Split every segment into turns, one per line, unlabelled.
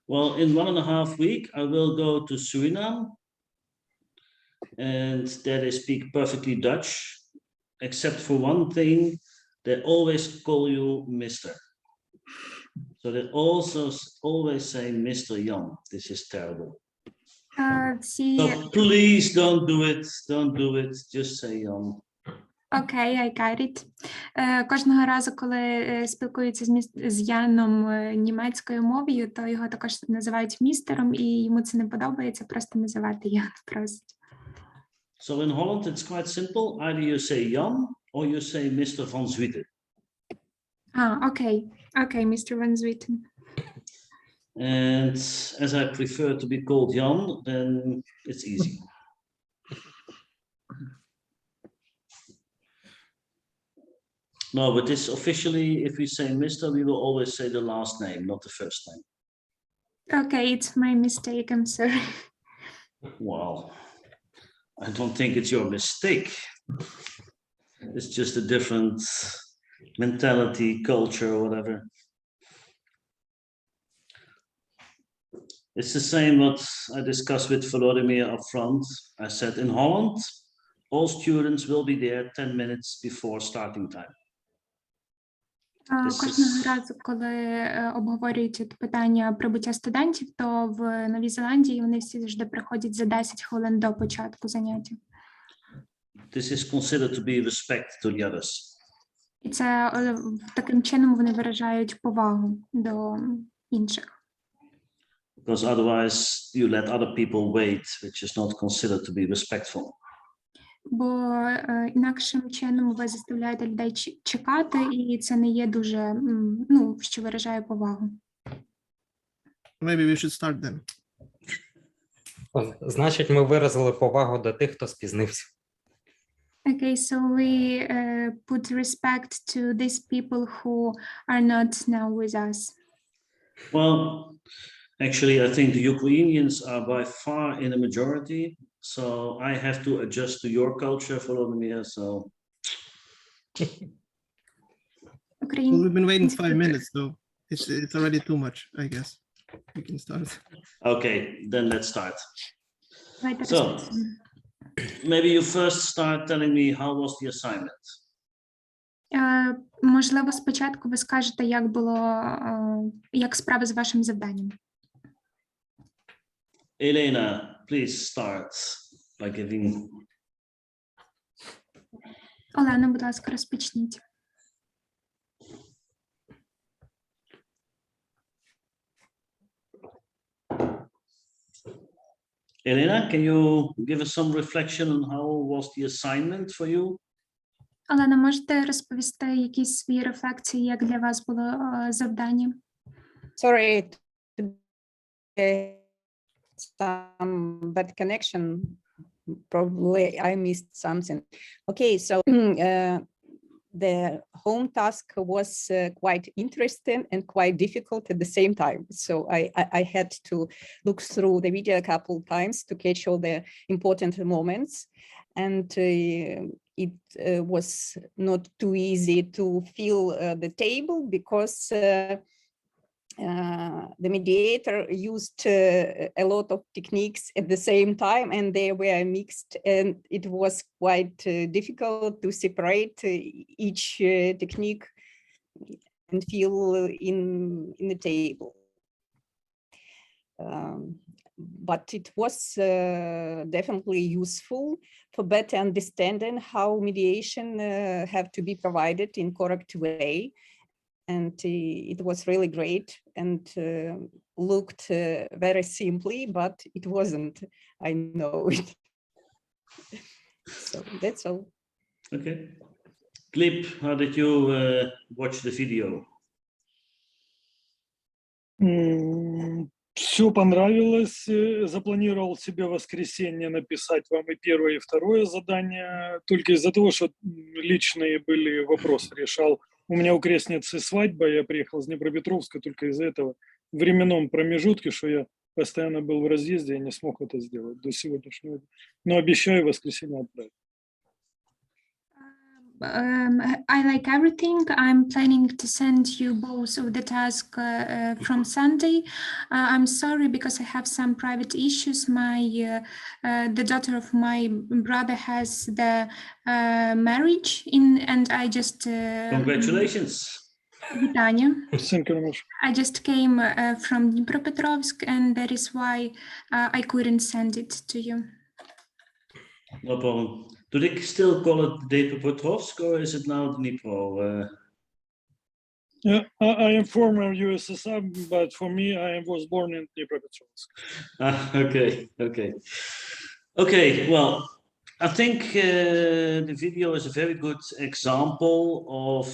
Well, in 1.5 weeks, I will go to Suriname, and there they speak perfectly Dutch, except for one thing, they always call you Mr. So they also always say Mr. Jan. This is terrible. So please don't do it. Don't do it. Just say Jan.
Окей, I got it. Кожного разу, коли спілкуються з Яном німецькою мовою, то його також називають містером, і йому це не подобається, просто називати Ян просить.
So in Holland, it's quite simple. Either you say Jan or you say Mr. van Zwieten.
Okay. Okay, Mr. van Zwieten.
And as I prefer to be called Jan, then it's easy. No, but this officially, if we say Mr., we will always say the last name, not the first name.
Okay, it's my mistake, I'm sorry.
Well, I don't think it's your mistake. It's just a different mentality, culture, or whatever. It's the same what I discussed with Volodymyr up front. I said in Holland, all students will be there 10 minutes before starting time.
Кожного разу, коли обговорюють питання прибуття студентів, то в Новій Зеландії вони всі завжди приходять за 10 хвилин до початку заняття.
This is considered to be respect to the others.
І це таким чином вони виражають повагу до інших.
Because otherwise you let other people wait, which is not considered to be respectful.
Бо інакшим чином ви заставляєте людей чекати, і це не є дуже, що виражає повагу.
Maybe we should start then.
Значить, ми виразили повагу до тих, хто спізнився.
Okay, so we put respect to these people who are not now with us.
Well, actually, I think the Ukrainians are by far in the majority. So I have to adjust to your culture, Volodymyr. So
Well, we've been waiting 5 minutes, though. It's already too much, I guess. We can start.
okay, then let's start. So maybe you first start telling me how was the assignment.
Можливо, спочатку ви скажете, як справи з вашим завданням.
Elena, please start by giving.
Олена, будь ласка, розпочніть.
Elena, can you give us some reflection on how was the assignment for you?
Олена, можете розповісти якісь свої рефлексії, як для вас було завдання?
Sorry, some bad connection. Probably I missed something. Okay, so the home task was quite interesting and quite difficult at the same time. So I had to look through the video a couple of times to catch all the important moments. And it was not too easy to fill the table because the mediator used a lot of techniques at the same time, and they were mixed, and it was quite difficult to separate each technique and fill in the table. But it was definitely useful for better understanding how mediation have to be provided in correct way. And it was really great and looked very simply, but it wasn't. I know it. So that's all.
Okay. Clip, how did you watch the video?
Все понравилось. Запланировал себе в воскресенье написать вам и первое, и второе задание. Только из-за того, что личные были вопросы решал. У меня у крестницы свадьба, я приехал из Днепропетровска, только из-за этого в временном промежутке, что я постоянно был в разъезде, я не смог это сделать до сегодняшнего дня. Но обещаю в воскресенье отправить.
I like everything. I'm planning to send you both of the task from Sunday. I'm sorry because I have some private issues. The daughter of my brother has the marriage and I just
Congratulations.
Вітання.
Thank you very much.
I just came from Dnipropetrovsk and that is why I couldn't send it to you.
No problem. Do they still call it Dnipropetrovsk or is it now Dnipro?
Yeah, I am former USSR, but for me, I was born in Dnipropetrovsk.
Okay, well, I think the video is a very good example of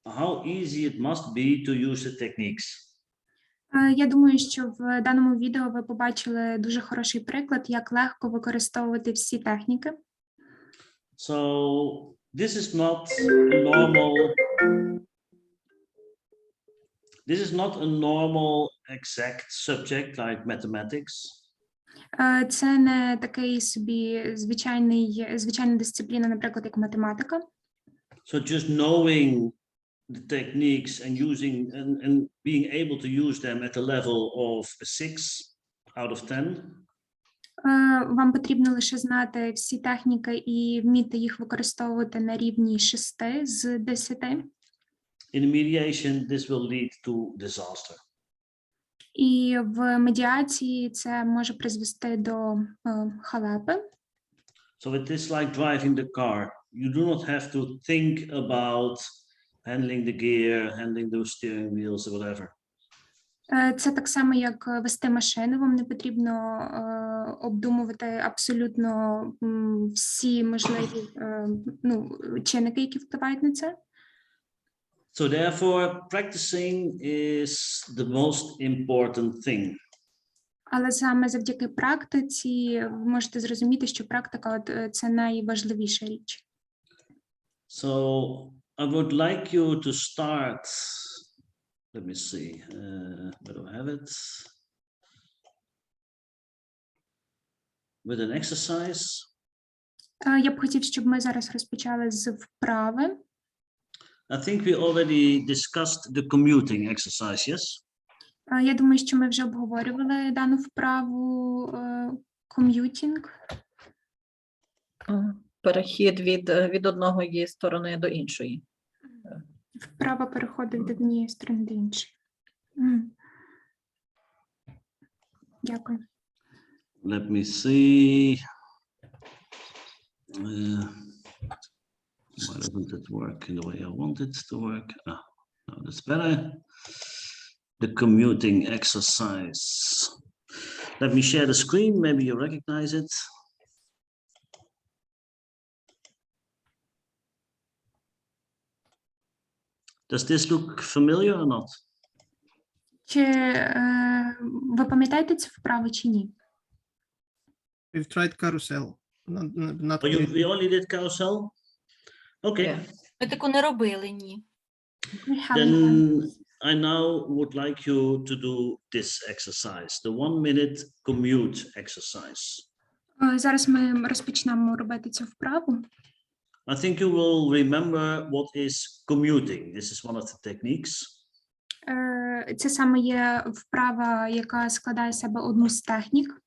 how easy it must be to use the techniques.
Я думаю, що в даному відео ви побачили дуже хороший приклад, як легко використовувати всі техніки.
So this is not a normal exact subject like mathematics.
Це не такий собі звичайна дисципліна, наприклад, як математика.
So just knowing the techniques and and being able to use them at the level of a 6 out of 10.
Вам потрібно лише знати всі техніки і вміти їх використовувати на рівні 6 з 10.
In mediation, this will lead to disaster.
І в медіації це може призвести до халепи.
So it is like driving the car. You do not have to think about handling the gear, handling those steering wheels or whatever.
Це так само, як вести машину. Вам не потрібно обдумувати абсолютно всі можливі чинники, які впливають на це.
So therefore, practicing is the most important thing.
Але саме завдяки практиці ви можете зрозуміти, що практика це найважливіша річ.
So I would like you to start. Let me see. Where do I have it? With an exercise.
Я б хотів, щоб ми зараз розпочали з вправи.
I think we already discussed the commuting exercise, yes?
Я думаю, що ми вже обговорювали дану вправу ком'ютінг.
Перехід від одної сторони до іншої.
Вправа переходу від однієї сторони до іншої. Дякую.
Let me see. Why doesn't it work in the way I want it to work? No, that's better. The commuting exercise. Let me share the screen. Maybe you recognize it. Does this look familiar or not?
Чи ви пам'ятаєте цю вправу чи ні?
We've tried carousel. Not
Oh, we only did carousel? Okay.
Yeah.
Ми таку не робили, ні.
Then I now would like you to do this exercise, the 1-minute commute exercise.
Зараз ми розпочнемо робити цю вправу.
I think you will remember what is commuting. This is one of the techniques.
Це саме є вправа, яка складає в себе одну з технік.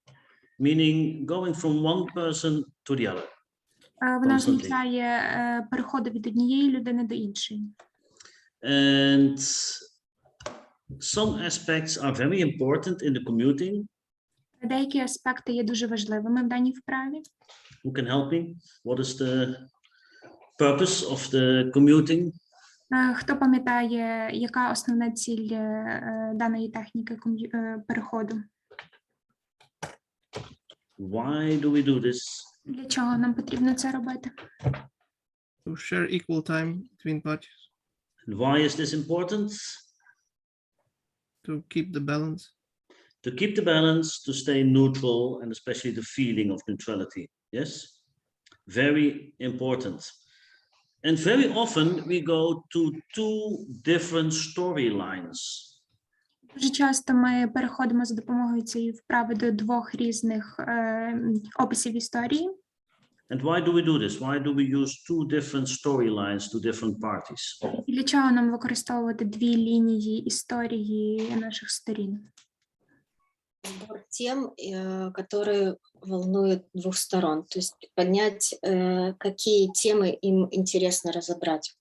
Meaning going from one person to the other.
Вона означає переходу від однієї людини до іншої.
And some aspects are very important in the commuting.
Деякі аспекти є дуже важливими в даній вправі.
Who can help me? What is the purpose of the commuting?
Хто пам'ятає, яка основна ціль даної техніки переходу?
Why do we do this?
Для чого нам потрібно це робити?
To share equal time between parties.
And why is this important?
To keep the balance.
To keep the balance, to stay neutral, and especially the feeling of neutrality. Yes? Very important. And very often we go to 2 different storylines.
Дуже часто ми переходимо за допомогою цієї вправи до 2 різних описів історії.
And why do we do this? Why do we use two different storylines to different parties?
І для чого нам використовувати дві лінії історії наших сторін?
Сбор тем, которые волнуют двух сторон, то есть поднять, какие темы им интересно разобрать.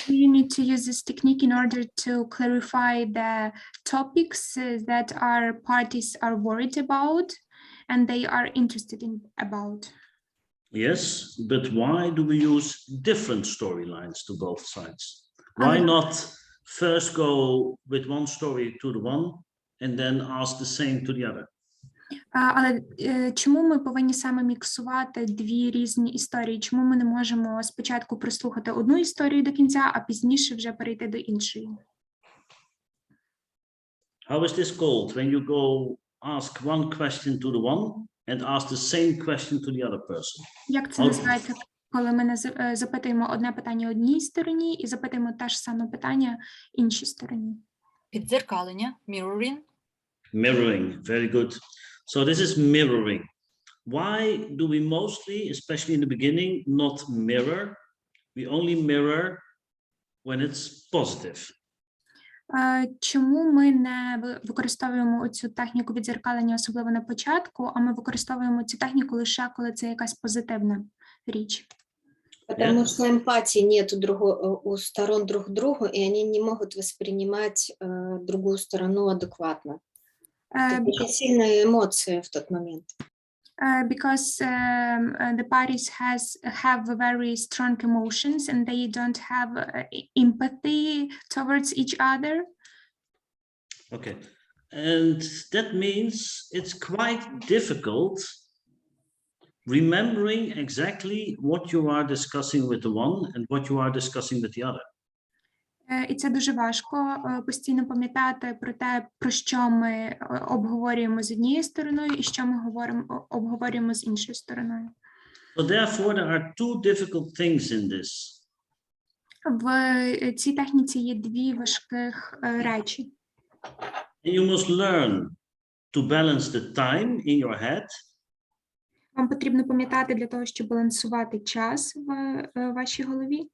You need to use this technique in order to clarify the topics that our parties are worried about and they are interested in about.
Yes, but why do we use different storylines to both sides? Why not first go with one story to the one and then ask the same to the other?
Але чому ми повинні саме міксувати дві різні історії? Чому ми не можемо спочатку прослухати одну історію до кінця, а пізніше вже перейти до іншої?
How is this called when you go ask one question to the one and ask the same question to the other person?
Як це називається, коли ми запитуємо одне питання одній стороні і запитуємо те ж саме питання іншій стороні?
Підзеркалення, mirroring.
Mirroring, very good. So this is mirroring. Why do we mostly, especially in the beginning, not mirror? We only mirror when it's positive.
Чому ми не використовуємо цю техніку відзеркалення, особливо на початку, а ми використовуємо цю техніку лише коли це якась позитивна річ?
Потому что эмпатии нет у сторон друг к другу, и они не могут воспринимать другую сторону адекватно. Это очень сильные эмоции в тот момент.
Because the parties have very strong emotions and they don't have empathy towards each other.
Okay, and that means it's quite difficult remembering exactly what you are discussing with the one and what you are discussing with the other.
І це дуже важко постійно пам'ятати про те, про що ми обговорюємо з однією стороною і що ми обговорюємо з іншою стороною.
So therefore there are two difficult things in this.
В цій техніці є дві важких речі.
And you must learn to balance the time in your head.
Вам потрібно пам'ятати для того, щоб балансувати час в вашій голові.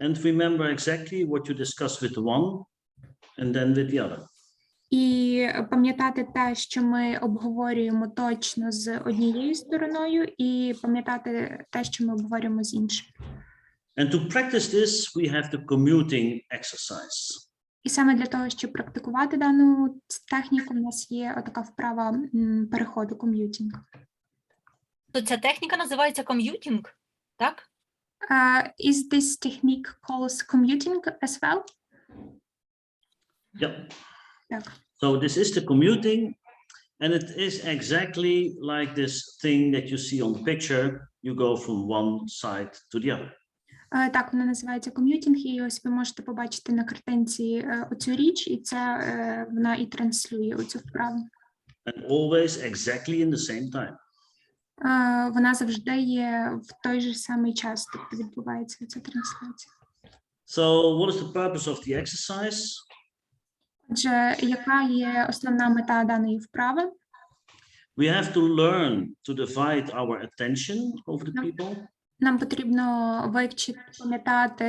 And remember exactly what you discuss with the one and then with the other.
І пам'ятати те, що ми обговорюємо точно з однією стороною, і пам'ятати те, що ми обговорюємо з іншою.
And to practice this, we have the commuting exercise.
І саме для того, щоб практикувати дану техніку, у нас є така вправа переходу, ком'ютінг.
То ця техніка називається ком'ютінг, так?
Is this technique called commuting as well?
Yep.
Так.
So this is the commuting, and it is exactly like this thing that you see on the picture. You go from one side to the other.
Так, вона називається ком'ютінг, і ось ви можете побачити на картинці оцю річ, і це вона і транслює оцю вправу.
And always exactly in the same time.
Вона завжди є в той же самий час, тобто відбувається ця трансляція.
So what is the purpose of the exercise?
Отже, яка є основна мета даної вправи?
We have to learn to divide our attention over the people.
Нам потрібно вивчити, пам'ятати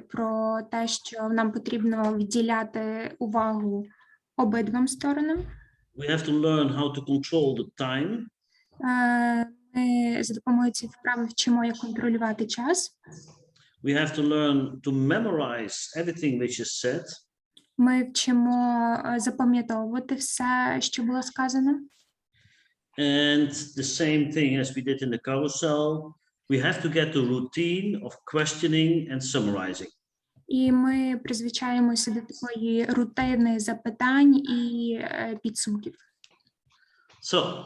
про те, що нам потрібно відділяти увагу обидвом сторонам.
We have to learn how to control the time.
Ми за допомогою цієї вправи вчимо, як контролювати час.
We have to learn to memorize everything which is said.
Ми вчимо запам'ятовувати все, що було сказано.
And the same thing as we did in the carousel, we have to get the routine of questioning and summarizing.
І ми призвичаємося до такої рутини запитань і підсумків.
So,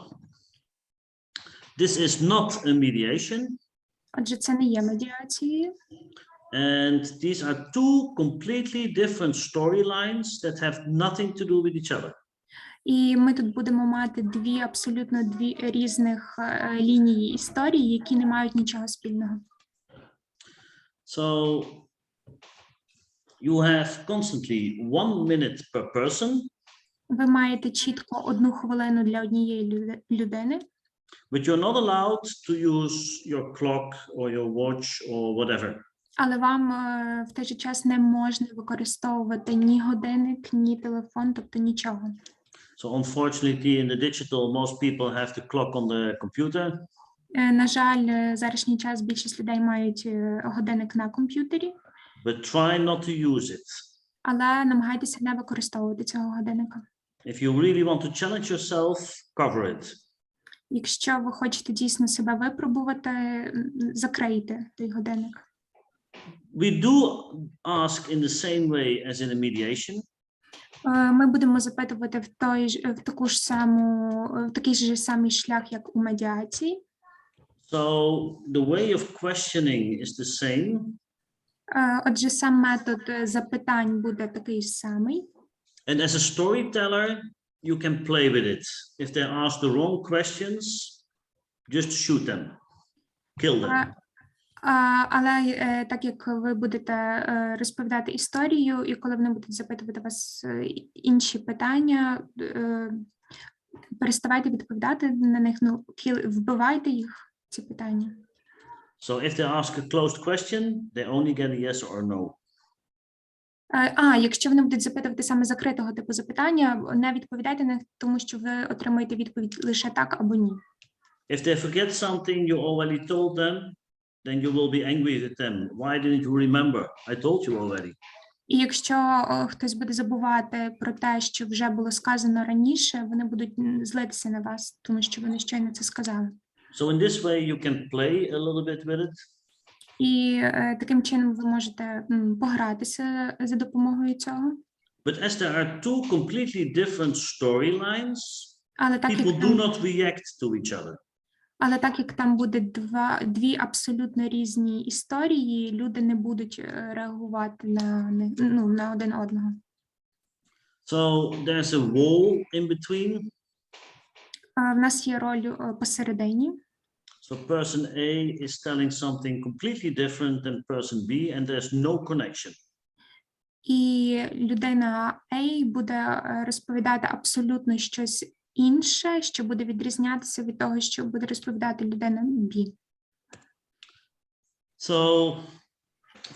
this is not a mediation.
Отже, це не є медіацією.
And these are two completely different storylines that have nothing to do with each other.
І ми тут будемо мати дві різних лінії історії, які не мають нічого спільного.
So, you have constantly 1 minute per person.
Ви маєте чітко 1 хвилину для однієї людини.
But you're not allowed to use your clock or your watch or whatever.
Але вам в той же час не можна використовувати ні годинник, ні телефон, тобто нічого.
So unfortunately, in the digital, most people have the clock on the computer.
На жаль, зарашній час більшість людей мають годинник на комп'ютері,
But try not to use it.
але намагайтеся не використовувати цього годинника.
If you really want to challenge yourself, cover it.
Якщо ви хочете дійсно себе випробувати, закрийте той годинник.
We do ask in the same way as in a mediation.
Ми будемо запитувати в такий же самий шлях, як у медіації.
So the way of questioning is the same.
Отже, сам метод запитань буде такий самий.
And as a storyteller, you can play with it. If they ask the wrong questions, just shoot them, kill them.
Але так як ви будете розповідати історію, і коли вони будуть запитувати вас інші питання, переставайте відповідати на них, вбивайте їх, ці питання.
So if they ask a closed question, they only get a yes or no.
Якщо вони будуть запитувати саме закритого типу запитання, не відповідайте на них, тому що ви отримаєте відповідь лише так або ні.
If they forget something you already told them, then you will be angry with them. Why didn't you remember? I told you already.
І якщо хтось буде забувати про те, що вже було сказано раніше, вони будуть злитися на вас, тому що вони щойно це сказали.
So in this way you can play a little bit with it.
І таким чином ви можете погратися за допомогою цього.
But as there are two completely different storylines,
Але так,
people do not react to each other.
Але так як там буде дві абсолютно різні історії, люди не будуть реагувати на один одного.
So there's a wall in between.
В нас є роль посередині.
So person A is telling something completely different than person B, and there's no connection.
І людина A буде розповідати абсолютно щось інше, що буде відрізнятися від того, що буде розповідати людина B.
So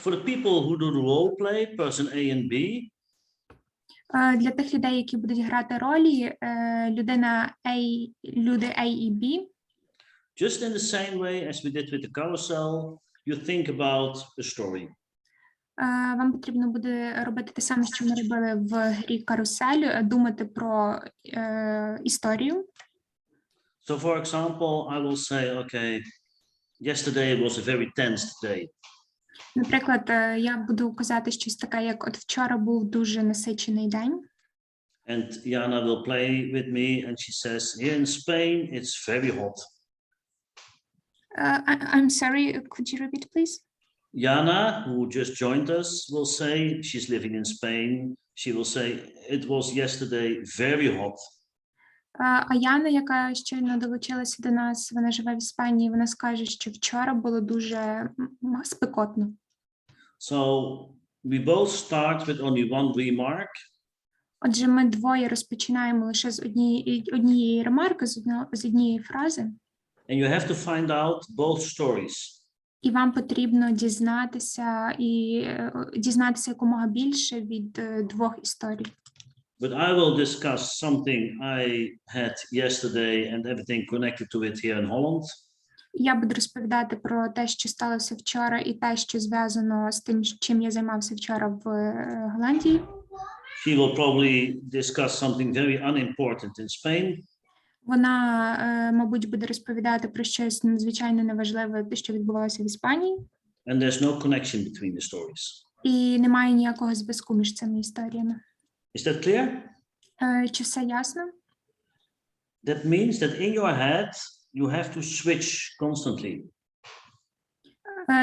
for the people who do the role play, person A and B,
Для тих людей, які будуть грати ролі, люди A і B,
just in the same way as we did with the carousel, you think about the story.
вам потрібно буде робити те саме, що ми робили в грі «Карусель», думати про історію.
So for example, I will say, okay, yesterday was a very tense day.
Наприклад, я буду казати щось таке, як от вчора був дуже насичений день.
And Jana will play with me and she says, here in Spain, it's very hot.
I'm sorry, could you repeat, please?
Jana, who just joined us, will say, she's living in Spain, she will say, it was yesterday very hot.
А Яна, яка щойно долучилася до нас, вона живе в Іспанії, вона скаже, що вчора було дуже спекотно.
So we both start with only one remark.
Отже, ми двоє розпочинаємо лише з однієї ремарки, з однієї фрази.
And you have to find out both stories.
І вам потрібно дізнатися якомога більше від двох історій.
But I will discuss something I had yesterday and everything connected to it here in Holland.
Я буду розповідати про те, що сталося вчора, і те, що зв'язано з тим, чим я займався вчора в Голландії.
She will probably discuss something very unimportant in Spain.
Вона, мабуть, буде розповідати про щось надзвичайно неважливе, що відбувалося в Іспанії.
And there's no connection between the stories.
І немає ніякого зв'язку між цими історіями.
Is that clear?
Чи все ясно?
That means that in your head you have to switch constantly.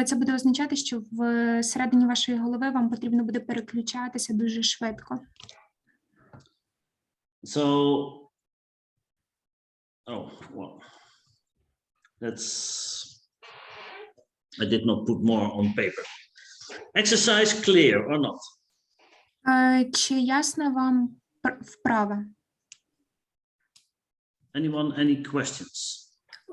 Це буде означати, що всередині вашої голови вам потрібно буде переключатися дуже швидко.
So, well, I did not put more on paper. Exercise clear or not?
Чи ясна вам вправа?
Anyone, any questions?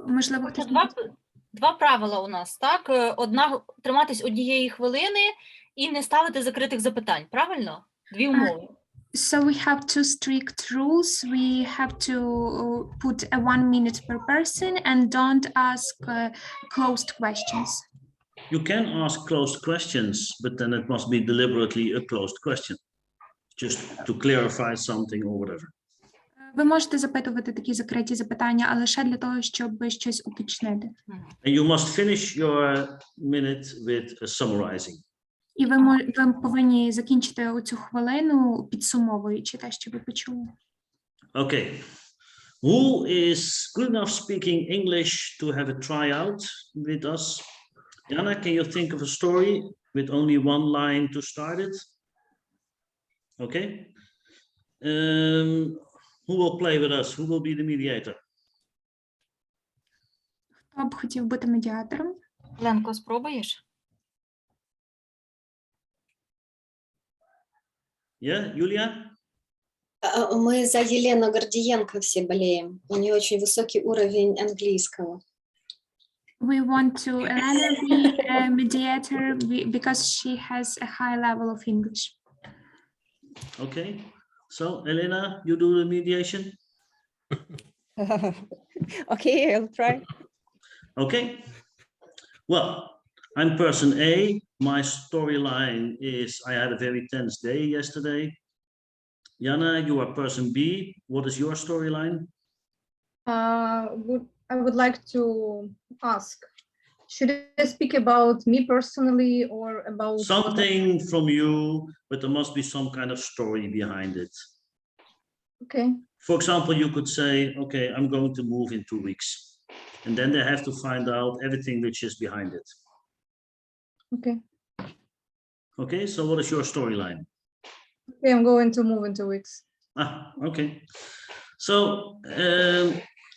Можливо,
Це
хтось
два правила у нас, так? Одна – триматись однієї хвилини і не ставити закритих запитань, правильно? Дві умови.
So we have two strict rules. We have to put a 1 minute per person and don't ask closed questions.
You can ask closed questions, but then it must be deliberately a closed question, just to clarify something or whatever.
Ви можете запитувати такі закриті запитання, але лише для того, щоб щось уточнити.
And you must finish your minute with summarizing.
І ви повинні закінчити оцю хвилину, підсумовуючи те, що ви почули.
Okay. Who is good enough speaking English to have a tryout with us? Jana, can you think of a story with only one line to start it? Okay. Who will play with us? Who will be the mediator?
Хто б хотів бути медіатором?
Ленко, спробуєш?
Yeah, Yulia?
Мы за Елену Гордиенко все болеем. У нее очень высокий уровень английского.
We want to Elena be a mediator because she has a high level of English.
Okay. So, Elena, you do the mediation?
Okay, I'll try.
Okay. Well, I'm person A. My storyline is I had a very tense day yesterday. Jana, you are person B. What is your storyline?
I would like to ask, should I speak about me personally or about
Something from you, but there must be some kind of story behind it.
Okay.
For example, you could say, okay, I'm going to move in 2 weeks. And then they have to find out everything which is behind it.
Okay.
Okay, so what is your storyline?
Okay, I'm going to move in 2 weeks.
Ah, okay. So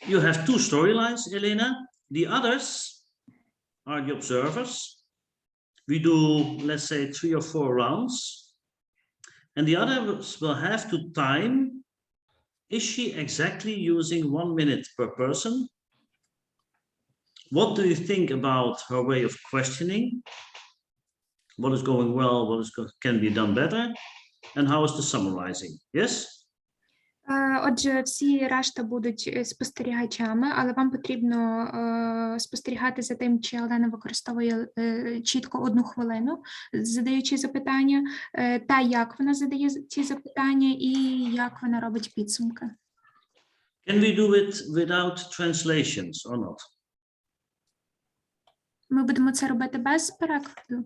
you have two storylines, Elena. The others are the observers. We do, let's say, 3 or 4 rounds. And the others will have to time, is she exactly using 1 minute per person? What do you think about her way of questioning? What is going well, what is can be done better? And how is the summarizing? Yes?
Отже, всі решта будуть спостерігачами, але вам потрібно спостерігати за тим, чи Олена використовує чітко 1 хвилину, задаючи запитання, та як вона задає ці запитання і як вона робить підсумки.
Can we do it without translations or not?
Ми будемо це робити без перекладу.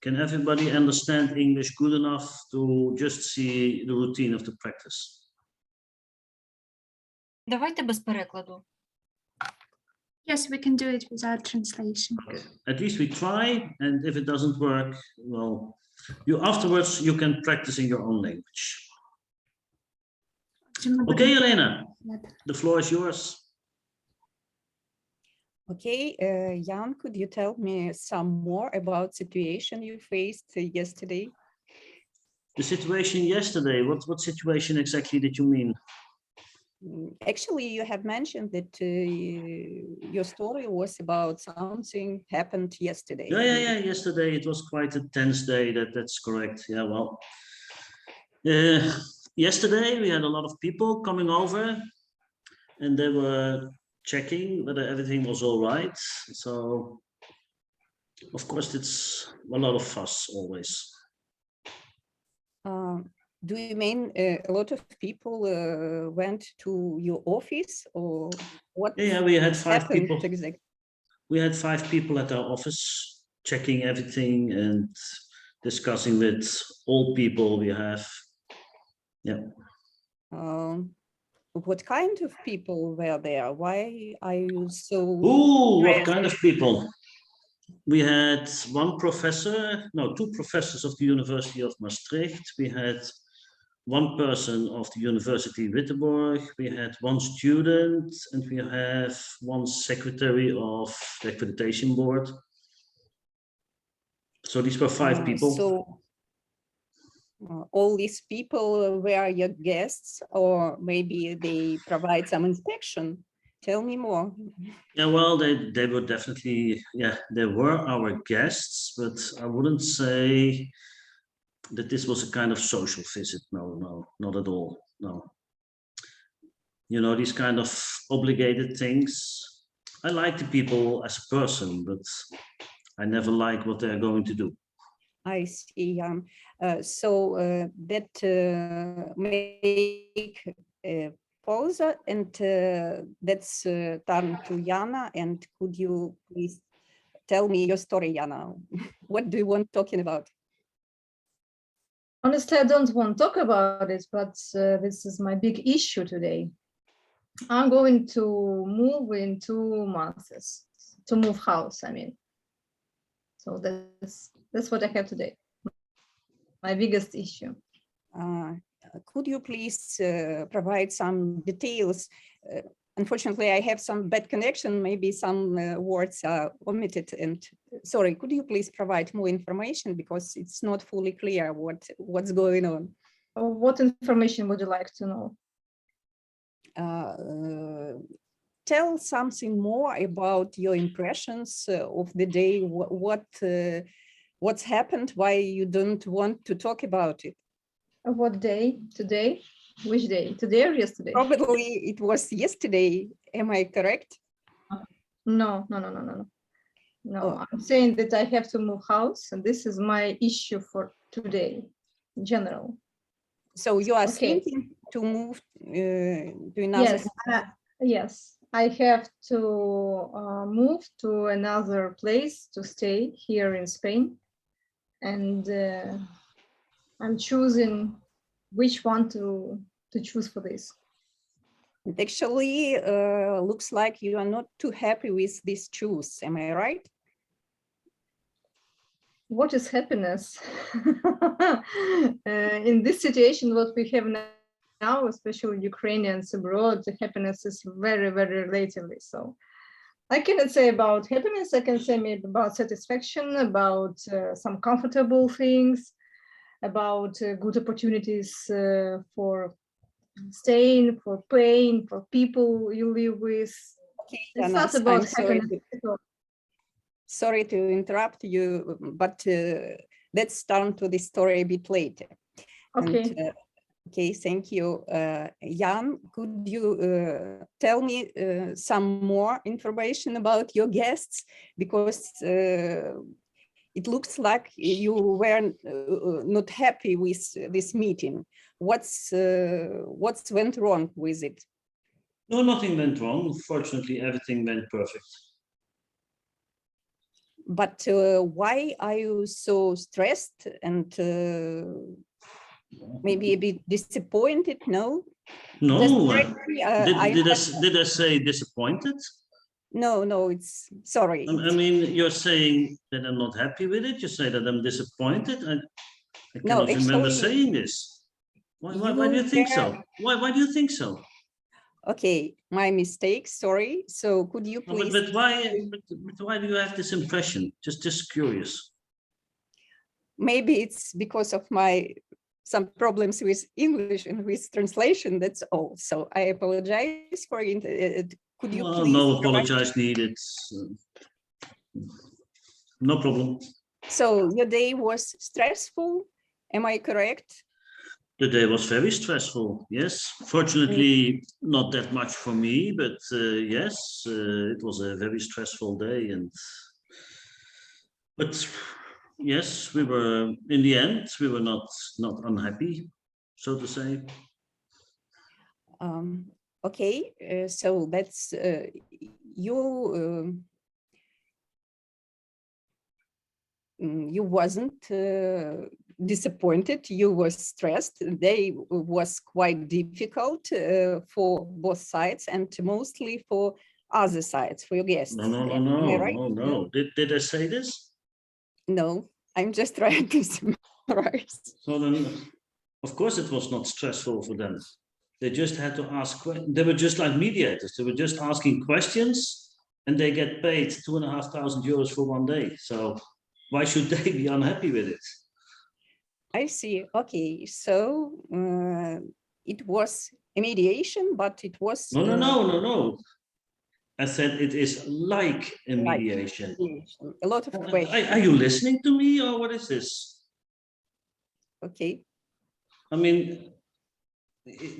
Can everybody understand English good enough to just see the routine of the practice?
Давайте без перекладу.
Yes, we can do it without translation.
Okay. At least we try, and if it doesn't work, well, afterwards you can practice in your own language. Okay, Elena, the floor is yours.
Okay, Jan, could you tell me some more about situation you faced yesterday?
The situation yesterday, what situation exactly did you mean?
Actually, you have mentioned that your story was about something happened yesterday.
Yeah. Yesterday it was quite a tense day. That's correct. Yeah, well, yesterday we had a lot of people coming over, and they were checking whether everything was all right. So, of course, it's a lot of fuss always.
Do you mean a lot of people went to your office, or what?
Yeah, we had 5 people.
Exactly?
We had 5 people at our office checking everything and discussing with all people we have. Yeah.
What kind of people were there? Why are you so?
Ooh, what kind of people? We had 2 professors of the University of Maastricht. We had 1 person of the University Wittenberg. We had 1 student, and we have 1 secretary of the accreditation board. So these were 5 people.
So all these people were your guests, or maybe they provide some inspection Tell me more.
Yeah, well, they were definitely, yeah, they were our guests, but I wouldn't say that this was a kind of social visit. No, not at all. No. You know, these kind of obligated things. I like the people as a person, but I never like what they're going to do.
I see. So that make pause, and that's turn to Jana. And could you please tell me your story, Jana? What do you want talking about?
Honestly, I don't want to talk about it, but this is my big issue today. I'm going to move in 2 months, to move house, I mean. So that's what I have today, my biggest issue.
Could you please provide some details? Unfortunately, I have some bad connection, maybe some words are omitted, and sorry, could you please provide more information, because it's not fully clear what's going on.
What information would you like to know?
Tell something more about your impressions of the day. What's happened? Why you don't want to talk about it?
What day? Today? Which day? Today or yesterday?
Probably it was yesterday. Am I correct?
No.
Oh.
I'm saying that I have to move house, and this is my issue for today, in general.
So you are
Okay.
thinking to move to another?
Yes, I have to move to another place to stay here in Spain, and I'm choosing which one to choose for this.
It actually looks like you are not too happy with this choice. Am I right?
What is happiness? In this situation, what we have now, especially Ukrainians abroad, the happiness is very, very relatively. So I cannot say about happiness. I can say maybe about satisfaction, about some comfortable things, about good opportunities for staying, for paying, for people you live with.
Okay,
It's
Jana,
not about
I'm sorry
happiness at all.
Sorry to interrupt you, but let's turn to the story a bit later.
Okay.
And, okay, thank you. Jan, could you tell me some more information about your guests? Because it looks like you were not happy with this meeting. What's went wrong with it?
No, nothing went wrong. Fortunately, everything went perfect.
But why are you so stressed and maybe a bit disappointed? No?
No, did I say disappointed?
No, it's sorry.
I mean, you're saying that I'm not happy with it. You say that I'm disappointed. I cannot remember saying this. Why do you think so? Why do you think so?
Okay, my mistake. Sorry. So could you please?
But why do you have this impression? Just curious.
Maybe it's because of some problems with English and with translation. That's all. So I apologize for it. Could you please?
No apologize needed. No problem.
So your day was stressful. Am I correct?
The day was very stressful. Yes, fortunately, not that much for me, but yes, it was a very stressful day. But yes, we were in the end. We were not unhappy, so to say.
Okay, so that's you wasn't disappointed, you were stressed. The day was quite difficult for both sides and mostly for other sides, for your guests.
No. Did I say this?
No, I'm just trying to summarize.
So then, of course, it was not stressful for them. They just had to ask. They were just like mediators. They were just asking questions, and they get paid €2,500 for one day. So why should they be unhappy with it?
I see. Okay, so it was a mediation, but it was
No. I said it is like a
Like
mediation.
mediation. A lot of
Are
questions.
you listening to me, or what is this?
Okay.
I mean,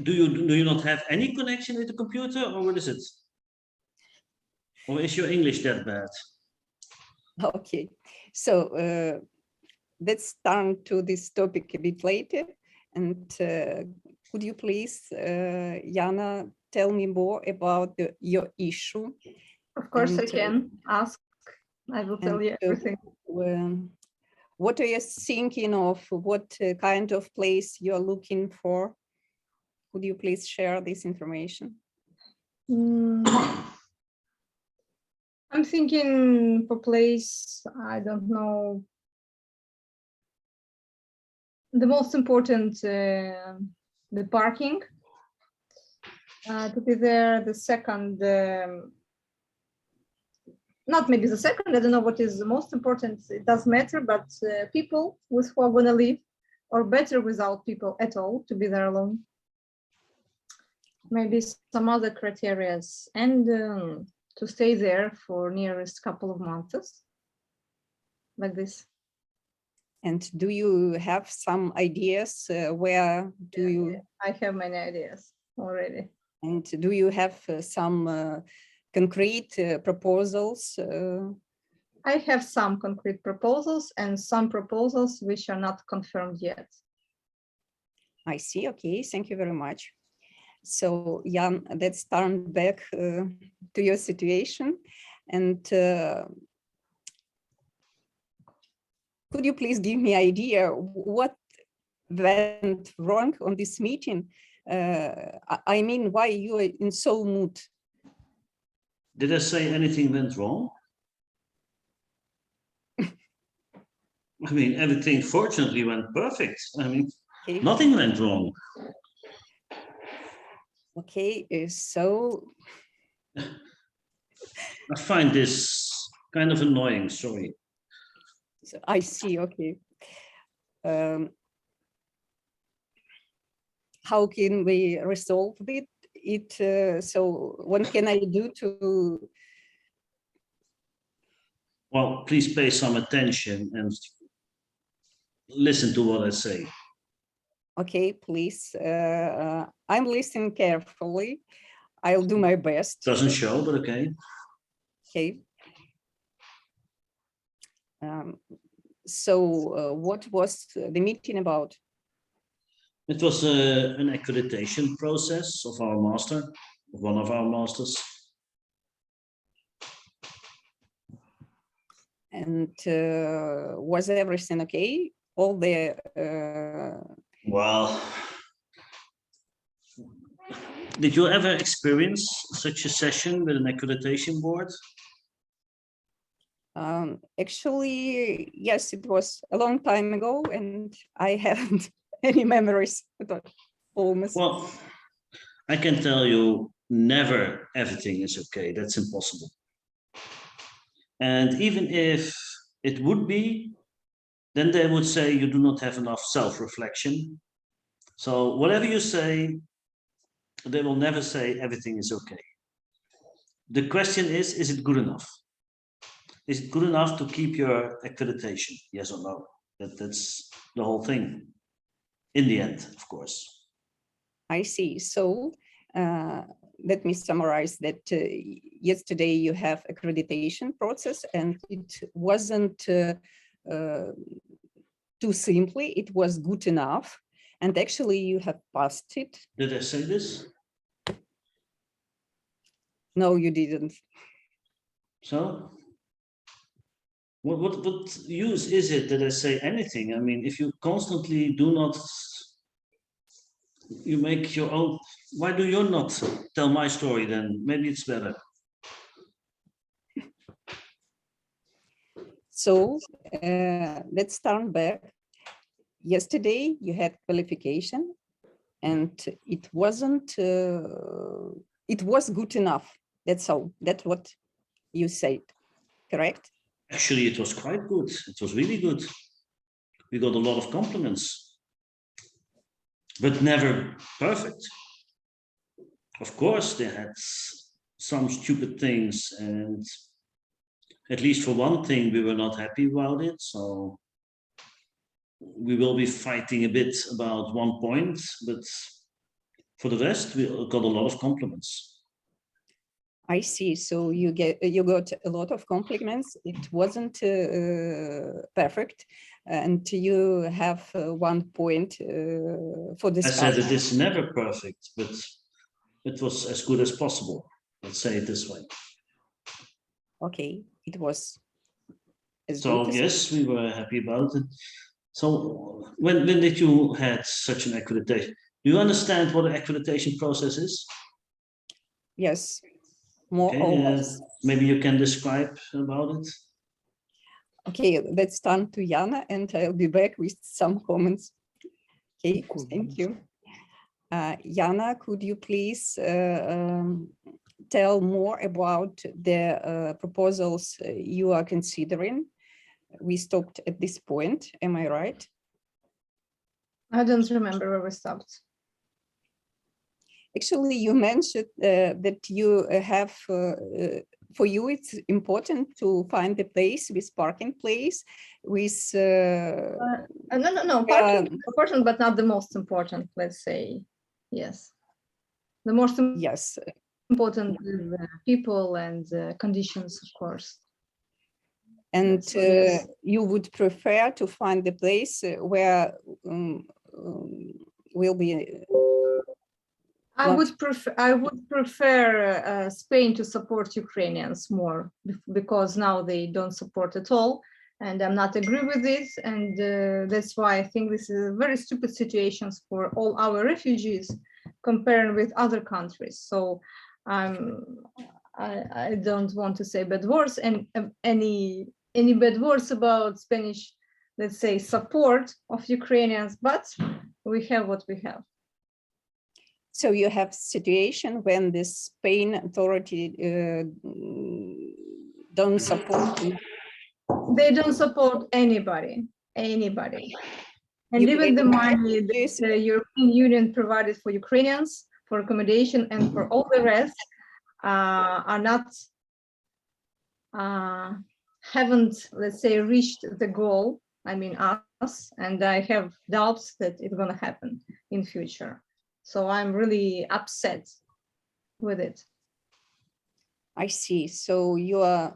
do you not have any connection with the computer, or what is it? Or is your English that bad?
Okay. So let's turn to this topic a bit later. And could you please, Jana, tell me more about your issue?
Of course, I
And,
can ask. I will tell you everything.
What are you thinking of? What kind of place you're looking for? Could you please share this information?
I'm thinking for place, I don't know. The most important, the parking, to be there. The second, not maybe the second, I don't know what is the most important, it does matter, but people with who are gonna live, or better without people at all, to be there alone. Maybe some other criteria, and to stay there for nearest couple of months, like this.
And do you have some ideas where do you?
I have many ideas already.
And do you have some concrete proposals?
I have some concrete proposals and some proposals which are not confirmed yet.
I see. Okay, thank you very much. So Jan, let's turn back to your situation. And could you please give me an idea what went wrong on this meeting? I mean, why you are in so mood?
Did I say anything went wrong? I mean, everything fortunately went perfect. I mean,
Okay.
nothing went wrong.
Okay, so
I find this kind of annoying, sorry.
so I see. Okay. How can we resolve it? So what can I do to?
Well, please pay some attention and listen to what I say.
Okay, please. I'm listening carefully. I'll do my best.
Doesn't show, but okay.
Okay. So what was the meeting about?
It was an accreditation process of our master, of one of our masters.
And was everything okay? All the
Well, did you ever experience such a session with an accreditation board?
actually, yes, it was a long time ago, and I haven't any memories at all, almost.
Well, I can tell you, never everything is okay. That's impossible. And even if it would be, then they would say you do not have enough self-reflection. So whatever you say, they will never say everything is okay. The question is it good enough? Is it good enough to keep your accreditation? Yes or no? That's the whole thing. In the end, of course.
I see. So let me summarize that yesterday you have accreditation process, and it wasn't too simply, it was good enough. And actually you have passed it.
Did I say this?
No, you didn't.
So what use is it that I say anything? I mean, if you constantly do not, you make your own, why do you not tell my story then? Maybe it's better.
So let's turn back. Yesterday you had qualification, and it wasn't, it was good enough. That's all. That's what you said, correct?
Actually, it was quite good. It was really good. We got a lot of compliments, but never perfect. Of course, they had some stupid things, and at least for one thing, we were not happy about it. So we will be fighting a bit about one point, but for the rest, we got a lot of compliments.
I see. So you got a lot of compliments. It wasn't perfect, and you have 1 point for
I
discussion.
said it is never perfect, but it was as good as possible. Let's say it this way.
Okay, it was. As
So
good as
yes, we were happy about it. So when did you had such an accreditation? Do you understand what an accreditation process is?
yes, more
Okay,
or less.
maybe you can describe about it.
Okay, let's turn to Jana, and I'll be back with some comments. Okay, thank you. Jana, could you please tell more about the proposals you are considering? We stopped at this point, am I right?
I don't remember where we stopped.
Actually, you mentioned that you have, for you, it's important to find a place with parking place with...
No, parking is important, but not the most important, let's say. Yes. The most
yes.
important is people and conditions, of course.
And
So, yes.
you would prefer to find a place where will be...
I would prefer Spain to support Ukrainians more, because now they don't support at all, and I'm not agree with it, and that's why I think this is a very stupid situations for all our refugees comparing with other countries. So I don't want to say bad words and any bad words about Spanish, let's say, support of Ukrainians, but we have what we have.
So you have situation when the Spain authority don't support.
They don't support anybody. And even the money that the European Union provided for Ukrainians, for accommodation and for all the rest are not, haven't, let's say, reached the goal, I mean us, and I have doubts that it's gonna happen in future. So I'm really upset with it.
I see. So you are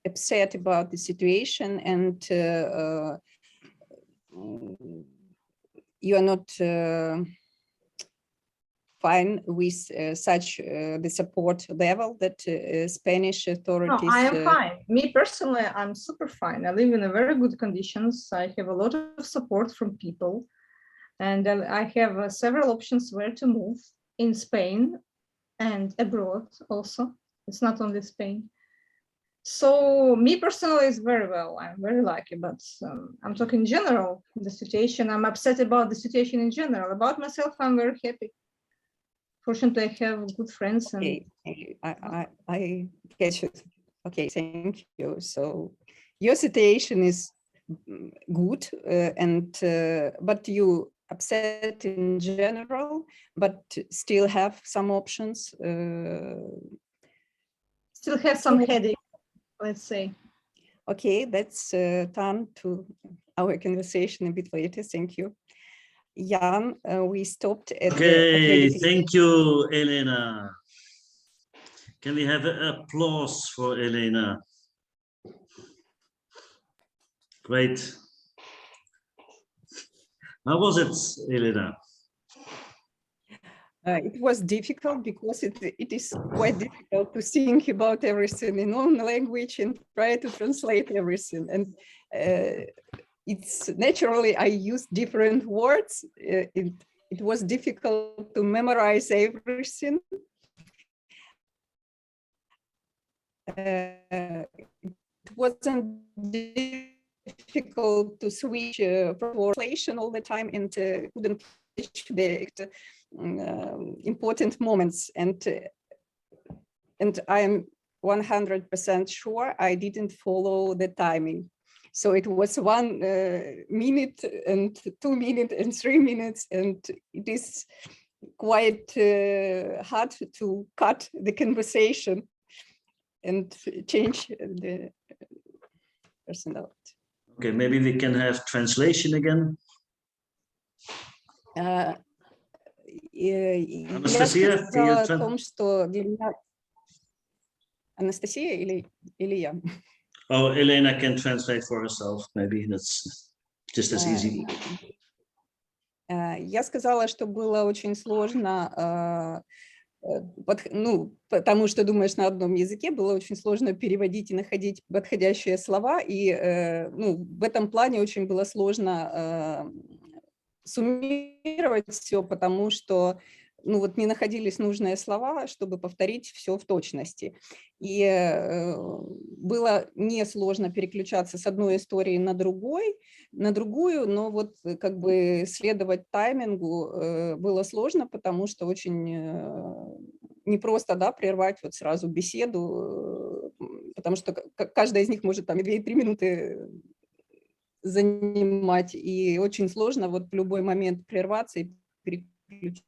upset about the situation, and you are not fine with such the support level that Spanish authorities...
No, I am fine. Me personally, I'm super fine. I live in a very good conditions. I have a lot of support from people. And I have several options where to move in Spain and abroad also. It's not only Spain. So me personally is very well. I'm very lucky, but I'm talking in general, the situation. I'm upset about the situation in general. About myself, I'm very happy. Fortunately, I have good friends. And
okay, I get you. Okay, thank you. So your situation is good, but you upset in general, but still have some options.
Still have some headache, let's say.
Okay, let's turn to our conversation a bit later. Thank you. Jan, we stopped at
Okay, thank you, Elena. Can we have an applause for Elena? Great. How was it, Elena?
It was difficult because it is quite difficult to think about everything in own language and try to translate everything. And it's naturally, I use different words. It was difficult to memorize everything. It wasn't difficult to switch from translation all the time and couldn't catch the important moments. And I am 100% sure I didn't follow the timing. So it was 1 minute and 2 minutes and 3 minutes, and it is quite hard to cut the conversation and change the personality.
Okay, maybe we can have translation again.
Я
Анастасия,
сказала
ты
о том, что для меня... Анастасия или я?
Oh, Elena can translate for herself. Maybe that's just as easy.
Я сказала, что было очень сложно, ну, потому что думаешь на одном языке, было очень сложно переводить и находить подходящие слова, и ну, в этом плане очень было сложно суммировать все, потому что ну, вот не находились нужные слова, чтобы повторить все в точности. И было несложно переключаться с одной истории на другую, но вот как бы следовать таймингу было сложно, потому что очень непросто, да, прервать вот сразу беседу, потому что каждая из них может там 2-3 минуты занимать, и очень сложно вот в любой момент прерваться и переключиться.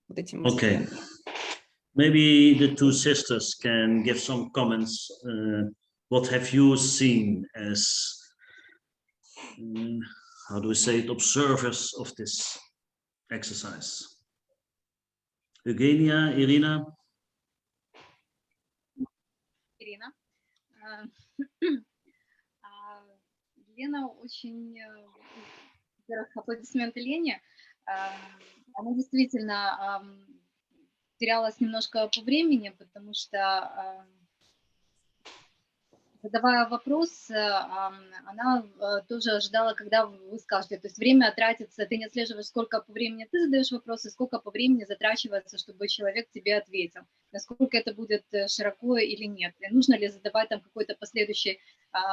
Вот этим
Okay. Maybe the two sisters can give some comments. What have you seen as, how do we say it, observers of this exercise? Eugenia, Irina?
Ирина. Лена очень, во-первых, аплодисменты Лене. Она действительно терялась немножко по времени, потому что, задавая вопрос, она тоже ожидала, когда вы скажете. То есть время тратится, ты не отслеживаешь, сколько по времени ты задаешь вопросы, сколько по времени затрачивается, чтобы человек тебе ответил, насколько это будет широко или нет. И нужно ли задавать там какой-то последующий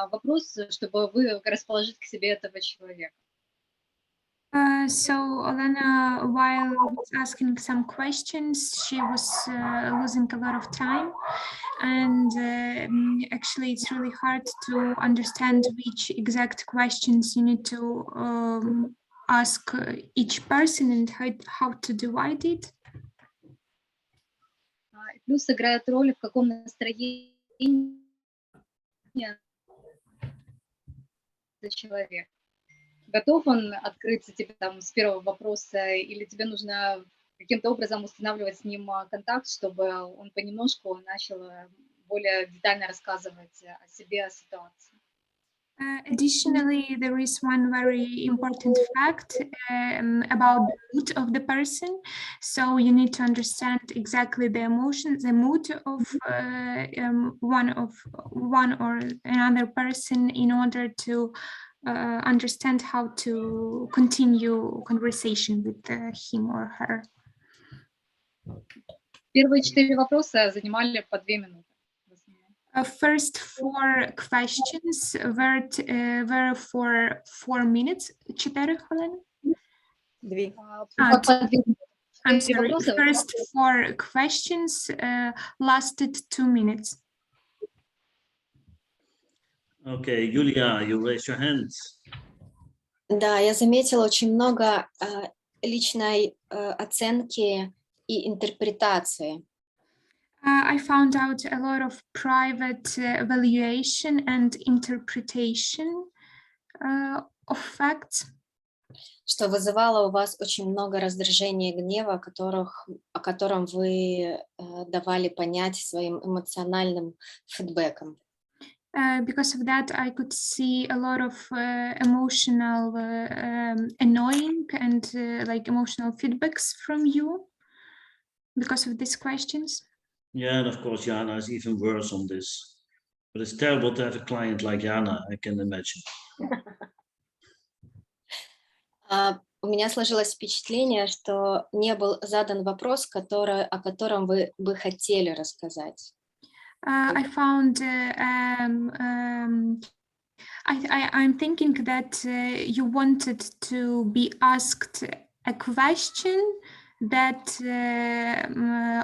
вопрос, чтобы вы расположить к себе этого человека.
So Olena, while was asking some questions, she was losing a lot of time, and actually it's really hard to understand which exact questions you need to ask each person and how to divide it.
Плюс играет роль, в каком настроении человек. Готов он открыться тебе там с первого вопроса, или тебе нужно каким-то образом устанавливать с ним контакт, чтобы он понемножку начал более детально рассказывать о себе, о ситуации.
Additionally, there is one very important fact about the mood of the person. So you need to understand exactly the emotion, the mood of one or another person in order to understand how to continue conversation with him or her.
Первые 4 вопроса занимали по 2 минуты.
First 4 questions were for 4 minutes. 4 хвилини?
2.
I'm sorry. First 4 questions lasted 2 minutes.
Okay, Julia, you raise your hand.
Да, я заметила очень много личной оценки и интерпретации.
I found out a lot of private evaluation and interpretation of facts.
Что вызывало у вас очень много раздражения и гнева, о котором вы давали понять своим эмоциональным фидбэком.
Because of that, I could see a lot of emotional annoying and like emotional feedbacks from you because of these questions.
Yeah, and of course, Jana is even worse on this. But it's terrible to have a client like Jana, I can imagine.
У меня сложилось впечатление, что не был задан вопрос, о котором вы бы хотели рассказать.
I found I'm thinking that you wanted to be asked a question that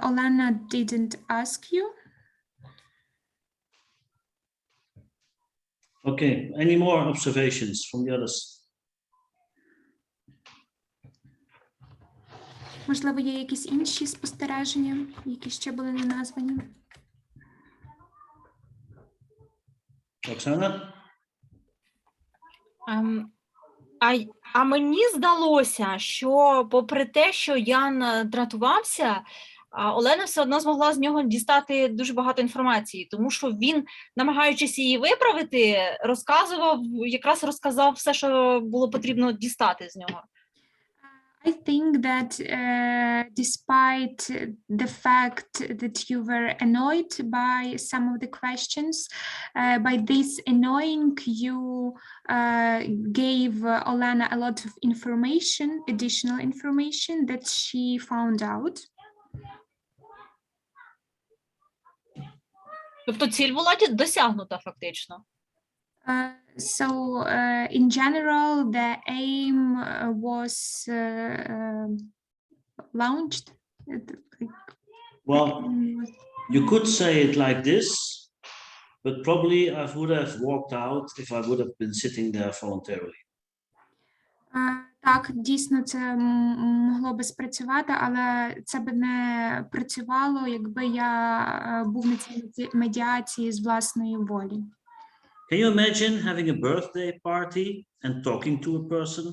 Olena didn't ask you.
Okay, any more observations from the others?
Можливо, є якісь інші спостереження, які ще були не названі?
Оксана?
А мені здалося, що попри те, що Ян дратувався, Олена все одно змогла з нього дістати дуже багато інформації, тому що він, намагаючись її виправити, якраз розказав все, що було потрібно дістати з нього.
I think that despite the fact that you were annoyed by some of the questions, by this annoying, you gave Olena a lot of information, additional information that she found out.
Тобто ціль була досягнута фактично.
So in general, the aim was launched.
Well, you could say it like this, but probably I would have walked out if I would have been sitting there voluntarily.
Так, дійсно, це могло би спрацювати, але це би не працювало, якби я був на цій медіації з власної волі.
Can you imagine having a birthday party and talking to a person?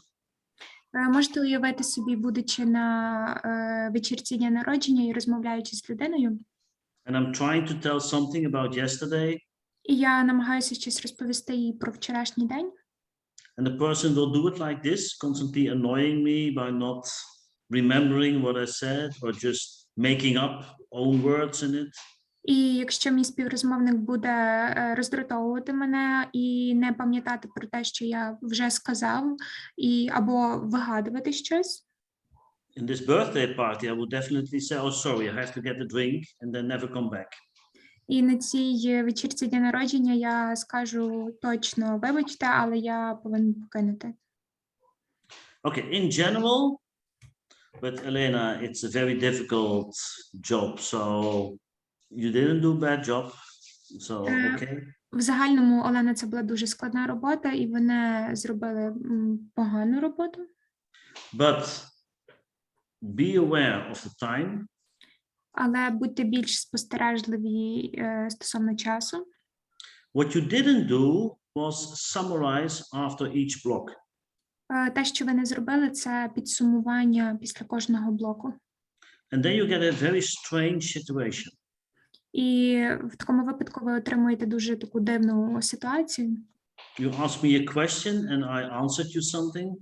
Можете уявити собі, будучи на вечірці дня народження і розмовляючи з людиною?
And I'm trying to tell something about yesterday.
І я намагаюся щось розповісти їй про вчорашній день.
And the person will do it like this, constantly annoying me by not remembering what I said or just making up own words in it.
І якщо мій співрозмовник буде роздратовувати мене і не пам'ятати про те, що я вже сказав, або вигадувати щось.
In this birthday party, I would definitely say, oh, sorry, I have to get a drink and then never come back.
І на цій вечірці дня народження я скажу точно, вибачте, але я повинен покинути.
Okay, in general, but Elena, it's a very difficult job, so you didn't do a bad job, so okay.
В загальному, Олена, це була дуже складна робота, і вони зробили погану роботу.
But be aware of the time.
Але будьте більш спостережливі стосовно часу.
What you didn't do was summarize after each block.
Те, що ви не зробили, це підсумування після кожного блоку.
And then you get a very strange situation.
І в такому випадку ви отримуєте дуже таку дивну ситуацію.
You ask me a question and I answered you something.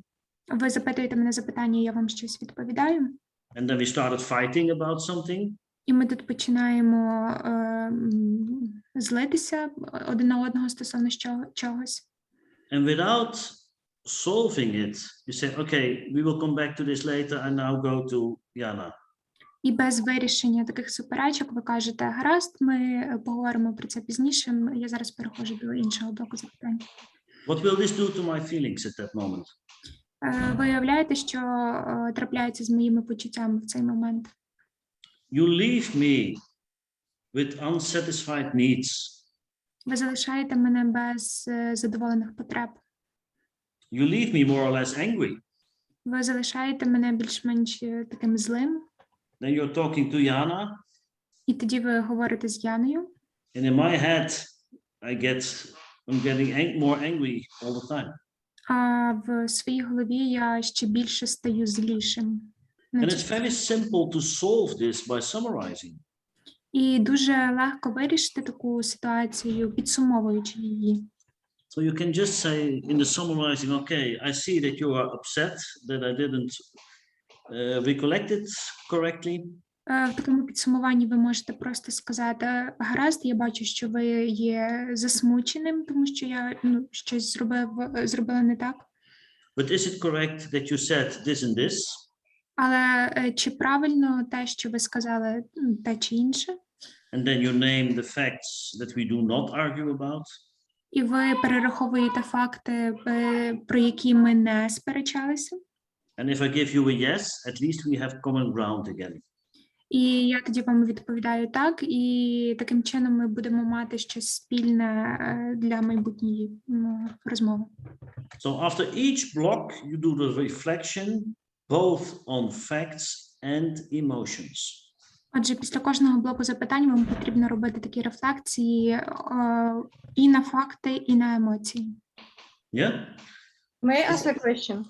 Ви запитуєте мене запитання, і я вам щось відповідаю.
And then we started fighting about something.
І ми тут починаємо злитися один на одного стосовно чогось.
And without solving it, you say, okay, we will come back to this later and now go to Jana.
І без вирішення таких суперечок ви кажете, гаразд, ми поговоримо про це пізніше, я зараз переходжу до іншого блоку запитань.
What will this do to my feelings at that moment?
Ви уявляєте, що трапляється з моїми почуттями в цей момент?
You leave me with unsatisfied needs.
Ви залишаєте мене без задоволених потреб.
You leave me more or less angry.
Ви залишаєте мене більш-менш таким злим.
Then you're talking to Jana.
І тоді ви говорите з Яною.
And in my head, I'm getting more angry all the time.
А в своїй голові я ще більше стаю злішим.
And it's very simple to solve this by summarizing.
І дуже легко вирішити таку ситуацію, підсумовуючи її.
So you can just say in the summarizing, okay, I see that you are upset that I didn't recollect it correctly.
В такому підсумуванні ви можете просто сказати, гаразд, я бачу, що ви є засмученим, тому що я щось зробила не так.
But is it correct that you said this and this?
Але чи правильно те, що ви сказали, те чи інше?
And then you name the facts that we do not argue about.
І ви перераховуєте факти, про які ми не сперечалися.
And if I give you a yes, at least we have common ground again.
І я тоді вам відповідаю так, і таким чином ми будемо мати щось спільне для майбутньої розмови.
So after each block, you do the reflection, both on facts and emotions.
Отже, після кожного блоку запитань вам потрібно робити такі рефлексії і на факти, і на емоції.
Yeah?
May I ask a question?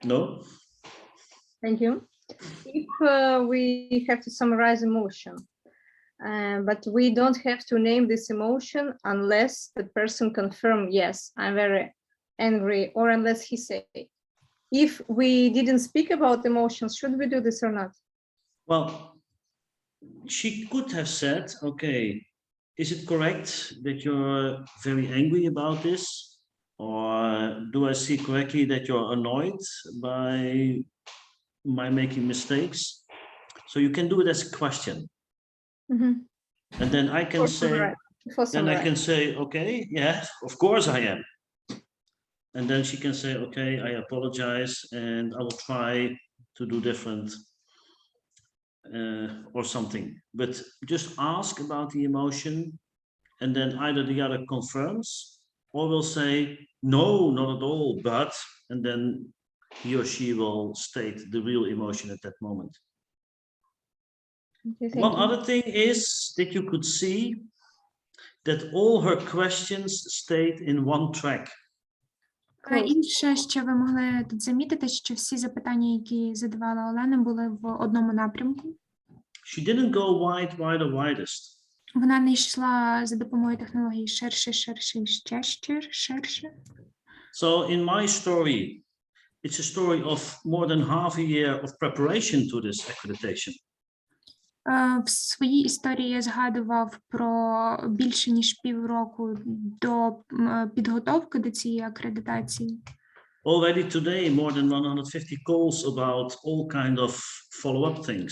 No?
Thank you. If we have to summarize emotion, but we don't have to name this emotion unless the person confirm, yes, I'm very angry, or unless he say, if we didn't speak about emotions, should we do this or not?
Well, she could have said, okay, is it correct that you're very angry about this? Or do I see correctly that you're annoyed by my making mistakes? So you can do it as a question.
Mm-hmm.
And then I can say, okay, yeah, of course I am. And then she can say, okay, I apologize and I will try to do different or something. But just ask about the emotion and then either the other confirms or will say, no, not at all, but, and then he or she will state the real emotion at that moment.
Okay,
One other thing is that you could see that all her questions stayed in one track.
Інше, що ви могли тут замітити, що всі запитання, які задавала Олена, були в одному напрямку.
She didn't go wide, wider, widest.
Вона не йшла за допомогою технології ширше, ширше і ще ширше.
So in my story, it's a story of more than half a year of preparation to this accreditation.
В своїй історії я згадував про більше ніж півроку до підготовки до цієї акредитації.
Already today, more than 150 calls about all kind of follow-up things.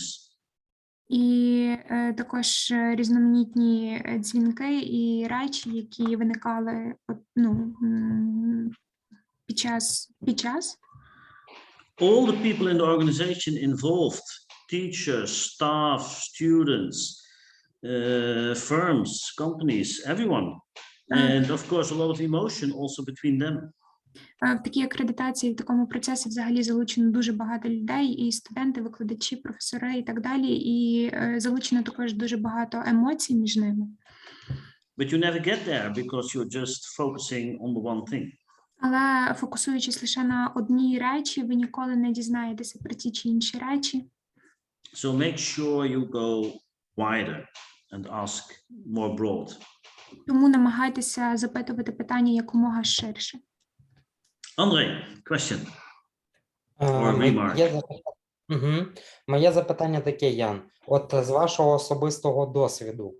І також різноманітні дзвінки і речі, які виникали під час.
All the people in the organization involved, teachers, staff, students, firms, companies, everyone. And of course, a lot of emotion also between them.
В такій акредитації, в такому процесі взагалі залучено дуже багато людей, і студенти, викладачі, професори і так далі, і залучено також дуже багато емоцій між ними.
But you never get there because you're just focusing on the one thing.
Але фокусуючись лише на одній речі, ви ніколи не дізнаєтеся про ті чи інші речі.
So make sure you go wider and ask more broad.
Тому намагайтеся запитувати питання якомога ширше.
André, question or remark?
Моє запитання таке, Ян. От з вашого особистого досвіду,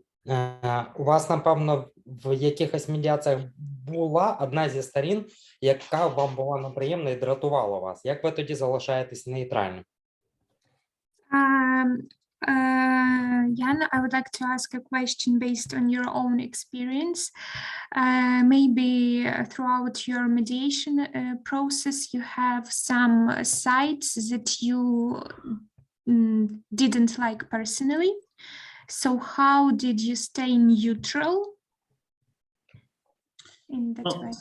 у вас, напевно, в якихось медіаціях була одна зі сторін, яка вам була неприємна і дратувала вас. Як ви тоді залишаєтесь нейтральним?
Jan, I would like to ask a question based on your own experience. Maybe throughout your mediation process, you have some sides that you didn't like personally. So how did you stay neutral in that way?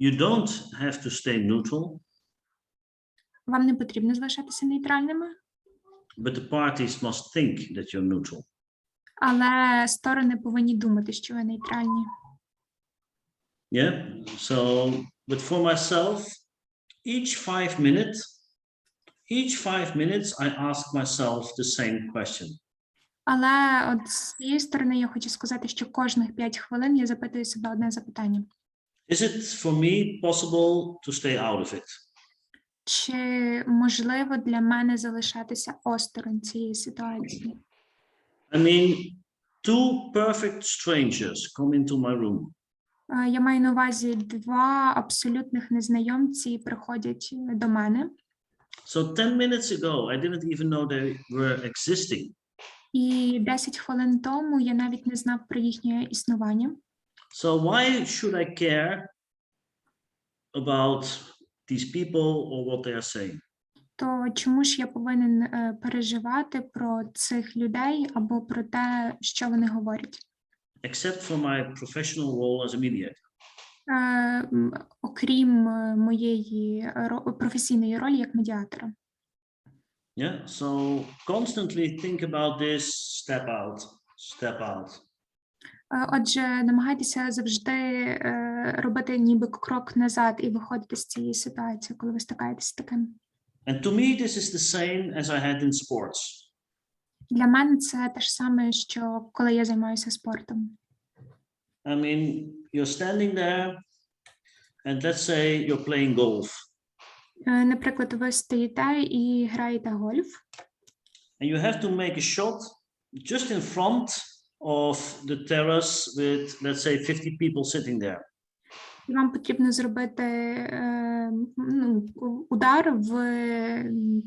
You don't have to stay neutral.
Вам не потрібно залишатися нейтральними.
But the parties must think that you're neutral.
Але сторони повинні думати, що ви нейтральні.
Yeah. So, but for myself, each 5 minutes, I ask myself the same question.
Але от з цієї сторони я хочу сказати, що кожних 5 хвилин я запитую себе одне запитання.
Is it for me possible to stay out of it?
Чи можливо для мене залишатися осторонь цієї ситуації?
I mean, two perfect strangers come into my room.
Я маю на увазі 2 абсолютних незнайомці приходять до мене.
So 10 minutes ago, I didn't even know they were existing.
І 10 хвилин тому я навіть не знав про їхнє існування.
So why should I care about these people or what they are saying?
То чому ж я повинен переживати про цих людей або про те, що вони говорять?
Except for my professional role as a mediator.
Окрім моєї професійної ролі як медіатора.
Yeah, so constantly think about this, step out, step out.
Отже, намагайтеся завжди робити ніби крок назад і виходити з цієї ситуації, коли ви стикаєтеся з таким.
And to me, this is the same as I had in sports.
Для мене це те ж саме, що коли я займаюся спортом.
I mean, you're standing there and let's say you're playing golf.
Наприклад, ви стоїте і граєте гольф.
And you have to make a shot just in front of the terrace with, let's say, 50 people sitting there.
І вам потрібно зробити удар в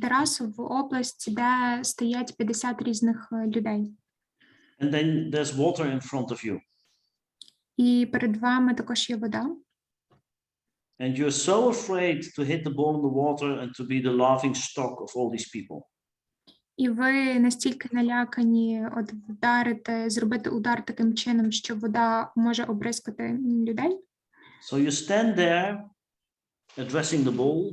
терасу, в область, де стоять 50 різних людей.
And then there's water in front of you.
І перед вами також є вода.
And you're so afraid to hit the ball in the water and to be the laughing stock of all these people.
І ви настільки налякані зробити удар таким чином, що вода може обризкати людей.
So you stand there addressing the ball.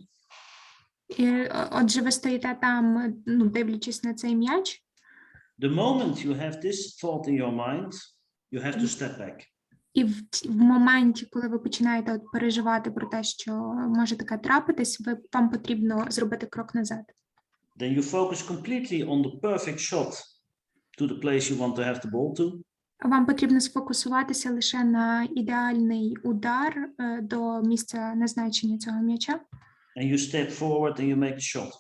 І, отже, ви стоїте там, дивлячись на цей м'яч.
The moment you have this thought in your mind, you have to step back.
І в моменті, коли ви починаєте переживати про те, що може таке трапитись, вам потрібно зробити крок назад.
Then you focus completely on the perfect shot to the place you want to have the ball to.
Вам потрібно сфокусуватися лише на ідеальний удар до місця назначення цього м'яча.
And you step forward and you make the shot.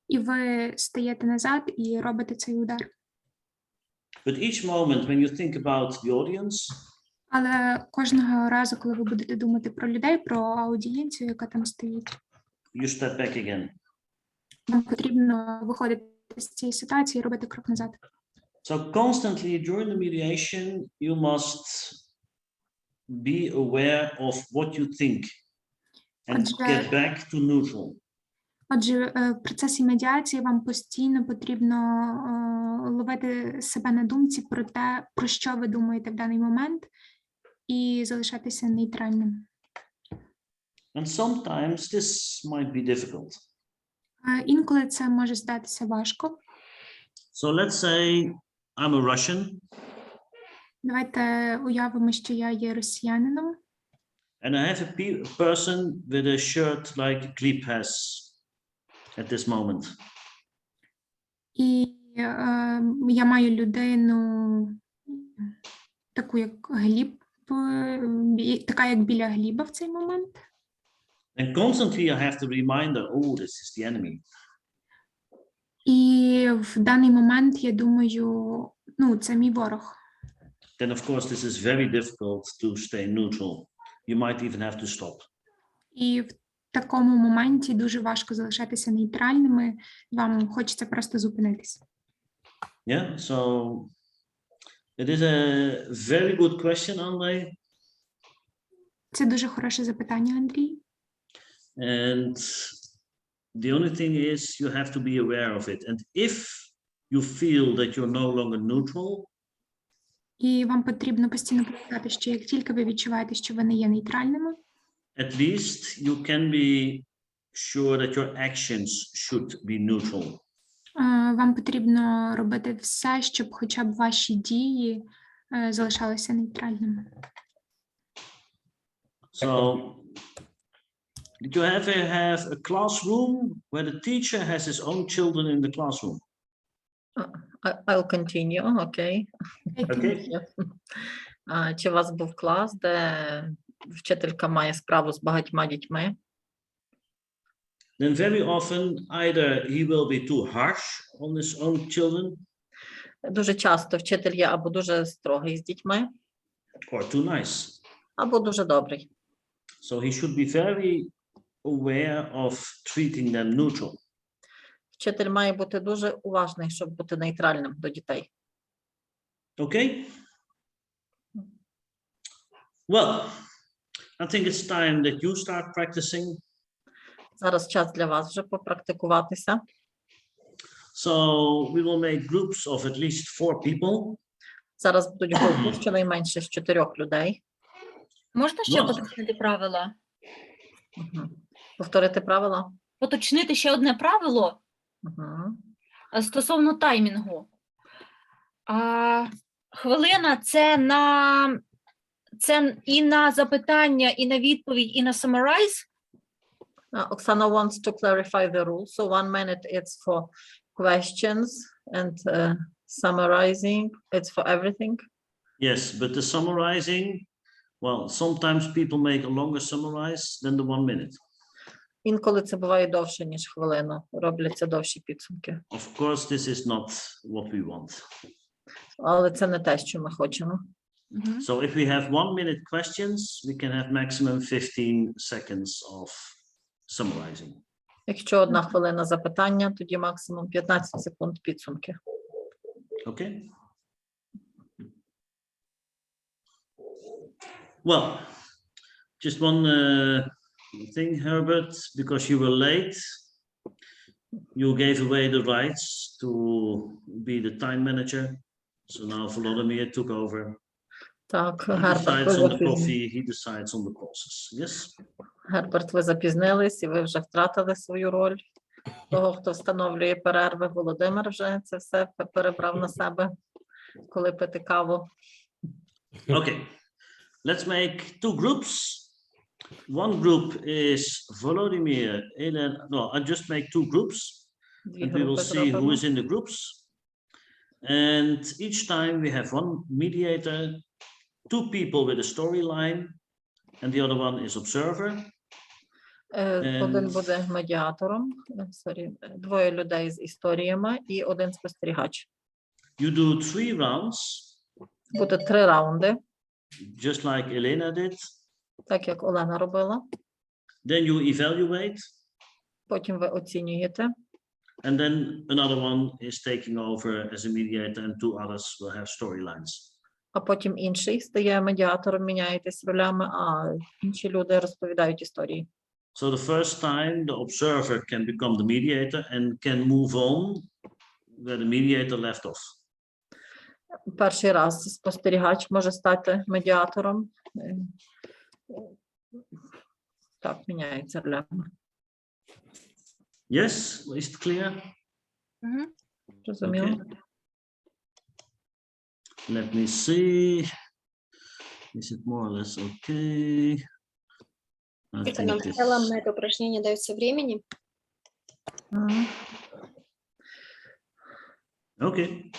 І ви стаєте назад і робите цей удар.
But each moment when you think about the audience,
Але кожного разу, коли ви будете думати про людей, про аудієнцію, яка там стоїть,
you step back again.
вам потрібно виходити з цієї ситуації і робити крок назад.
So constantly during the mediation, you must be aware of what you think and get back to neutral.
Отже, в процесі медіації вам постійно потрібно ловити себе на думці про те, про що ви думаєте в даний момент, і залишатися нейтральним.
And sometimes this might be difficult.
Інколи це може здатися важко.
So let's say I'm a Russian.
Давайте уявимо, що я є росіянином.
And I have a person with a shirt like Gleb has at this moment.
І я маю людину таку, як Гліб, така, як біля Гліба в цей момент.
And constantly I have to remind her, oh, this is the enemy.
І в даний момент я думаю, це мій ворог.
Then of course this is very difficult to stay neutral. You might even have to stop.
І в такому моменті дуже важко залишатися нейтральними. Вам хочеться просто зупинитися.
Yeah, so it is a very good question, Andrei.
Це дуже хороше запитання, Андрій.
And the only thing is you have to be aware of it. And if you feel that you're no longer neutral,
І вам потрібно постійно пам'ятати, що як тільки ви відчуваєте, що ви не є нейтральними,
at least you can be sure that your actions should be neutral.
Вам потрібно робити все, щоб хоча б ваші дії залишалися нейтральними.
So, did you ever have a classroom where the teacher has his own children in the classroom?
I'll continue, okay.
Okay.
Чи у вас був клас, де вчителька має справу з багатьма дітьми?
Then very often either he will be too harsh on his own children,
Дуже часто вчитель є або дуже строгий з дітьми,
or too nice.
або дуже добрий.
So he should be very aware of treating them neutral.
Вчитель має бути дуже уважний, щоб бути нейтральним до дітей.
Okay? Well, I think it's time that you start practicing.
Зараз час для вас вже попрактикуватися.
So we will make groups of at least 4 people.
Зараз будуть групи щонайменше з 4 людей.
Можна ще поточнити правила?
Повторити правила?
Поточнити ще одне правило.
Угу.
Стосовно таймінгу. Хвилина це і на запитання, і на відповідь, і на summarize.
Oksana wants to clarify the rule. So 1 minute it's for questions and summarizing. It's for everything.
Yes, but the summarizing, well, sometimes people make a longer summarize than the 1 minute.
Інколи це буває довше, ніж хвилину. Робляться довші підсумки.
Of course, this is not what we want.
Але це не те, що ми хочемо.
So if we have 1 minute questions, we can have maximum 15 seconds of summarizing.
Якщо 1 хвилина запитання, тоді максимум 15 секунд підсумки.
Okay. Well, just one thing, Herbert, because you were late, you gave away the rights to be the time manager. So now Volodymyr took over.
Так,
He decides on the coffee, he decides on the courses. Yes?
Герберт, ви запізнились і ви вже втратили свою роль. Того, хто встановлює перерви, Володимир вже це все перебрав на себе, коли пити каву.
Okay, let's make 2 groups. One group is Volodymyr, Elena. No, I just make 2 groups, and we will see who is in the groups. And each time we have 1 mediator, 2 people with a storyline, and the other one is observer.
Один буде медіатором, 2 людей з історіями і 1 спостерігач.
You do 3 rounds.
Буде 3 раунди.
Just like Elena did.
Так, як Олена робила.
Then you evaluate.
Потім ви оцінюєте.
And then another one is taking over as a mediator, and 2 others will have storylines.
А потім інший стає медіатором, міняєтесь ролями, а інші люди розповідають історії.
So the first time the observer can become the mediator and can move on where the mediator left off.
Перший раз спостерігач може стати медіатором. Так, міняється ролями.
Yes, is it clear?
Розуміло?
Okay. Let me see. Is it more or less okay? I
Это
think
нам в
this-
целом на это упражнение дается времени.
Okay.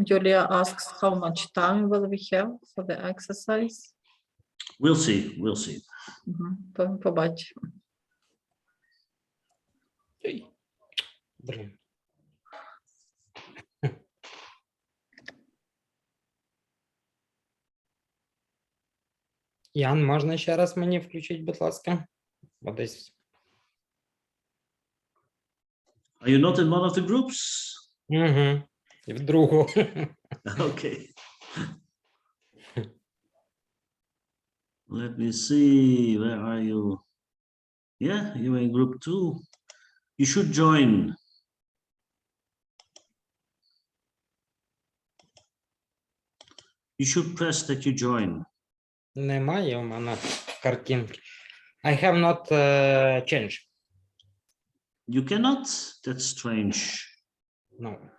Julia asks how much time will we have for the exercise?
We'll see. We'll see.
Побачимо.
Блін. Ян, можна ще раз мені включити, будь ласка? Бо десь.
Are you not in one of the groups?
Угу. І в другу.
Okay. Let me see. Where are you? Yeah, you're in group 2. You should join. You should press that you join.
Немає у мене картинки. I have not changed.
You cannot? That's strange.
No.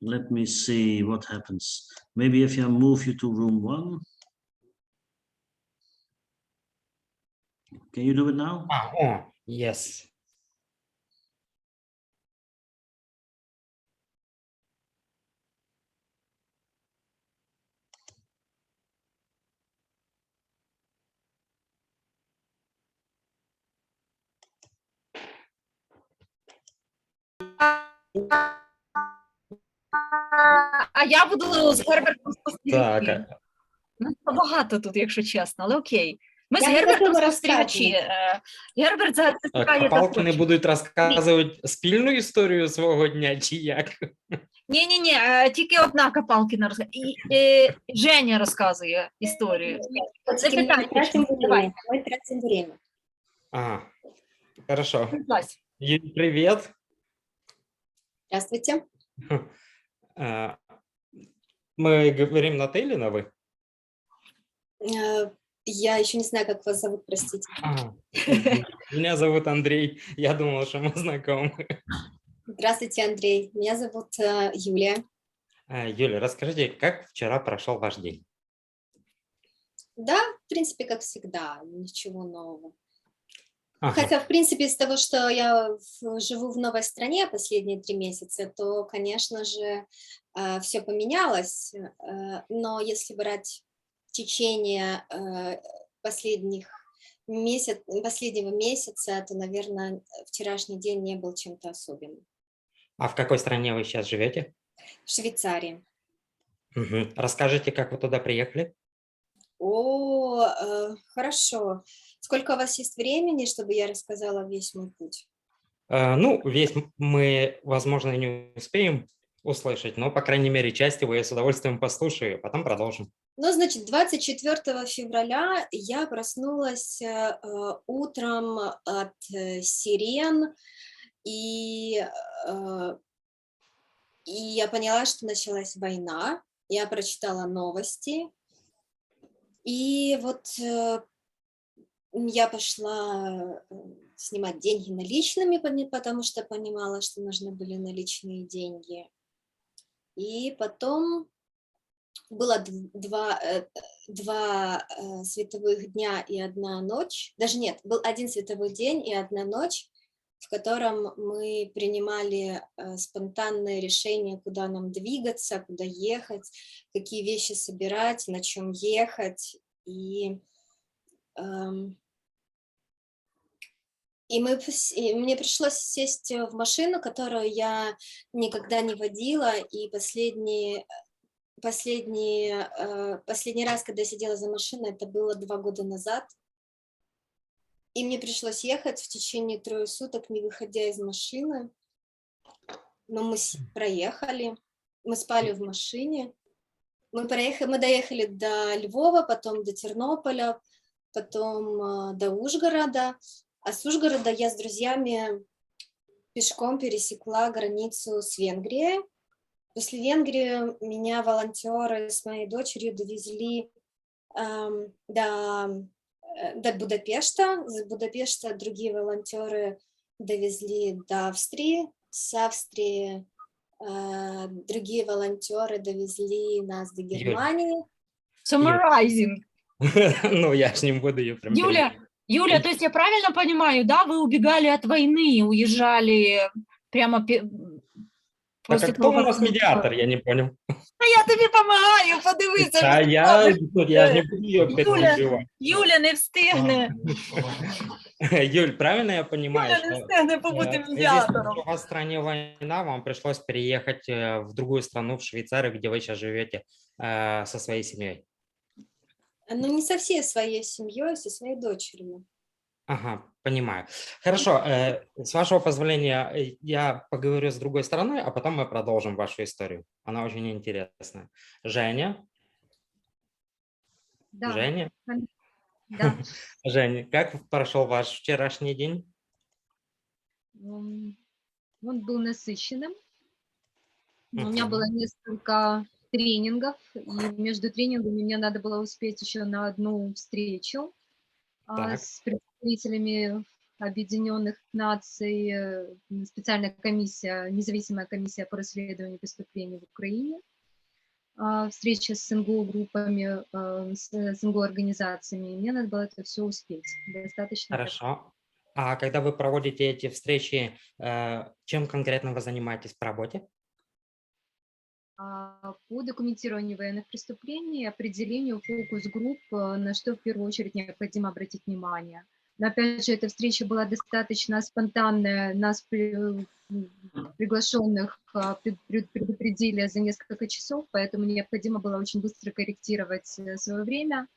Let me see what happens. Maybe if I move you to room 1. Can you do it now?
Oh, yes.
А я буду з Гербертом спостерігачі.
Так.
Ну, багато тут, якщо чесно, але окей. Ми з
Я не
Гербертом
готова
спостерігачі. Герберт
А
затискає
копалки не
захоче.
будуть розказувати спільну історію свого дня, чи як?
Ні, тільки одна Копалкіна розказує. Женя розказує історію.
Мы тратим время. Мы тратим время.
Ага. Хорошо.
Вась.
Юль, привет.
Здравствуйте.
Мы говорим на ты или на вы?
Я еще не знаю, как вас зовут, простите.
Меня зовут Андрей. Я думал, что мы знакомы.
Здравствуйте, Андрей. Меня зовут Юлия.
Юля, расскажите, как вчера прошел ваш день?
Да, в принципе, как всегда, ничего нового.
Ага.
Хотя, в принципе, из того, что я живу в новой стране последние 3 месяца, то, конечно же, все поменялось. Но если брать течение последнего месяца, то, наверное, вчерашний день не был чем-то особенным.
А в какой стране вы сейчас живете?
В Швейцарии.
Мгм. Расскажите, как вы туда приехали?
Хорошо. Сколько у вас есть времени, чтобы я рассказала весь мой путь?
Ну, весь мы, возможно, не успеем услышать, но, по крайней мере, часть его я с удовольствием послушаю, потом продолжим.
Ну, значит, 24 февраля я проснулась утром от сирен, и я поняла, что началась война. Я прочитала новости, и вот я пошла снимать деньги наличными, потому что понимала, что нужны были наличные деньги. И потом было два световых дня и одна ночь. Даже нет, был один световой день и одна ночь, в котором мы принимали спонтанные решения, куда нам двигаться, куда ехать, какие вещи собирать, на чем ехать. И мне пришлось сесть в машину, которую я никогда не водила, и последний раз, когда я сидела за машиной, это было 2 года назад. И мне пришлось ехать в течение 3 суток, не выходя из машины. Но мы проехали, мы спали в машине. Мы доехали до Львова, потом до Тернополя, потом до Ужгорода. А с Ужгорода я с друзьями пешком пересекла границу с Венгрией. После Венгрии меня волонтеры с моей дочерью довезли до Будапешта. С Будапешта другие волонтеры довезли до Австрии. С Австрии другие волонтеры довезли нас до Германии.
Summarizing.
Ну, я ж не буду ее прям...
Юля, то есть я правильно понимаю, да, вы убегали от войны, уезжали прямо
Так, а кто у нас медиатор, я не понял.
А я тобі допомагаю, подивися.
А я ж не буду ее переубивать.
Юля не встигне.
Юль, правильно я понимаю,
Юля не
что
встигне побути медіатором.
у вас в стране война, вам пришлось переехать в другую страну, в Швейцарию, где вы сейчас живете со своей семьей?
Ну, не со всей своей семьей, со своей дочерью.
Ага, понимаю. Хорошо, с вашего позволения я поговорю с другой стороной, а потом мы продолжим вашу историю. Она очень интересная. Женя?
Да.
Женя?
Да.
Женя, как прошел ваш вчерашний день?
Он был насыщенным. У меня было несколько тренингов, и между тренингами мне надо было успеть еще на одну встречу с представителями Объединенных Наций, специальная комиссия, независимая комиссия по расследованию преступлений в Украине, встреча с СНГО-группами, с СНГО-организациями, и мне надо было это все успеть достаточно.
Хорошо. А когда вы проводите эти встречи, чем конкретно вы занимаетесь по работе?
По документированию военных преступлений, определению фокус-групп, на что в первую очередь необходимо обратить внимание. Но опять же, эта встреча была достаточно спонтанная, нас приглашенных предупредили за несколько часов, поэтому необходимо было очень быстро корректировать свое время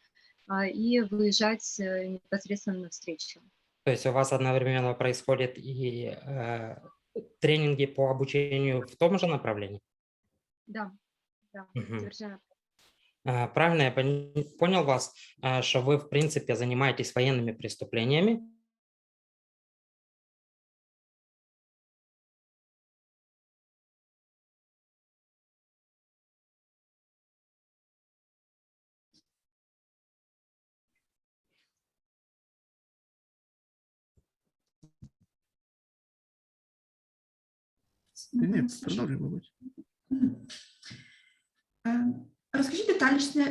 и выезжать непосредственно на встречу.
То есть у вас одновременно происходят и тренинги по обучению в том же направлении?
Да, совершенно.
Правильно я понял вас, что вы, в принципе, занимаетесь военными преступлениями?
Ні, продовжуй, мабуть.
Розкажіть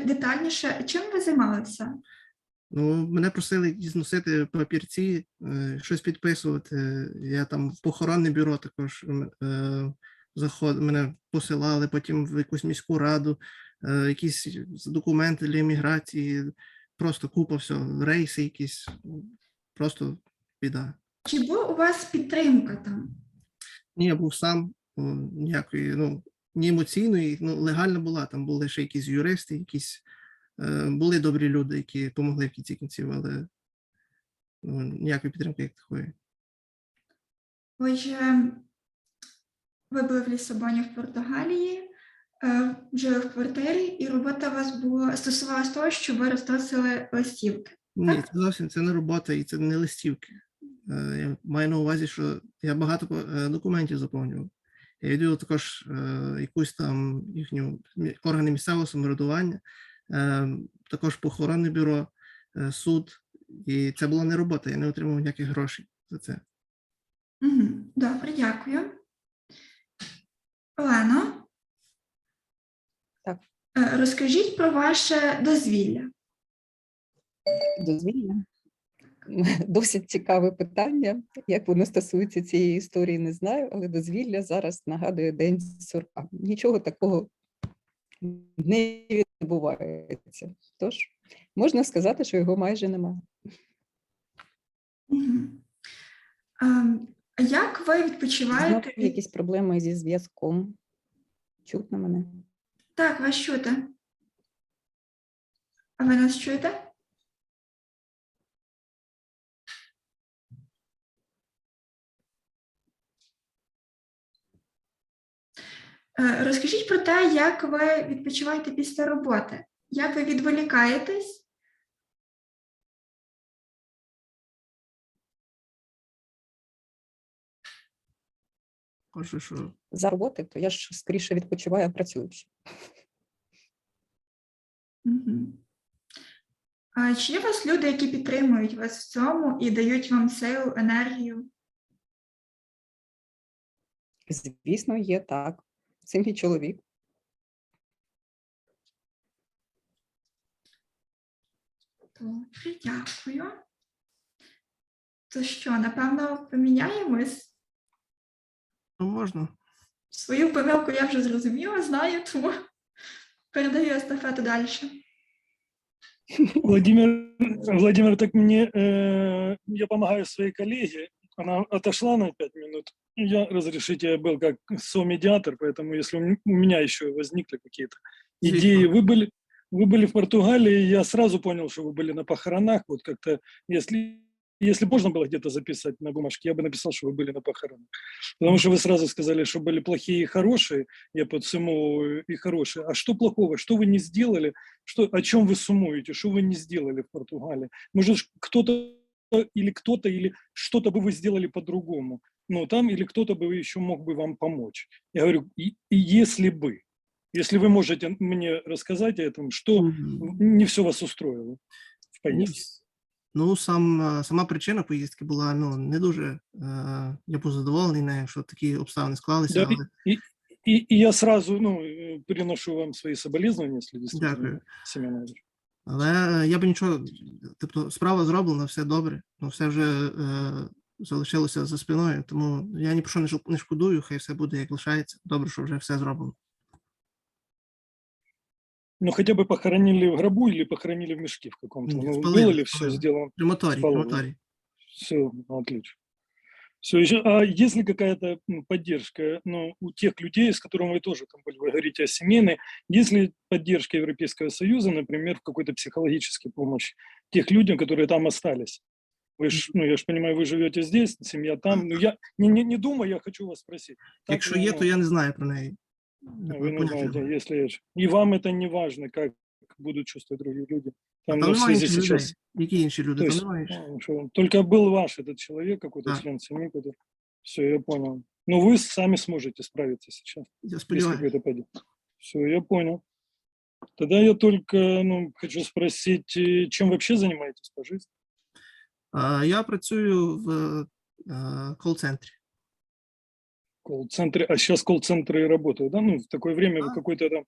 детальніше, чим ви займалися?
Ну, мене просили зносити папірці, щось підписувати. Я там в похоронне бюро також мене посилали, потім в якусь міську раду, якісь документи для імміграції, просто купа всього, рейси якісь, просто біда.
Чи була у вас підтримка там?
Ні, я був сам, ніякої, ні емоційної, легально була, там були ще якісь юристи, якісь були добрі люди, які допомогли в кінці кінців, але ніякої підтримки як такої.
Отже, ви були в Лісабоні в Португалії, жили в квартирі, і робота у вас стосувалася того, що ви розносили листівки.
Ні, це зовсім це не робота і це не листівки. Я маю на увазі, що я багато документів заповнював. Я відвідував також якусь там їхню органи місцевого самоврядування, також похоронне бюро, суд. І це була не робота, я не отримав ніяких грошей за це.
Добре, дякую. Олено?
Так.
Розкажіть про ваше дозвілля.
Дозвілля? Досить цікаве питання. Як воно стосується цієї історії, не знаю, але дозвілля зараз нагадує День сурка. Нічого такого не відбувається. Тож, можна сказати, що його майже немає.
Як ви відпочиваєте?
Знову якісь проблеми зі зв'язком? Чутно мене?
Так, вас чути. А ви нас чуєте? Розкажіть про те, як ви відпочиваєте після роботи. Як ви відволікаєтесь?
Кажу, що
За роботи, то я ж скоріше відпочиваю, а працюючи.
А чи є у вас люди, які підтримують вас в цьому і дають вам силу, енергію?
Звісно, є так. Це мій чоловік.
Добре, дякую. То що, напевно, поміняємось?
можна.
Свою помилку я вже зрозуміла, знаю, тому передаю естафету далі.
Владимир, так мне, я помогаю своей коллеге, она отошла на 5 минут. Я, разрешите, я был как со-медиатор, поэтому если у меня еще возникли какие-то идеи, вы были в Португалии, я сразу понял, что вы были на похоронах, вот как-то, если можно было где-то записать на бумажке, я бы написал, что вы были на похоронах. Потому что вы сразу сказали, что были плохие и хорошие, я под сумму и хорошие. А что плохого? Что вы не сделали? О чем вы суммуете? Что вы не сделали в Португалии? Может, кто-то, или что-то бы вы сделали по-другому. Ну, там, или кто-то бы еще мог бы вам помочь. Я говорю, и если вы можете мне рассказать о этом, что не все вас устроило в поездке?
Ну, сама причина поїздки була не дуже, я був задоволений нею, що такі обставини склалися.
Да,
але...
и я сразу переношу вам свої соболезнования, если
Дякую.
Семенович.
Але я би нічого, тобто справа зроблена, все добре, все вже залишилося за спиною, тому я ні про що не шкодую, хай все буде як лишається. Добре, що вже все зроблено.
Ну, хотя бы похоронили в гробу или похоронили в мешке в каком-то?
Спалили,
было ли все сделано?
Крематорий.
Все, отлично. Все, еще, а есть ли какая-то поддержка у тех людей, с которыми вы тоже там были, вы говорите о семейной, есть ли поддержка Европейского Союза, например, в какой-то психологической помощи тех людям, которые там остались? Вы ж, я же понимаю, вы живете здесь, семья там. Я не думаю, я хочу вас спросить.
Якщо є, то я не знаю про неї.
Вы не знаете, если и вам это не важно, как будут чувствовать другие люди. Там,
Там
в связи сейчас...
Які інші люди?
То есть, только был ваш этот человек, какой-то член семьи, который... Все, я понял. Ну, вы сами сможете справиться сейчас.
Я сподіваюся.
Все, я понял. Тогда я только хочу спросить, чем вообще занимаетесь по жизни?
Я працюю в кол-центрі.
Колл-центры, а сейчас колл-центры работают, да? Ну, в такое время
Да.
какой-то там,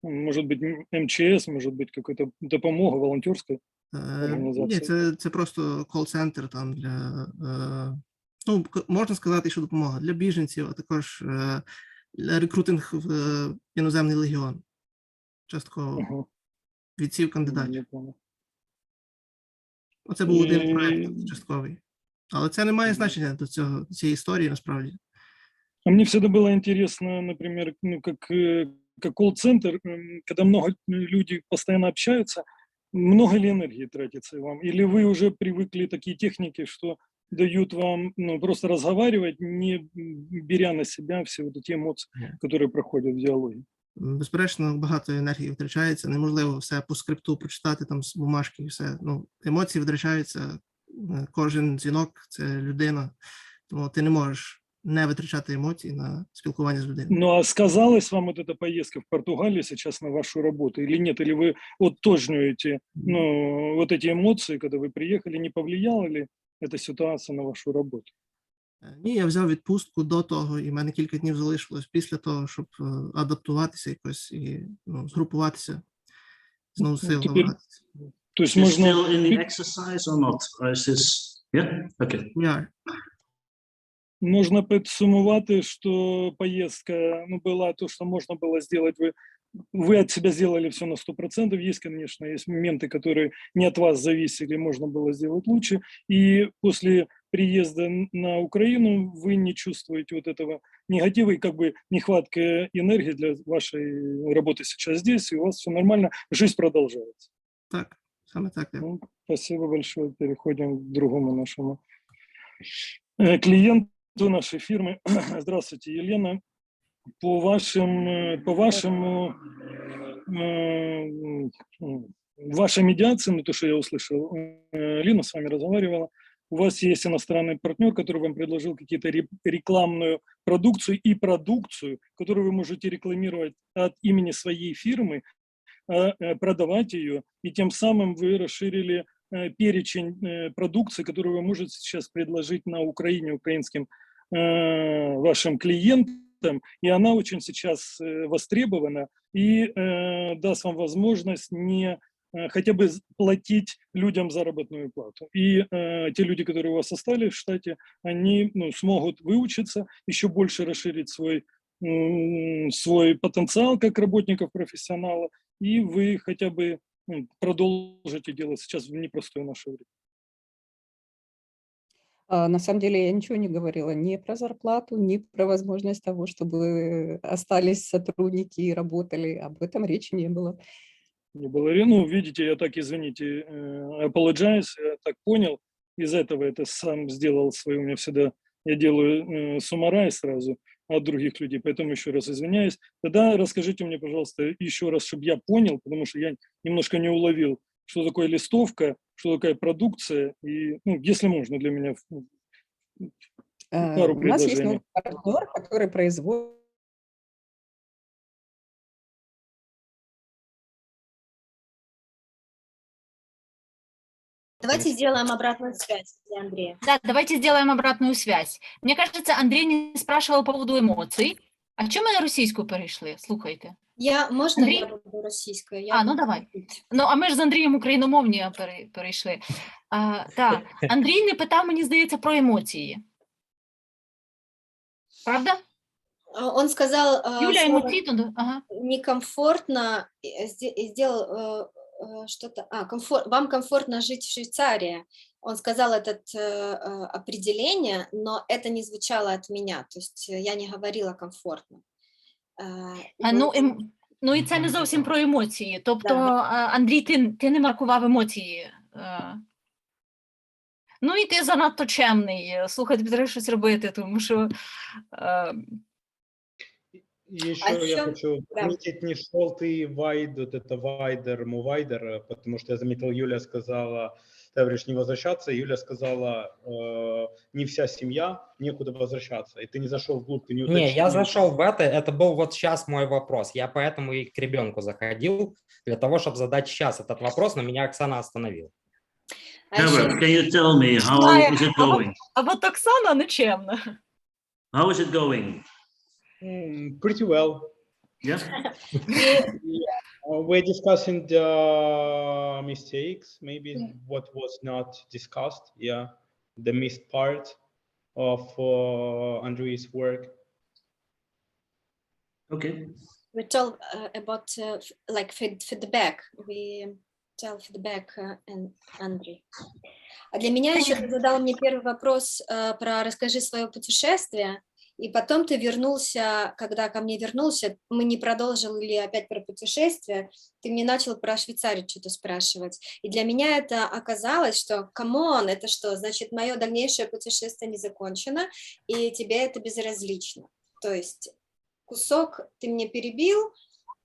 может быть, МЧС, может быть, какая-то допомога волонтерская
Ні,
організація.
це просто кол-центр там для, ну, можна сказати, що допомога для біженців, а також для рекрутинг в іноземний легіон. Частково
Ага.
відсів кандидатів.
Я понял.
Оце був один
І-
проєкт частковий. Але це не має значення до цієї історії, насправді.
А мне всегда было интересно, например, ну, как колл-центр, когда много людей постоянно общаются, много ли энергии тратится вам? Или вы уже привыкли такие техники, что дают вам, ну, просто разговаривать, не беря на себя все вот эти эмоции, которые проходят в диалоге?
Безперечно, багато енергії втрачається, неможливо все по скрипту прочитати там з бумажки і все. Ну, емоції втрачаються, кожен дзвінок – це людина, тому ти не можеш не витрачати емоції на спілкування з людиною.
Ну, а сказалась вам вот эта поездка в Португалию сейчас на вашу работу или нет? Или вы оттожнюете, ну, вот эти эмоции, когда вы приехали, не повлияла ли эта ситуация на вашу работу?
Ні, я взяв відпустку до того, і в мене кілька днів залишилось після того, щоб адаптуватися якось і, ну, згрупуватися, знову сил
Тепер-
набагатися.
То есть
Is this
можно...
still in the exercise or not? Or is this... Yeah? Okay.
Yeah.
Можно подсуммувати, что поездка, ну, была то, что можно было сделать. Вы от себя сделали все на 100%. Есть, конечно, есть моменты, которые не от вас зависели, можно было сделать лучше. И после приезда на Украину вы не чувствуете вот этого негатива и как бы нехватка энергии для вашей работы сейчас здесь, и у вас все нормально, жизнь продолжается.
Так, саме так. Я.
Ну, спасибо большое. Переходим к другому нашему клиенту нашей фирмы. Здравствуйте, Елена. По вашему вашей медиации, ну, то, что я услышал, Лина с вами разговаривала, у вас есть иностранный партнер, который вам предложил какие-то рекламную продукцию и продукцию, которую вы можете рекламировать от имени своей фирмы, продавать ее, и тем самым вы расширили перечень продукции, которую вы можете сейчас предложить на Украине украинским вашим клиентам, и она очень сейчас востребована и даст вам возможность не хотя бы платить людям заработную плату. И те люди, которые у вас остались в штате, они, ну, смогут выучиться, еще больше расширить свой потенциал как работников, профессионалов, и вы хотя бы, ну, продолжите делать сейчас в непростое наше время.
На самом деле я ничего не говорила ни про зарплату, ни про возможность того, чтобы остались сотрудники и работали. Об этом речи не было.
Не было, ну, видите, я так, извините, apologize, я так понял, из этого это сам сделал свой, у меня всегда, я делаю суммарай сразу от других людей, поэтому еще раз извиняюсь. Тогда расскажите мне, пожалуйста, еще раз, чтобы я понял, потому что я немножко не уловил, что такое листовка, что такая продукция, и, ну, если можно, для меня пару
У нас есть
предложений.
партнер, который производит.
Давайте сделаем обратную связь для Андрея.
Да, давайте сделаем обратную связь. Мне кажется, Андрей не спрашивал по поводу эмоций. А чому ми на російську перейшли? Слухайте.
Можна
Андрій?
я буду російською?
Ну давай. Ну, а ми ж з Андрієм україномовні перейшли. Так, Андрій не питав, мені здається, про емоції. Правда?
Он сказал,
Юля, емоції, ага.
некомфортно, сделал что-то, вам комфортно жить в Швейцарии. Он сказал это определение, но это не звучало от меня, то есть я не говорила комфортно.
Ну і це не зовсім про емоції. Тобто, Андрій, ти не маркував емоції. Ну і ти занадто чемний. Слухай, тобі треба щось робити, тому що...
Еще я хочу отметить, не шел ты вайд, вот это вайдер, мувайдер, потому что я заметил, Юля сказала, ты говоришь, не возвращаться, Юля сказала, не вся семья, некуда возвращаться, и ты не зашел вглубь, ты не уточнил.
Не, я зашел в это был вот сейчас мой вопрос, я поэтому и к ребенку заходил, для того, чтобы задать сейчас этот вопрос, но меня Оксана остановила.
Can you tell me how is it going?
А от Оксана нечемна.
How is it going?
Pretty well.
Yeah.
We're discussing the mistakes, maybe what was not discussed. Yeah, the missed part of Andrew's work.
Okay.
We told about like feedback. We tell feedback and Андрей. А для меня еще ты задал мне первый вопрос про «расскажи свое путешествие», и потом ты вернулся, когда ко мне вернулся, мы не продолжили опять про путешествие, ты мне начал про Швейцарию что-то спрашивать. И для меня это оказалось, что, камон, это что, значит, мое дальнейшее путешествие не закончено, и тебе это безразлично. То есть кусок ты мне перебил,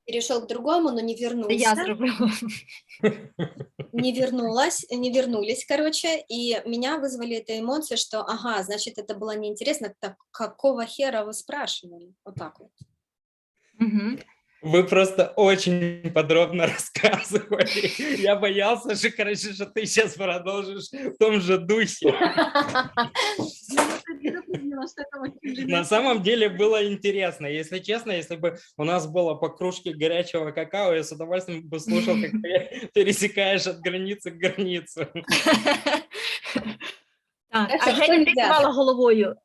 перешел к другому, но не вернулся.
Я зробила.
Не вернулись, короче, и меня вызвали эти эмоции, что, ага, значит, это было неинтересно, так какого хера вы спрашивали? Вот так вот.
Вы просто очень подробно рассказывали. Я боялся, что, короче, что ты сейчас продолжишь в том же духе. На самом деле было интересно. Если честно, если бы у нас было по кружке горячего какао, я с удовольствием бы слушал, как ты пересекаешь от границы к границе.
Так, а Женя, ти кивала головою.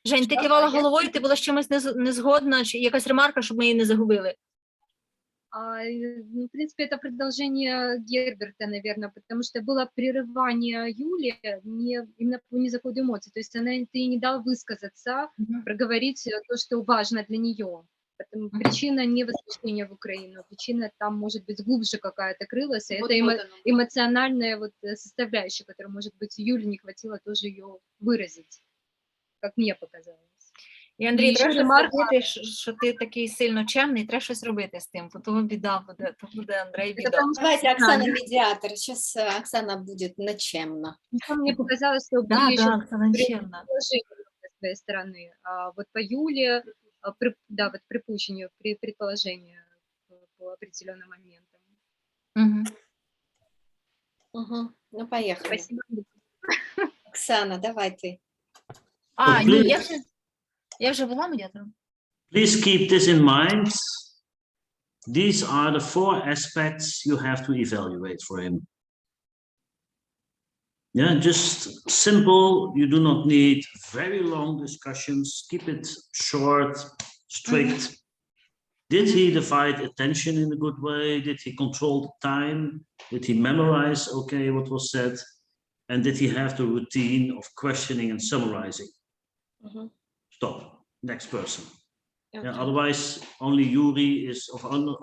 Жень, ти кивала головою, ти була з чимось не згодна, чи якась ремарка, щоб ми її не загубили?
Ну, в принципе, это продолжение Герберта, наверное, потому что было прерывание Юли именно по незаходу эмоций. То есть ты не дал высказаться, проговорить то, что важно для нее. Поэтому причина не возвращения в Украину, причина там может быть глубже какая-то крылась. И это эмоциональная вот составляющая, которая, может быть, Юле не хватило тоже ее выразить, как мне показалось.
І, Андрій, треба робити, що ти такий сильно чемний, треба щось робити з тим, то біда буде, то буде Андрей біда.
Давайте Оксана медиатор, сейчас Оксана будет начемна.
Мне показалось, что
да, Оксана чемна.
С своей стороны. А вот по Юле, да, вот припущению, при предположении по определенным моментам.
Ну, поехали.
Спасибо.
Оксана, давай ты.
Ні, я вже була медіатором.
Please keep this in mind. These are the 4 aspects you have to evaluate for him. Yeah, just simple. You do not need very long discussions. Keep it short, strict. Did he divide attention in a good way? Did he control the time? Did he memorize, okay, what was said? And did he have the routine of questioning and summarizing? Stop. Next person.
Okay.
Yeah, otherwise, only Yuri is, or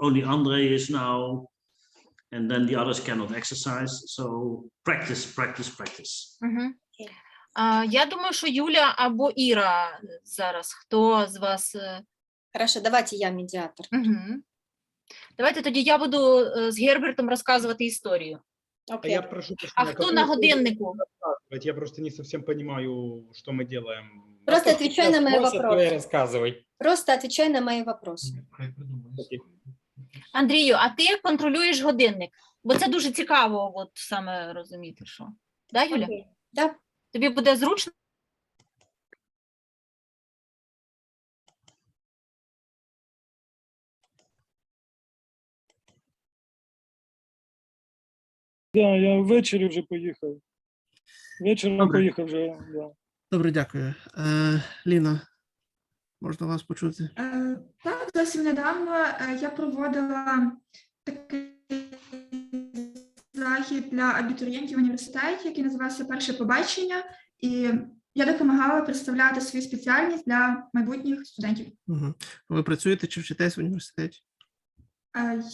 only Andrei is now, and then the others cannot exercise. So practice, practice, practice.
Я думаю, що Юля або Іра зараз. Хто з вас?
Хорошо, давайте я медиатор.
Давайте тоді я буду з Гербертом розказувати історію.
Okay.
Я прошу
А хто на годиннику?
Я просто не совсем понимаю, что мы делаем.
Просто отвечай на мои вопросы.
Рассказывай.
Просто отвечай на мои вопросы.
Андрію, а ти контролюєш годинник? Бо це дуже цікаво, от саме розуміти, що. Да, Юля?
Okay. Да.
Тобі буде зручно?
Да, я ввечері вже поїхав. Вечором поїхав вже, да.
Добре, дякую. Ліна, можна вас почути?
Так, зовсім недавно я проводила такий захід для абітурієнтів університетів, який називався «Перше побачення», і я допомагала представляти свою спеціальність для майбутніх студентів.
Ви працюєте чи вчитесь в університеті?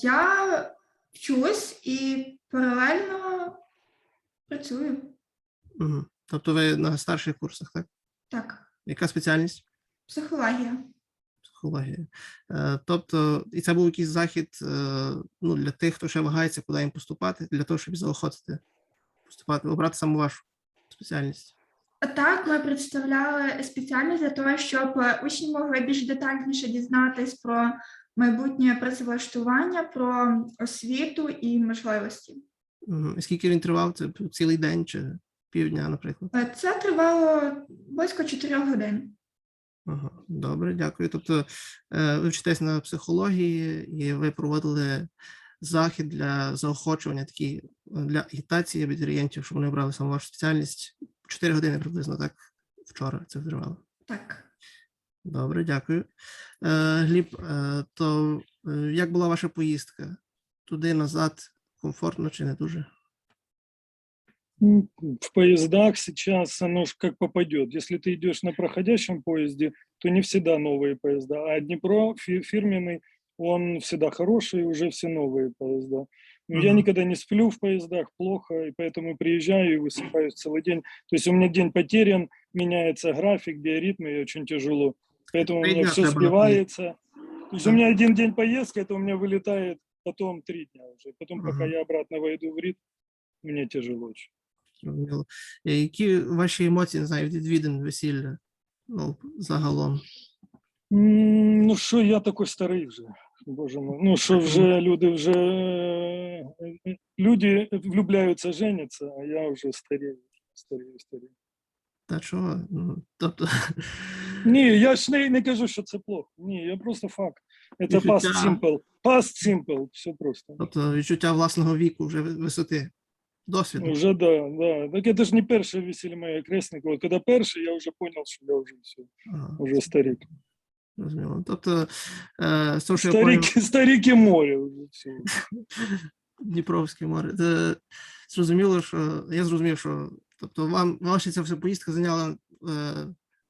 Я вчусь і паралельно працюю.
Тобто ви на старших курсах, так?
Так.
Яка спеціальність?
Психологія.
Психологія. Тобто, і це був якийсь захід для тих, хто ще вагається, куди їм поступати, для того, щоб заохотити поступати, обрати саме вашу спеціальність?
Так, ми представляли спеціальність для того, щоб учні могли більш детальніше дізнатись про майбутнє працевлаштування, про освіту і можливості.
І скільки він тривав? Це цілий день чи півдня, наприклад?
Це тривало близько 4 годин.
Ага, добре, дякую. Тобто ви вчитесь на психології і ви проводили захід для заохочування, такий, для агітації абітурієнтів, щоб вони обрали саме вашу спеціальність. 4 години приблизно, так? Вчора це тривало.
Так.
Добре, дякую. Гліб, то як була ваша поїздка? Туди, назад, комфортно чи не дуже?
В поездах сейчас оно ж как попадет. Если ты идешь на проходящем поезде, то не всегда новые поезда, а Днепро фирменный, он всегда хороший, уже все новые поезда. Но я никогда не сплю в поездах, плохо, и поэтому приезжаю и высыпаюсь целый день. То есть у меня день потерян, меняется график, биоритмы, и очень тяжело. Поэтому у меня все сбивается. То есть у меня один день поездки, это у меня вылетает потом 3 дня уже. Потом, пока я обратно войду в ритм, мне тяжело очень.
Які ваші емоції, не знаю, від відвідин весілля? Ну, загалом.
Ну, що я такий старий вже, боже мой. Ну, що вже люди влюбляються, женяться, а я вже старію.
Та чого? Ну, тобто...
Ні, я ж не кажу, що це плохо. Ні, я просто факт. Це past simple. Past simple, все просто.
Тобто відчуття власного віку, вже висоти, досвіду.
Уже, да. Так це ж не перше весілля моє крестника. От коли перше, я вже зрозумів, що я вже все, вже старик.
Розуміло. Тобто,
старик і море.
Дніпровське море. Зрозуміло, що, я зрозумів, що, тобто, ваша ця вся поїздка зайняла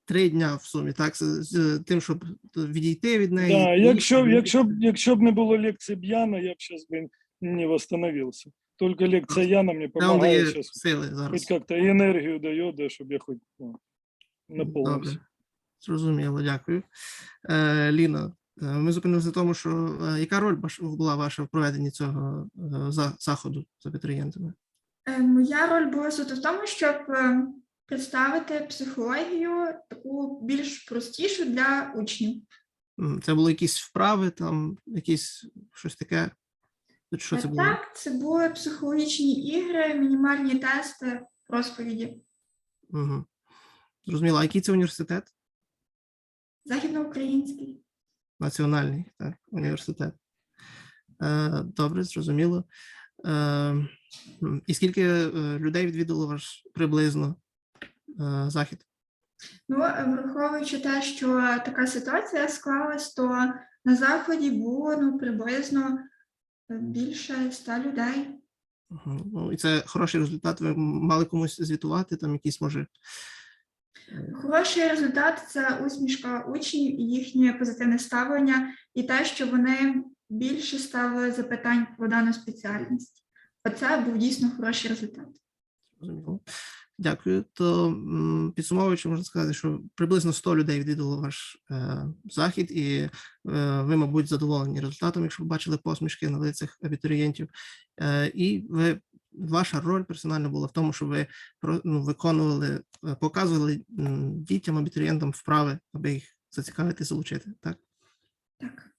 3 дня в сумі, так, з тим, щоб відійти від неї.
Да, якщо б не було лекції Б'яна, я б зараз не восстановився. Тільки лекція Яна мені допомагає зараз, хоч як-то енергію дає, да, щоб я хоч наповнився.
Добре, зрозуміло, дякую. Ліна, ми зупинилися на тому, що яка роль була ваша в проведенні цього заходу з абітурієнтами?
Моя роль була суто в тому, щоб представити психологію таку більш простішу для учнів.
Це були якісь вправи, там, якісь щось таке? Що це було?
Так, це були психологічні ігри, мінімальні тести, розповіді.
Угу. Зрозуміло. А який це університет?
Західноукраїнський.
Національний, так, університет. Добре, зрозуміло. І скільки людей відвідало ваш приблизно захід?
Ну, враховуючи те, що така ситуація склалась, то на заході було приблизно більше 100 людей.
Ну, і це хороший результат. Ви мали комусь звітувати, там якісь, може...
Хороший результат – це усмішка учнів і їхнє позитивне ставлення, і те, що вони більше ставили запитань про дану спеціальність. Оце був дійсно хороший результат.
Дякую. То підсумовуючи, можна сказати, що приблизно 100 людей відвідало ваш захід, і ви, мабуть, задоволені результатом, якщо ви бачили посмішки на лицях абітурієнтів. І ваша роль персонально була в тому, що ви виконували, показували дітям, абітурієнтам вправи, аби їх зацікавити, залучити, так?
Так.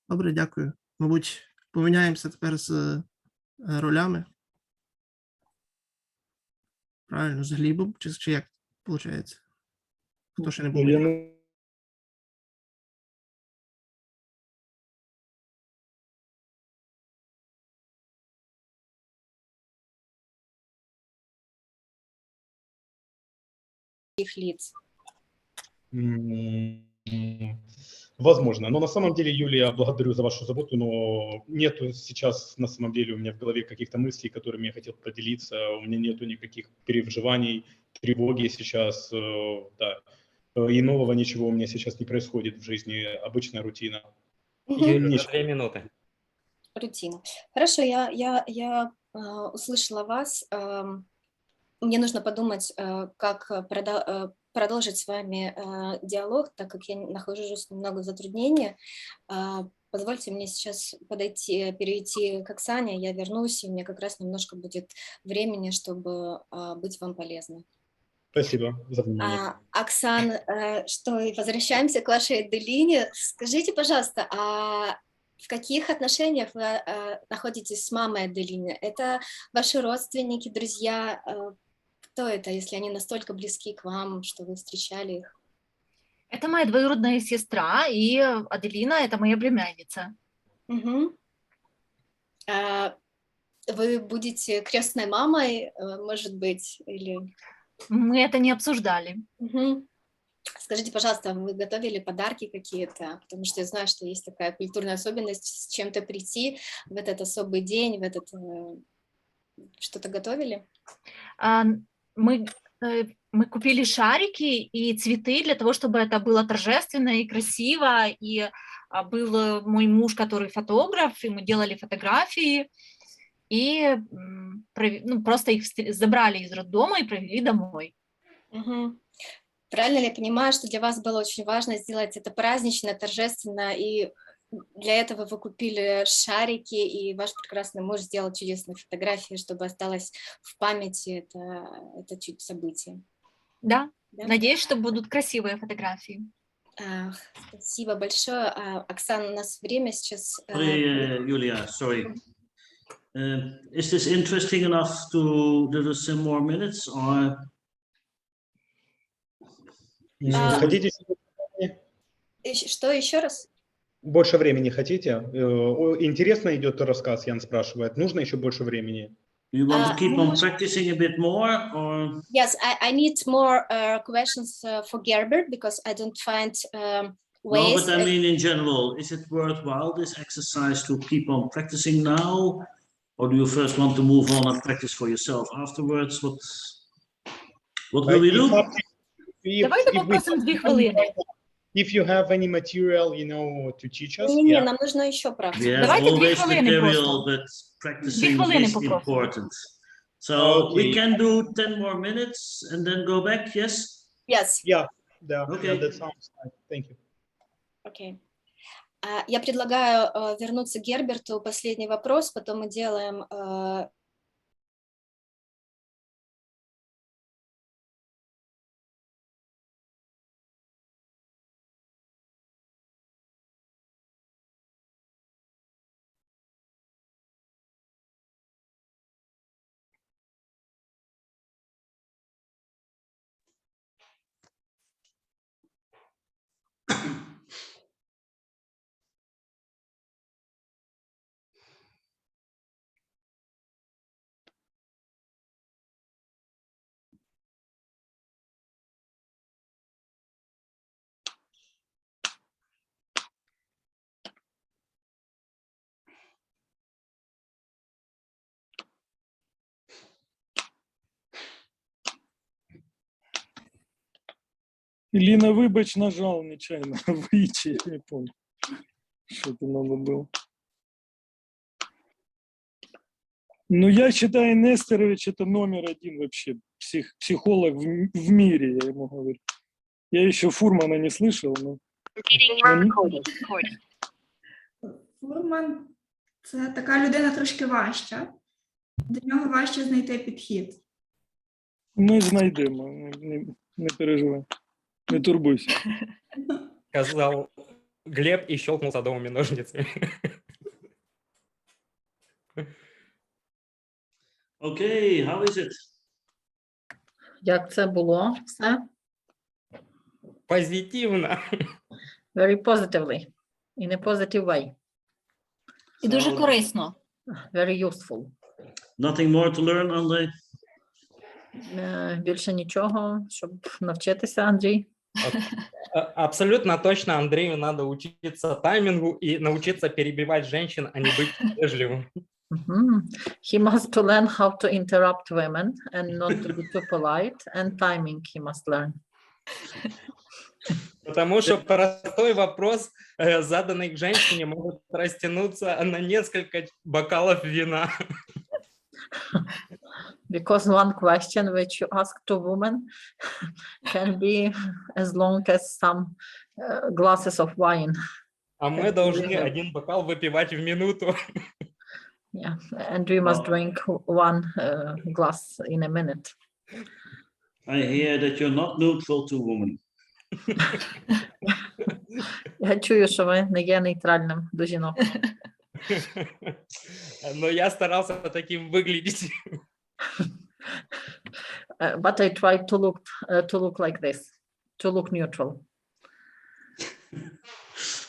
Добре, дякую. Мабуть, поміняємося тепер з ролями. Правильно, з Глібом, чи як виходить? Хто ще не був?
Их лиц.
Возможно. Но на самом деле, Юлия, благодарю за вашу заботу, но нету сейчас на самом деле у меня в голове каких-то мыслей, которыми я хотел поделиться. У меня нету никаких переживаний, тревоги сейчас, да. И нового ничего у меня сейчас не происходит в жизни. Обычная рутина.
Юля, 2 минуты.
Рутина. Хорошо, я услышала вас. Мне нужно подумать, как продолжить с вами диалог, так как я нахожусь немного в затруднении. Позвольте мне сейчас перейти к Оксане, я вернусь, и у меня как раз немножко будет времени, чтобы быть вам полезной.
Спасибо за внимание.
Оксан, что, возвращаемся к вашей Аделине. Скажите, пожалуйста, а в каких отношениях вы находитесь с мамой Аделины? Это ваши родственники, друзья? Кто это, если они настолько близки к вам, что вы встречали их?
Это моя двоюродная сестра, и Аделина – это моя племянница.
Мгм. Вы будете крестной мамой, может быть, или...
Мы это не обсуждали.
Мгм. Скажите, пожалуйста, вы готовили подарки какие-то? Потому что я знаю, что есть такая культурная особенность с чем-то прийти в этот особый день, в этот... Что-то готовили?
А, мы купили шарики и цветы для того, чтобы это было торжественно и красиво. И был мой муж, который фотограф, и мы делали фотографии. И просто их забрали из роддома и провели домой.
Мгм. Правильно ли я понимаю, что для вас было очень важно сделать это празднично, торжественно, и для этого вы купили шарики, и ваш прекрасный муж сделал чудесные фотографии, чтобы осталось в памяти это событие?
Да,
Да?
надеюсь, что будут красивые фотографии.
Спасибо большое. Оксана, у нас время сейчас...
Sorry, Julia, sorry. Is this interesting enough to do some more minutes, or
Хотите
Что еще раз?
больше времени? Хотите? Интересно идет рассказ, Ян спрашивает. Нужно еще больше времени?
you want to keep on practicing a bit more, or?
Yes, I need more questions for Gerber, because I don't find ways...
No, but I mean in general, is it worthwhile, this exercise, to keep on practicing now? Or do you first want to move on and practice for yourself afterwards? What will we do?
Давайте попросимо 2 хвилини.
If you have any material, to teach us.
Не, нам нужно еще практика.
Yes,
Давайте 2
always
хвилини
material,
просто.
but
2
practicing
хвилини
is
попросимо.
important. So we
Okay.
can do 10 more minutes and then go back, yes?
Yes.
Yeah,
Okay.
that sounds nice. Thank you.
Okay. Я предлагаю вернуться к Герберту. Последний вопрос, потом мы делаем...
Лина, выбач, нажал нечаянно выйти, я не помню, что это надо было. Ну, я считаю, Несторович это №1 вообще, психолог в мире, я ему говорю. Я еще Фурмана не слышал, но...
Фурман – це така людина трошки важча. До нього важче знайти підхід.
Ми знайдемо, не переживай, не турбуйся.
Сказал Глеб и щелкнул садовыми ножницами.
Okay, how is it?
Як це було? Все?
Позитивно.
Very positively. In a positive way.
І дуже корисно.
Very useful.
Nothing more to learn, Andrei?
Більше нічого, щоб навчитися, Андрій.
Абсолютно точно Андрею надо учиться таймингу и научиться перебивать женщин, а не быть вежливым.
He must to learn how to interrupt women and not to be too polite, and timing he must learn.
Потому что простой вопрос, заданный к женщине, может растянуться на несколько бокалов вина.
Because one question which you ask to woman can be as long as some glasses of wine.
А мы должны 1 бокал выпивать в минуту.
Yeah, and we must drink 1 glass in a minute.
I hear that you're not neutral to women.
Я чую, що ви не є нейтральним до жінок.
Но я старался таким выглядеть.
But I tried to look like this, to look neutral.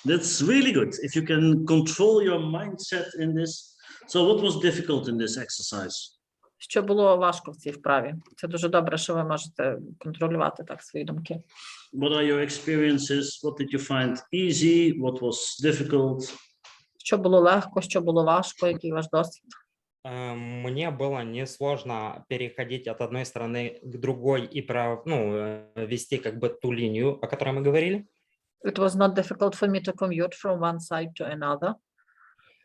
That's really good. If you can control your mindset in this. So what was difficult in this exercise?
Що було важко в цій вправі? Це дуже добре, що ви можете контролювати так свої думки.
What are your experiences? What did you find easy? What was difficult?
Що було легко, що було важко, який ваш досвід?
Мне было несложно переходить от одной стороны к другой и вести как бы ту линию, о которой мы говорили.
It was not difficult for me to commute from one side to another.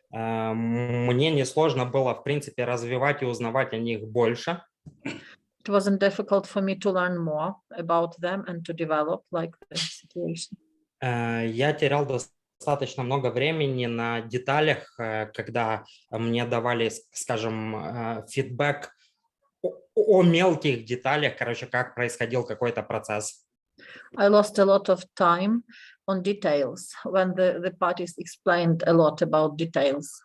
Мне несложно было, в принципе, развивать и узнавать о них больше.
It wasn't difficult for me to learn more about them and to develop like the situation.
Я терял достаточно много времени на деталях, когда мне давали, скажем, фидбэк о мелких деталях, короче, как происходил какой-то процесс.
I lost a lot of time on details when the parties explained a lot about details.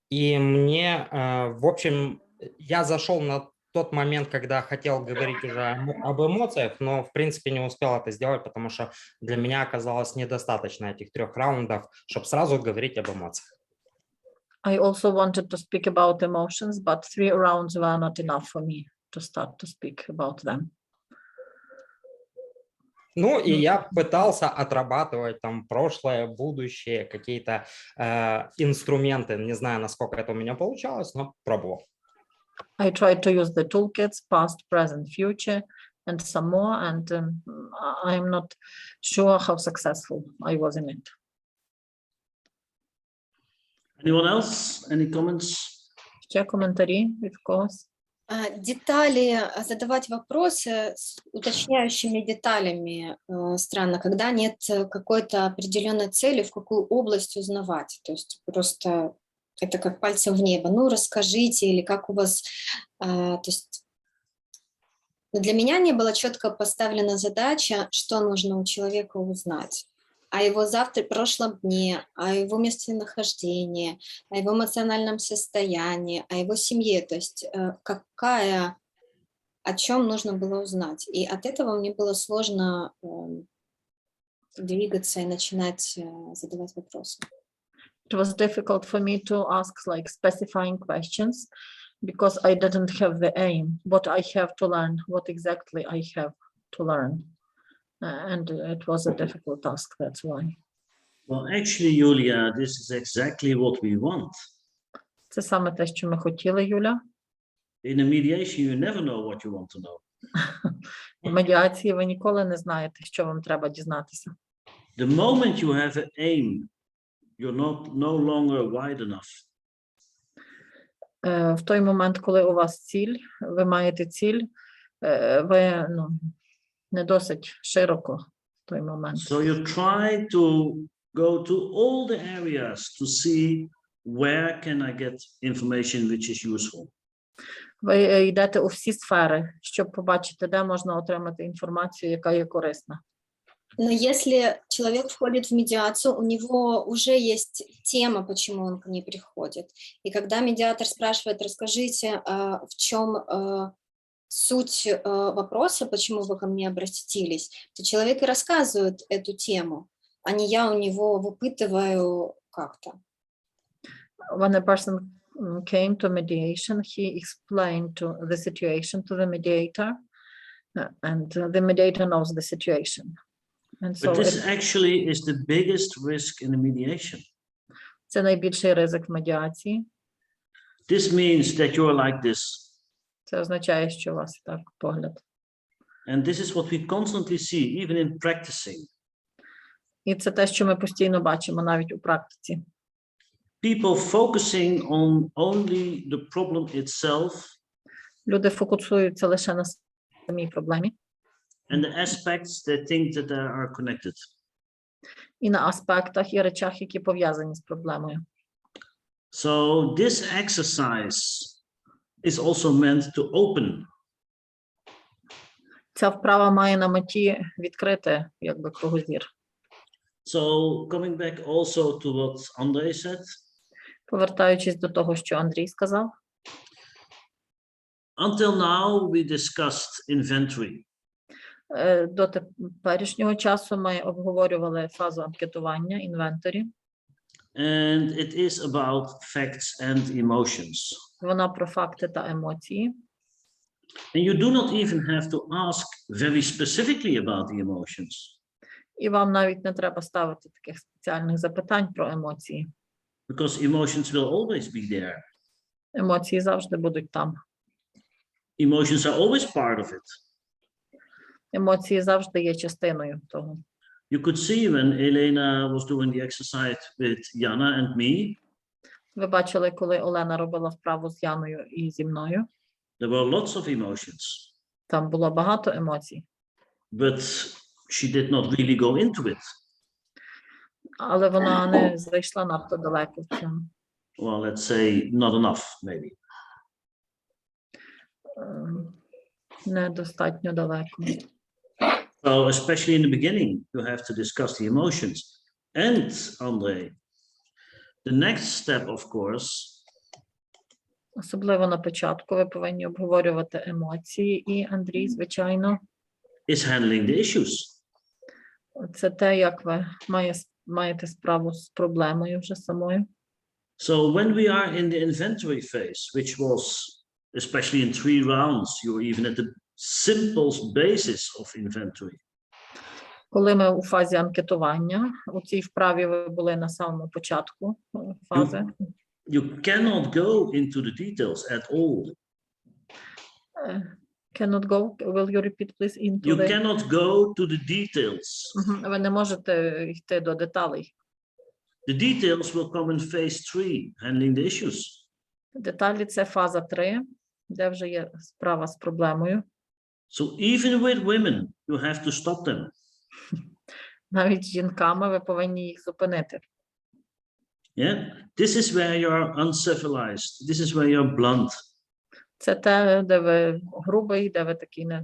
И мне, в общем, я зашел на тот момент, когда хотел говорить уже об эмоциях, но, в принципе, не успел это сделать, потому что для меня оказалось недостаточно этих 3 раундов, чтобы сразу говорить об эмоциях.
I also wanted to speak about emotions, but 3 rounds were not enough for me to start to speak about them.
Ну, и я пытался отрабатывать там прошлое, будущее, какие-то инструменты. Не знаю, насколько это у меня получалось, но пробовал.
I tried to use the toolkits, past, present, future, and some more, and I'm not sure how successful I was in it.
Anyone else? Any comments?
Ще коментарі від когось?
Детали, задавать вопросы с уточняющими деталями странно, когда нет какой-то определенной цели, в какую область узнавать. То есть просто это как пальцем в небо. Ну, расскажите, или как у вас... То есть для меня не была четко поставлена задача, что нужно у человека узнать. О его прошлом дне, о его местонахождении, о его эмоциональном состоянии, о его семье, то есть о чем нужно было узнать. И от этого мне было сложно двигаться и начинать задавать вопросы.
It was difficult for me to ask like specifying questions because I didn't have the aim, what I have to learn, what exactly I have to learn. And it was a difficult task, that's why.
Well, actually, Julia, this is exactly what we want.
Це саме те, що ми хотіли, Юля.
In a mediation, you never know what you want to know.
В медіації ви ніколи не знаєте, що вам треба дізнатися.
The moment you have an aim, you're no longer wide enough.
В той момент, коли у вас ціль, ви маєте ціль, ви не досить широко в той момент.
So you try to go to all the areas to see where can I get information which is useful.
Ви йдете у всі сфери, щоб побачити, де можна отримати інформацію, яка є корисна.
Но если человек входит в медиацию, у него уже есть тема, почему он к ней приходит. И когда медиатор спрашивает, расскажите, в чем суть вопроса, почему вы ко мне обратились, то человек и рассказывает эту тему, а не я у него выпытываю как-то.
When a person came to mediation, he explained the situation to the mediator, and the mediator knows the situation. And so
but this actually is the biggest risk in a mediation.
Це найбільший ризик в медіації.
This means that you're like this.
Це означає, що у вас так погляд.
And this is what we constantly see, even in practicing.
І це те, що ми постійно бачимо навіть у практиці.
People focusing on only the problem itself.
Люди фокусуються лише на самій проблемі.
And the aspects they think that they are connected.
І на аспектах і речах, які пов'язані з проблемою.
So this exercise is also meant to open.
Ця вправа має на меті відкрити, якби, кругозір.
So coming back also to what Andrei said.
Повертаючись до того, що Андрій сказав.
Until now we discussed inventory.
До теперішнього часу ми обговорювали фазу анкетування, інвенторі.
And it is about facts and emotions.
Вона про факти та емоції.
And you do not even have to ask very specifically about the emotions,
І вам навіть не треба ставити таких спеціальних запитань про емоції.
because emotions will always be there.
Емоції завжди будуть там.
Emotions are always part of it.
Емоції завжди є частиною того.
You could see when Elena was doing the exercise with Jana and me,
Ви бачили, коли Олена робила вправу з Яною і зі мною.
there were lots of emotions,
Там було багато емоцій,
but she did not really go into it.
але вона не зайшла надто далеко в цьому.
Well, let's say not enough, maybe.
Недостатньо далеко.
So especially in the beginning, you have to discuss the emotions. And Andre, the next step, of course,
Особливо на початку ви повинні обговорювати емоції. І, Андрій, звичайно,
is handling the issues.
це те, як ви маєте справу з проблемою вже самою.
So when we are in the inventory phase, which was especially in 3 rounds, you're even at the simplest basis of inventory.
Коли ми у фазі анкетування, у цій вправі ви були на самому початку фази.
You cannot go into the details at all.
Cannot go, will you repeat please into
You
the...
cannot go to the details.
Ви не можете йти до деталей.
The details will come in phase 3, handling the issues.
Деталі – це фаза 3, де вже є справа з проблемою.
So even with women, you have to stop them.
Навіть з жінками ви повинні їх зупинити.
Yeah, this is where you're uncivilized. This is where you're blunt.
Це те, де ви грубий, де ви такий не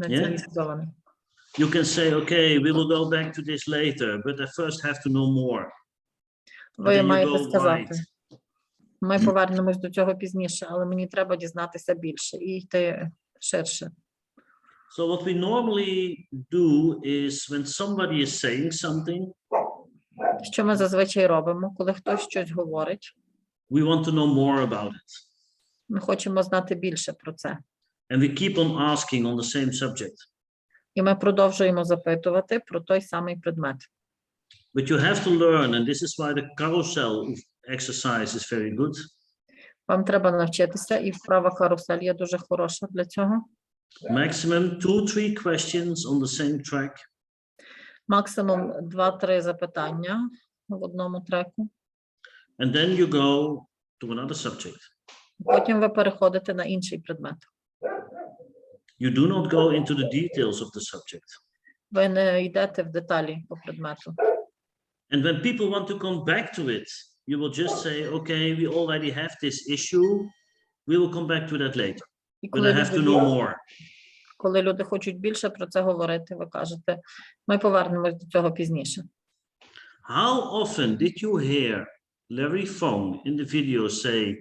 цивілізований.
You can say, okay, we will go back to this later, but I first have to know more.
Ви маєте сказати, ми повернемось до цього пізніше, але мені треба дізнатися більше і йти ширше.
So what we normally do is when somebody is saying something,
Що ми зазвичай робимо, коли хтось щось говорить?
we want to know more about it.
Ми хочемо знати більше про це.
And we keep on asking on the same subject.
І ми продовжуємо запитувати про той самий предмет.
But you have to learn, and this is why the carousel exercise is very good.
Вам треба навчитися, і вправа карусель є дуже хороша для цього.
Maximum 2-3 questions on the same track.
Максимум 2-3 запитання в одному треку.
And then you go to another subject.
Потім ви переходите на інший предмет.
You do not go into the details of the subject.
Ви не йдете в деталі по предмету.
And when people want to come back to it, you will just say, okay, we already have this issue. We will come back to that later. But I have to know more.
Коли люди хочуть більше про це говорити, ви кажете, ми повернемось до цього пізніше.
How often did you hear Larry Fong in the video say,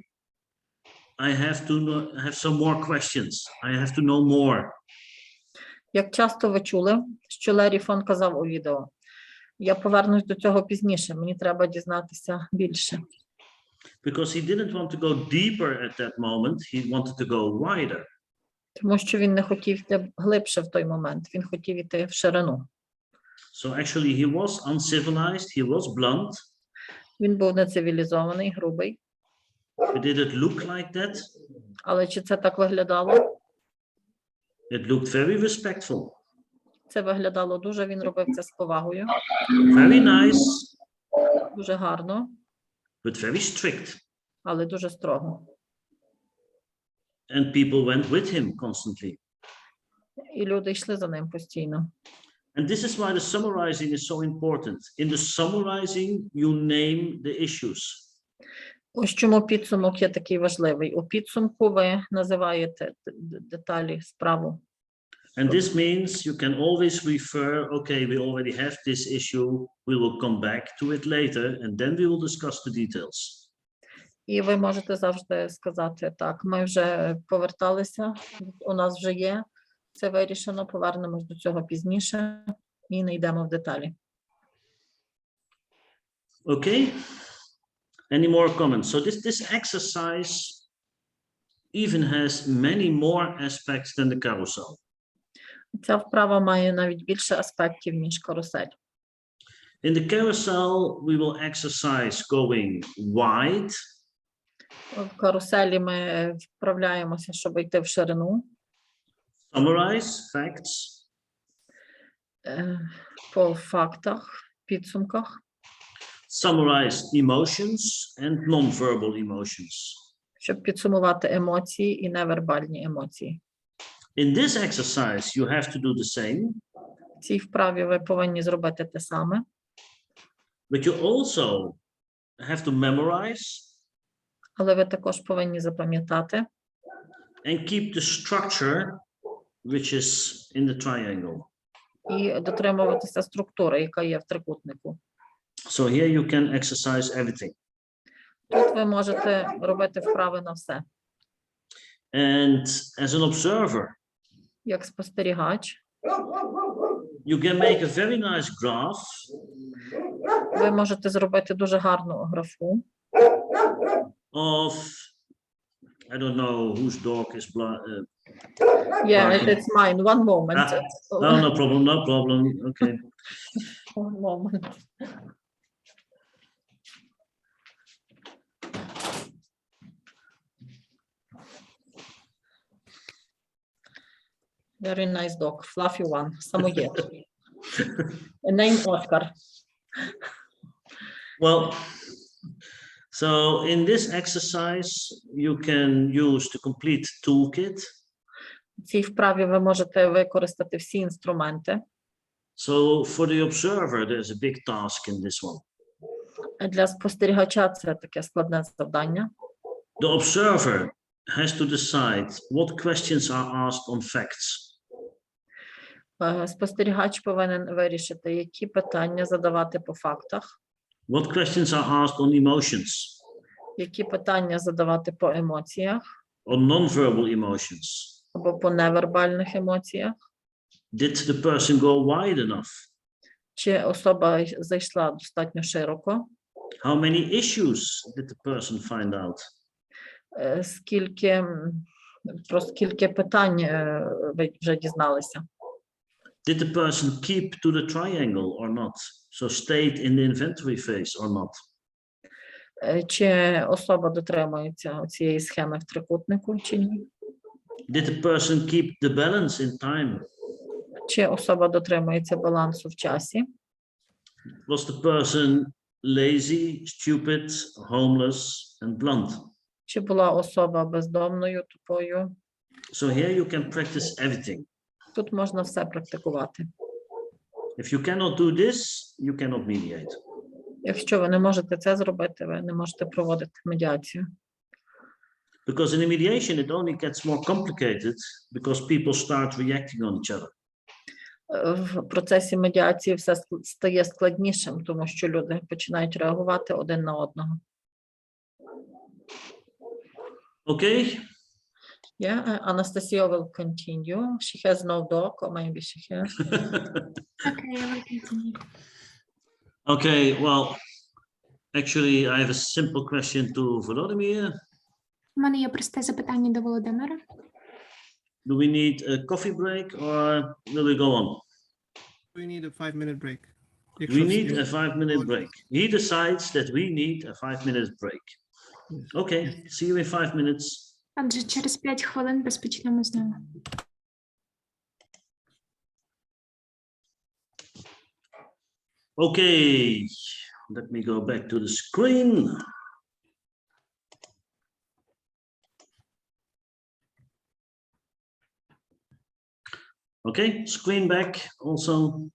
I have to have some more questions. I have to know more.
Як часто ви чули, що Ларі Фон казав у відео, я повернусь до цього пізніше, мені треба дізнатися більше.
Because he didn't want to go deeper at that moment. He wanted to go wider.
Тому що він не хотів йти глибше в той момент, він хотів йти в ширину.
So actually he was uncivilized, he was blunt.
Він був нецивілізований, грубий.
But did it look like that?
Але чи це так виглядало?
It looked very respectful.
Це виглядало дуже, він робив це з повагою.
Very nice.
Дуже гарно.
But very strict.
Але дуже строго.
And people went with him constantly.
І люди йшли за ним постійно.
And this is why the summarizing is so important. In the summarizing, you name the issues.
Ось чому підсумок є такий важливий. У підсумку ви називаєте деталі справу.
And this means you can always refer, okay, we already have this issue, we will come back to it later, and then we will discuss the details.
І ви можете завжди сказати, так, ми вже поверталися, у нас вже є Це вирішено, повернемось до цього пізніше і не йдемо в деталі.
Okay. Any more comments? So this exercise even has many more aspects than the carousel.
Ця вправа має навіть більше аспектів, ніж карусель.
In the carousel, we will exercise going wide.
В каруселі ми вправляємося, щоб йти в ширину.
Summarize facts.
По фактах, підсумках.
Summarize emotions and non-verbal emotions.
Щоб підсумувати емоції і невербальні емоції.
In this exercise, you have to do the same.
В цій вправі ви повинні зробити те саме.
But you also have to memorize.
Але ви також повинні запам'ятати.
And keep the structure which is in the triangle.
І дотримуватися структури, яка є в трикутнику.
So here you can exercise everything.
Тут ви можете робити вправи на все.
And as an observer,
Як спостерігач,
you can make a very nice graph.
ви можете зробити дуже гарну графу
Of, I don't know whose dog is
Yeah, it's mine. One moment.
no problem, no problem. Okay.
One moment. Very nice dog, fluffy one, Samoyed. Name Oscar.
Well, so in this exercise, you can use the complete toolkit.
В цій вправі ви можете використати всі інструменти.
So for the observer, there's a big task in this one.
Для спостерігача це таке складне завдання.
The observer has to decide what questions are asked on facts.
Спостерігач повинен вирішити, які питання задавати по фактах.
What questions are asked on emotions?
Які питання задавати по емоціях.
On non-verbal emotions?
Або по невербальних емоціях.
Did the person go wide enough?
Чи особа зайшла достатньо широко?
How many issues did the person find out?
Про скільки питань ви вже дізналися?
Did the person keep to the triangle or not? So stayed in the inventory phase or not?
Чи особа дотримується цієї схеми в трикутнику, чи ні?
Did the person keep the balance in time?
Чи особа дотримується балансу в часі?
Was the person lazy, stupid, homeless, and blunt?
Чи була особа бездомною, тупою?
So here you can practice everything.
Тут можна все практикувати.
If you cannot do this, you cannot mediate.
Якщо ви не можете це зробити, ви не можете проводити медіацію.
Because in the mediation, it only gets more complicated because people start reacting on each other.
В процесі медіації все стає складнішим, тому що люди починають реагувати один на одного.
Okay.
Yeah, Anastasia will continue. She has no dog, or maybe she has.
Okay, I will continue.
Okay, well, actually, I have a simple question to Volodymyr.
У мене є просте запитання до Володимира.
Do we need a coffee break or will we go on?
We need a 5-minute break.
We need a 5-minute break. He decides that we need a 5-minute break. Okay, see you in 5 minutes.
Отже, через 5 хвилин розпочнемо знову.
Okay, let me go back to the screen. Okay, screen back also.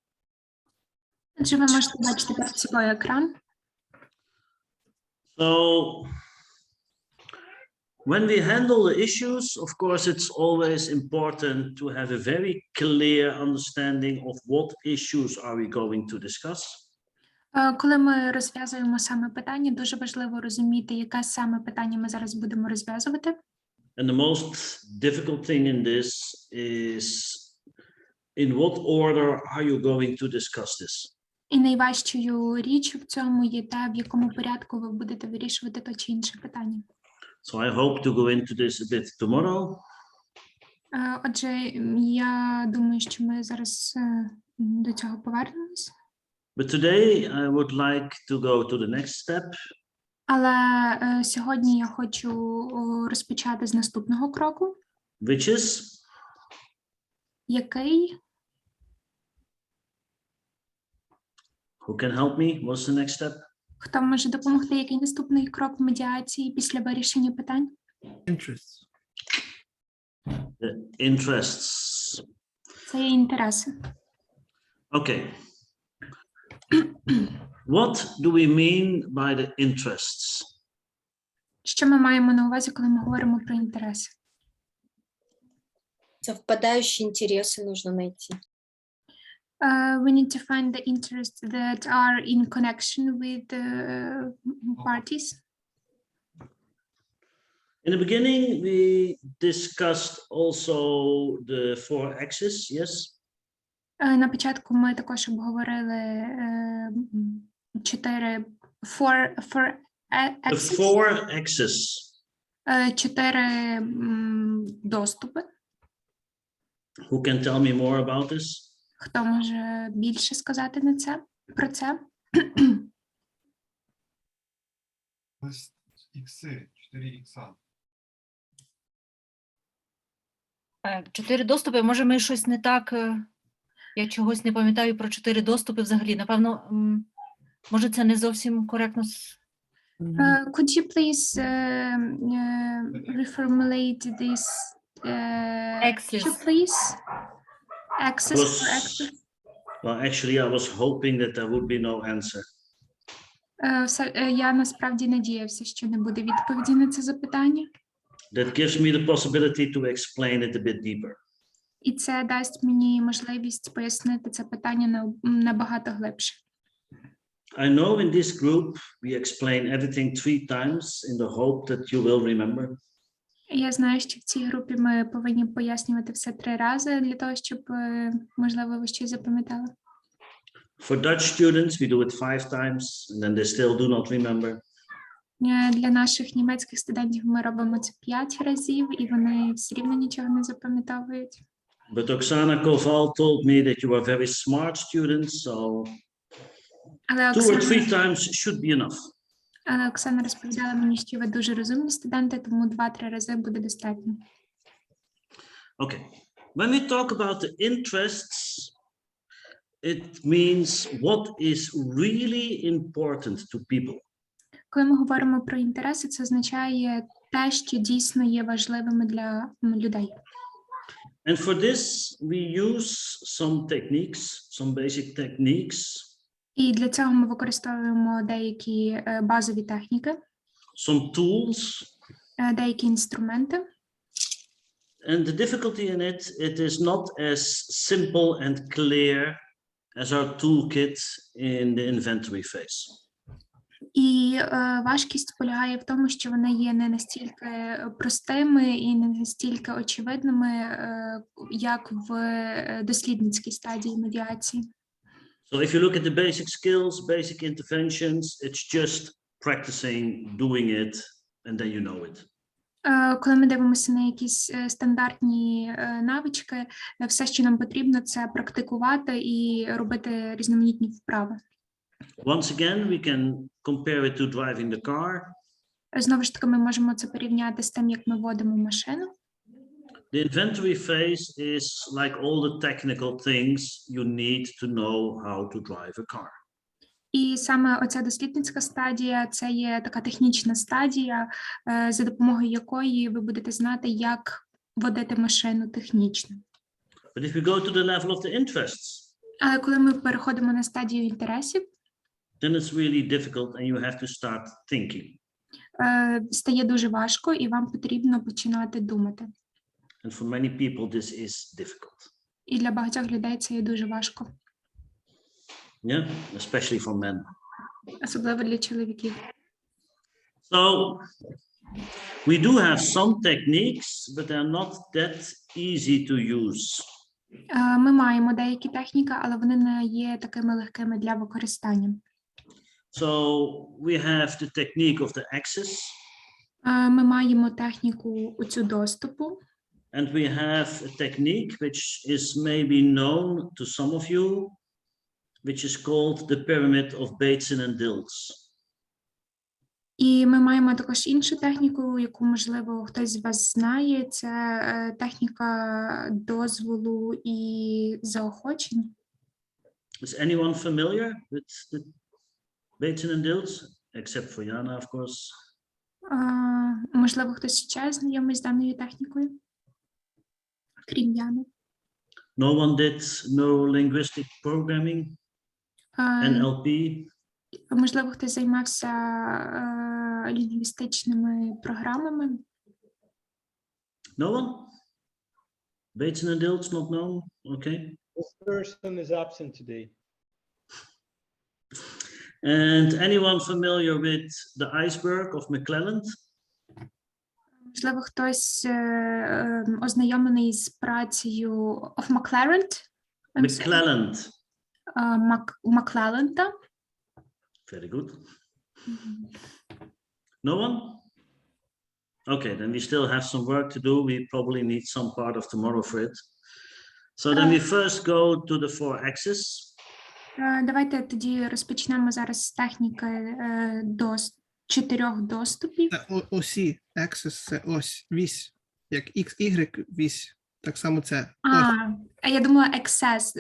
Отже, ви можете бачити перед собою екран.
So, when we handle the issues, of course, it's always important to have a very clear understanding of what issues are we going to discuss.
Коли ми розв'язуємо саме питання, дуже важливо розуміти, яке саме питання ми зараз будемо розв'язувати.
And the most difficult thing in this is in what order are you going to discuss this?
І найважчою річчю в цьому є те, в якому порядку ви будете вирішувати то чи інше питання.
So I hope to go into this a bit tomorrow.
Отже, я думаю, що ми зараз до цього повернемось.
But today I would like to go to the next step.
Але сьогодні я хочу розпочати з наступного кроку.
Which is?
Який?
Who can help me? What's the next step?
Хто може допомогти? Який наступний крок в медіації після вирішення питань?
Interests.
The interests.
Це є інтереси.
Okay. What do we mean by the interests?
Що ми маємо на увазі, коли ми говоримо про інтереси?
Совпадающие интересы нужно найти.
We need to find the interests that are in connection with the parties.
In the beginning, we discussed also the 4 axes, yes?
На початку ми також обговорили 4
axes.
4 доступи.
Who can tell me more about this?
Хто може більше сказати на це, про це?
Ікси, 4 ікса.
4 доступи, може ми щось не так, я чогось не пам'ятаю про 4 доступи взагалі. Напевно, може це не зовсім коректно.
Could you please reformulate this please? Access for access.
Well, actually, I was hoping that there would be no answer.
Я насправді надіявся, що не буде відповіді на це запитання.
That gives me the possibility to explain it a bit deeper.
І це дасть мені можливість пояснити це питання набагато глибше.
I know in this group we explain everything 3 times in the hope that you will remember.
Я знаю, що в цій групі ми повинні пояснювати все 3 рази для того, щоб, можливо, ви щось запам'ятали.
For Dutch students, we do it 5 times, and then they still do not remember.
Для наших німецьких студентів ми робимо це 5 разів, і вони все рівно нічого не запам'ятовують.
But Oksana Koval told me that you are very smart students, so 2 or 3 times should be enough.
Але Оксана розповідала мені, що ви дуже розумні студенти, тому 2-3 рази буде достатньо.
Okay. When we talk about the interests, it means what is really important to people.
Коли ми говоримо про інтереси, це означає те, що дійсно є важливими для людей.
And for this, we use some techniques, some basic techniques.
І для цього ми використовуємо деякі базові техніки,
some tools.
Деякі інструменти.
And the difficulty in it is not as simple and clear as our toolkit in the inventory phase.
І важкість полягає в тому, що вони є не настільки простими і не настільки очевидними, як в дослідницькій стадії медіації.
So if you look at the basic skills, basic interventions, it's just practicing doing it and then you know it.
Коли ми дивимося на якісь стандартні навички, все, що нам потрібно, це практикувати і робити різноманітні вправи.
Once again, we can compare it to driving the car.
Знову ж таки, ми можемо це порівняти з тим, як ми водимо машину.
The inventory phase is like all the technical things you need to know how to drive a car.
І саме оця дослідницька стадія, це є така технічна стадія, за допомогою якої ви будете знати, як водити машину технічно.
But if we go to the level of the interests,
Але коли ми переходимо на стадію інтересів,
then it's really difficult and you have to start thinking.
Стає дуже важко і вам потрібно починати думати.
And for many people this is difficult.
І для багатьох людей це є дуже важко.
Yeah, especially for men.
Особливо для чоловіків.
So we do have some techniques, but they're not that easy to use.
Ми маємо деякі техніки, але вони не є такими легкими для використання.
So we have the technique of the access,
Ми маємо техніку оцю доступу.
and we have a technique which is maybe known to some of you, which is called the pyramid of Bateson and Dilts.
І ми маємо також іншу техніку, яку, можливо, хтось з вас знає. Це техніка дозволу і заохочень.
Is anyone familiar with the Bateson and Dilts? Except for Jana, of course.
Можливо, хтось ще знайомий з даною технікою, крім Яни.
No one did neurolinguistic programming, NLP.
Можливо, хтось займався лінгвістичними програмами.
No one? Bateson and Dilts, not known? Okay.
This person is absent today.
And anyone familiar with the iceberg of McClelland?
Можливо, хтось ознайомлений з працею of McLaren?
McClelland.
Маклелленда.
Very good. No one? Okay, then we still have some work to do. We probably need some part of tomorrow for it. So then we first go to the 4 axes.
Давайте тоді розпочнемо зараз з техніки 4 доступів.
Це осі, axis – це ось, вісь, як X, Y, вісь. Так само це ось.
Я думала access,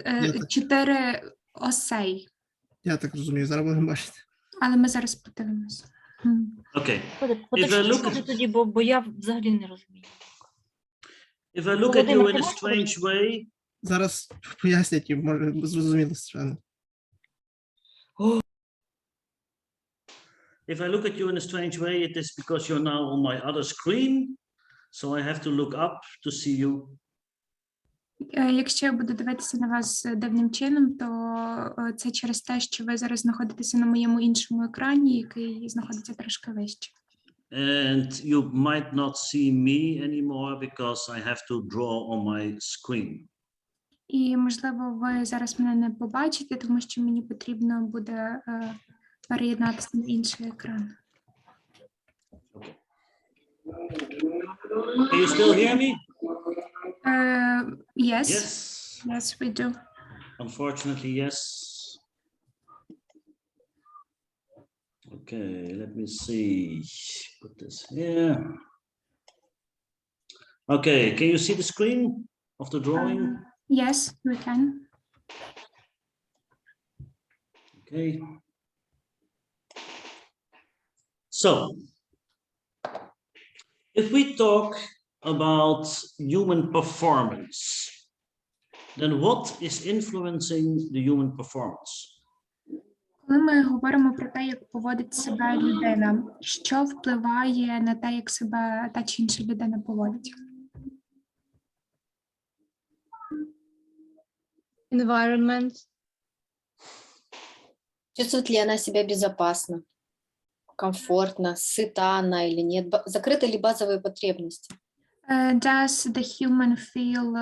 4 осей.
Я так розумію, зараз будемо бачити.
Але ми зараз подивимося.
Okay.
Поточніше тоді, бо я взагалі не розумію.
If I look at you in a strange way,
зараз пояснять їм, може зрозуміло совершенно.
If I look at you in a strange way, it is because you're now on my other screen, so I have to look up to see you.
Якщо я буду дивитися на вас дивним чином, то це через те, що ви зараз знаходитеся на моєму іншому екрані, який знаходиться трошки вище.
And you might not see me anymore because I have to draw on my screen.
І, можливо, ви зараз мене не побачите, тому що мені потрібно буде переєднатися на інший екран.
Can you still hear me?
Yes.
Yes.
Yes, we do.
Unfortunately, yes. Okay, let me see. Put this here. Okay, can you see the screen of the drawing?
Yes, we can.
Okay. So, if we talk about human performance, then what is influencing the human performance?
Коли ми говоримо про те, як поводить себе людина, що впливає на те, як себе та чи інша людина поводить?
Environment.
Чувствует ли она себя безопасно, комфортно, сыта она или нет, закрыты ли базовые потребности?
Does the human feel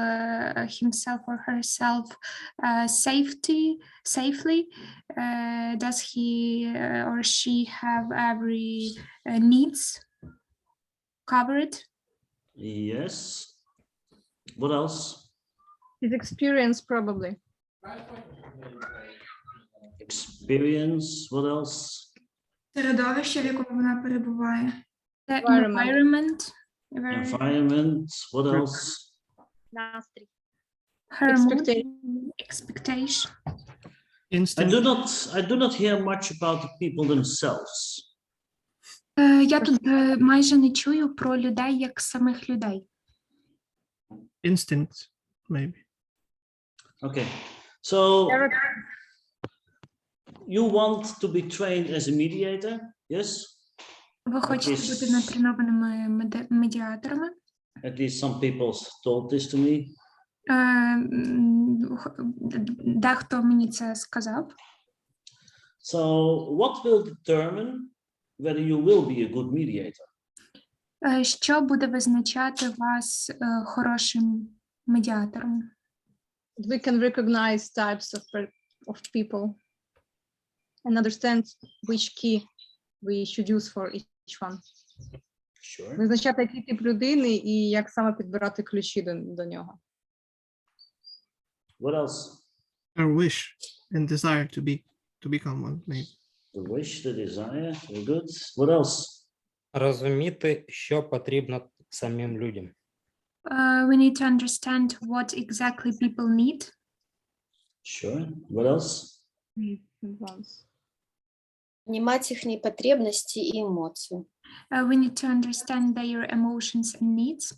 himself or herself safely? Does he or she have every needs covered?
Yes. What else?
His experience, probably.
Experience. What else?
Середовище, в якому вона перебуває.
Environment.
Environment. What else?
Настрій.
Expectation.
I do not hear much about the people themselves.
Я тут майже не чую про людей як самих людей.
Instinct, maybe.
Okay. So you want to be trained as a mediator, yes?
Ви хочете бути натренованими медіаторами?
At least some people told this to me.
Дехто мені це сказав.
So what will determine whether you will be a good mediator?
Що буде визначати вас хорошим медіатором?
we can recognize types of people and understand which key we should use for each one.
Sure.
Визначати, який тип людини і як саме підбирати ключі до нього.
What else?
Our wish and desire to become one, maybe.
The wish, the desire. Very good. What else?
Розуміти, що потрібно самим людям.
We need to understand what exactly people need.
Sure. What else?
Понимать их потребности и эмоции.
We need to understand their emotions and needs.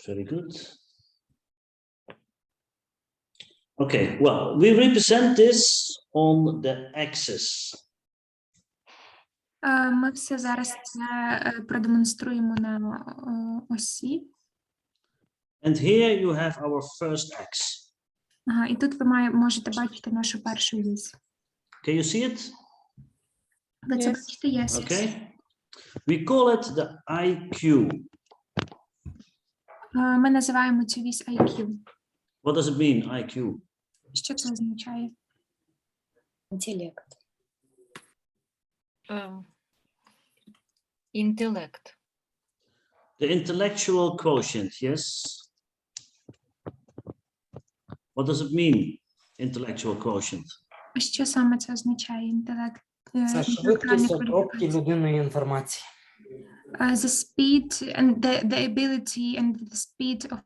Very good. Okay, well, we represent this on the axis.
Ми все зараз це продемонструємо на осі.
And here you have our first X.
Ага, і тут ви можете бачити нашу першу вісь.
Can you see it?
Ви це бачите? Yes.
Okay. We call it the IQ.
Ми називаємо цю вісь IQ.
What does it mean, IQ?
Що це означає?
Интеллект.
Інтелект.
The intellectual quotient, yes. What does it mean, intellectual quotient?
Що саме це означає? Інтелект?
Це швидкість обробки людиною інформації.
The speed and the ability and the speed of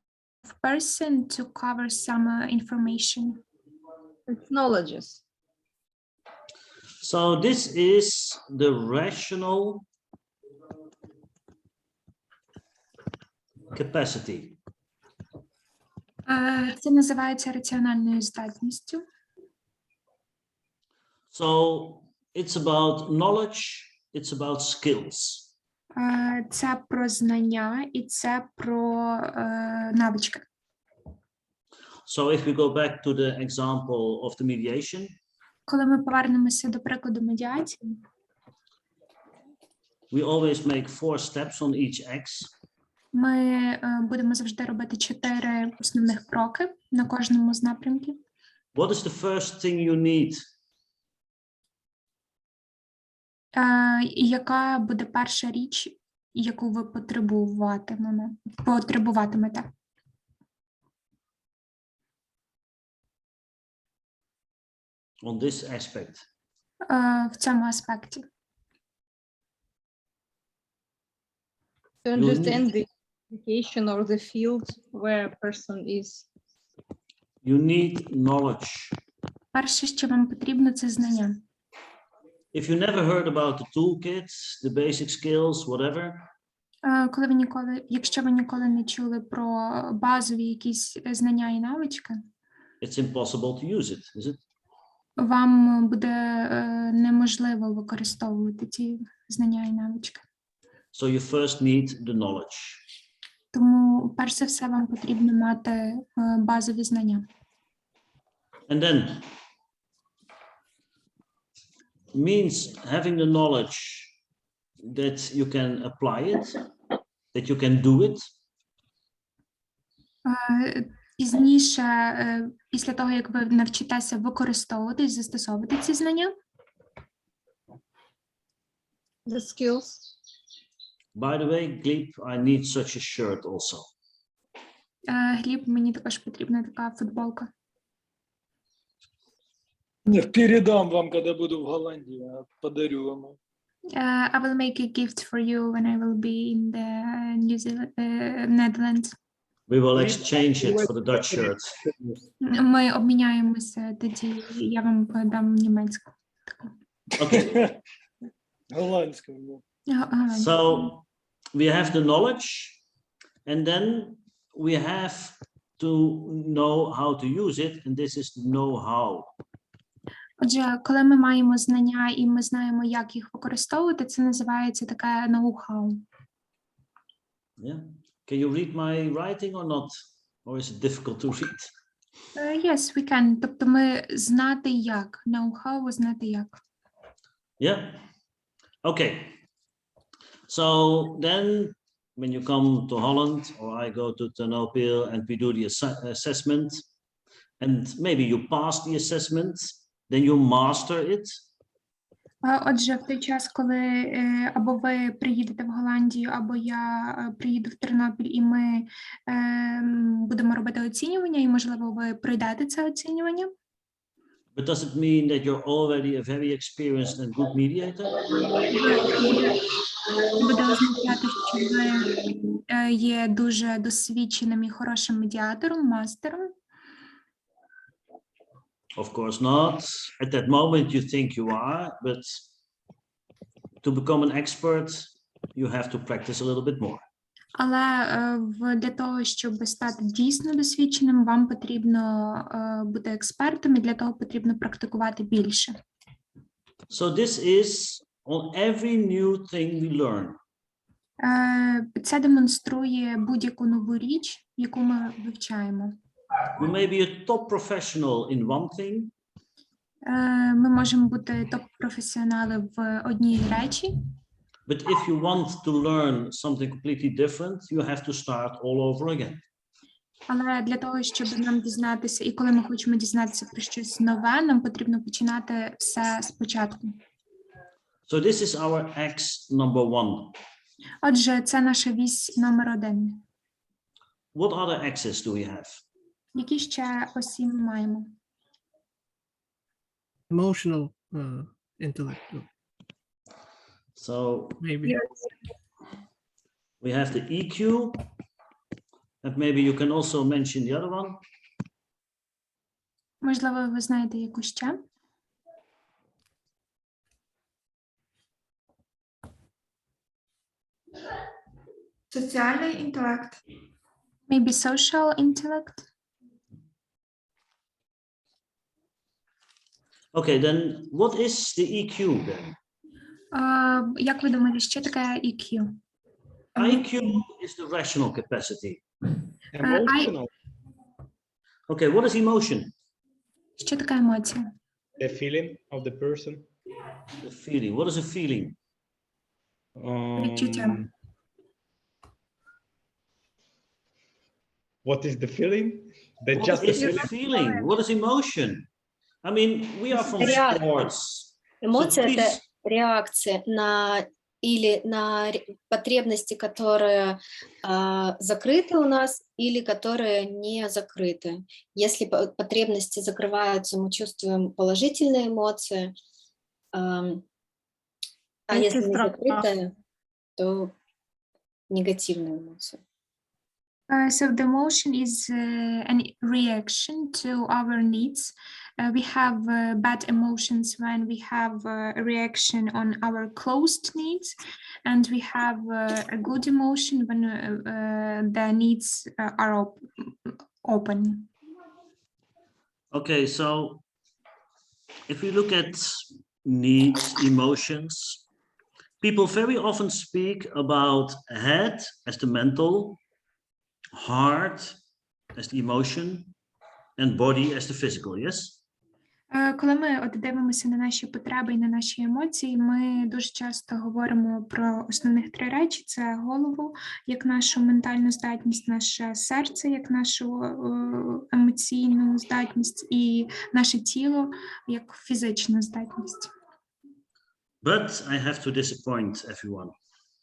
person to cover some information.
It's knowledges.
So this is the rational capacity.
Це називається раціональною здатністю.
So it's about knowledge, it's about skills.
Це про знання і це про навички.
So if we go back to the example of the mediation,
Коли ми повернемося до прикладу медіації,
we always make 4 steps on each X.
ми будемо завжди робити 4 основних кроки на кожному з напрямків.
What is the first thing you need?
І яка буде перша річ, яку ви потребуватимете?
On this aspect.
В цьому аспекті.
To understand the application or the field where a person is.
You need knowledge.
Перше, що вам потрібно, це знання.
If you never heard about the toolkits, the basic skills, whatever,
Якщо ви ніколи не чули про базові якісь знання і навички,
it's impossible to use it, is it?
вам буде неможливо використовувати ці знання і навички.
So you first need the knowledge.
Тому, перш за все, вам потрібно мати базові знання.
And then means having the knowledge that you can apply it, that you can do it.
Пізніше, після того, як ви навчитеся використовувати і застосовувати ці знання.
The skills.
By the way, Gleb, I need such a shirt also.
Гліб, мені також потрібна така футболка.
Передам вам, когда буду в Голландии, подарю вам.
I will make a gift for you when I will be in the Netherlands.
We will exchange it for the Dutch shirt.
Ми обміняємося, тоді я вам дам німецьку.
Okay.
Голландскую.
So we have the knowledge, and then we have to know how to use it, and this is know-how.
Отже, коли ми маємо знання і ми знаємо, як їх використовувати, це називається таке know-how.
Yeah. Can you read my writing or not? Or is it difficult to read?
Yes, we can. Тобто ми знати як. Know-how, знати як.
Yeah. Okay. So then when you come to Holland or I go to Ternopil and we do the assessment and maybe you pass the assessment, then you master it.
Отже, в той час, коли або ви приїдете в Голландію, або я приїду в Тернопіль, і ми будемо робити оцінювання, і, можливо, ви пройдете це оцінювання.
But does it mean that you're already a very experienced and good mediator?
Буде означати, що ви є дуже досвідченим і хорошим медіатором, мастером.
Of course not. At that moment you think you are, but to become an expert, you have to practice a little bit more.
Але для того, щоб стати дійсно досвідченим, вам потрібно бути експертом, і для того потрібно практикувати більше.
So this is on every new thing we learn.
Це демонструє будь-яку нову річ, яку ми вивчаємо.
You may be a top professional in one thing.
Ми можемо бути топ-професіонали в одній речі.
But if you want to learn something completely different, you have to start all over again.
Але для того, щоб нам дізнатися, і коли ми хочемо дізнатися про щось нове, нам потрібно починати все спочатку.
So this is our X number 1.
Отже, це наша вісь номер 1.
What other axes do we have?
Які ще осі ми маємо?
Emotional intellect.
So
Maybe.
we have the EQ, and maybe you can also mention the other one.
Можливо, ви знаєте, яку ще?
Соціальний інтелект.
Maybe social intellect?
Okay, then what is the EQ then?
Як ви думаєте, що таке EQ?
IQ is the rational capacity.
Emotional.
Okay, what is emotion?
Що таке емоція?
The feeling of the person.
The feeling. What is a feeling?
Відчуття.
What is the feeling?
What
Just
is a feeling? What is emotion? I mean, we are from sports.
Эмоция
So
— это
please-
реакция на или на потребности, которые закрыты у нас, или которые не закрыты. Если потребности закрываются, мы чувствуем положительные эмоции, а если не закрытые, то негативные эмоции.
So the emotion is a reaction to our needs. We have bad emotions when we have a reaction on our closed needs, and we have a good emotion when the needs are open.
Okay, so if we look at needs, emotions, people very often speak about head as the mental, heart as the emotion, and body as the physical, yes?
Коли ми дивимося на наші потреби і на наші емоції, ми дуже часто говоримо про основних 3 речі: це голову, як нашу ментальну здатність, наше серце, як нашу емоційну здатність, і наше тіло, як фізичну здатність.
But I have to disappoint everyone.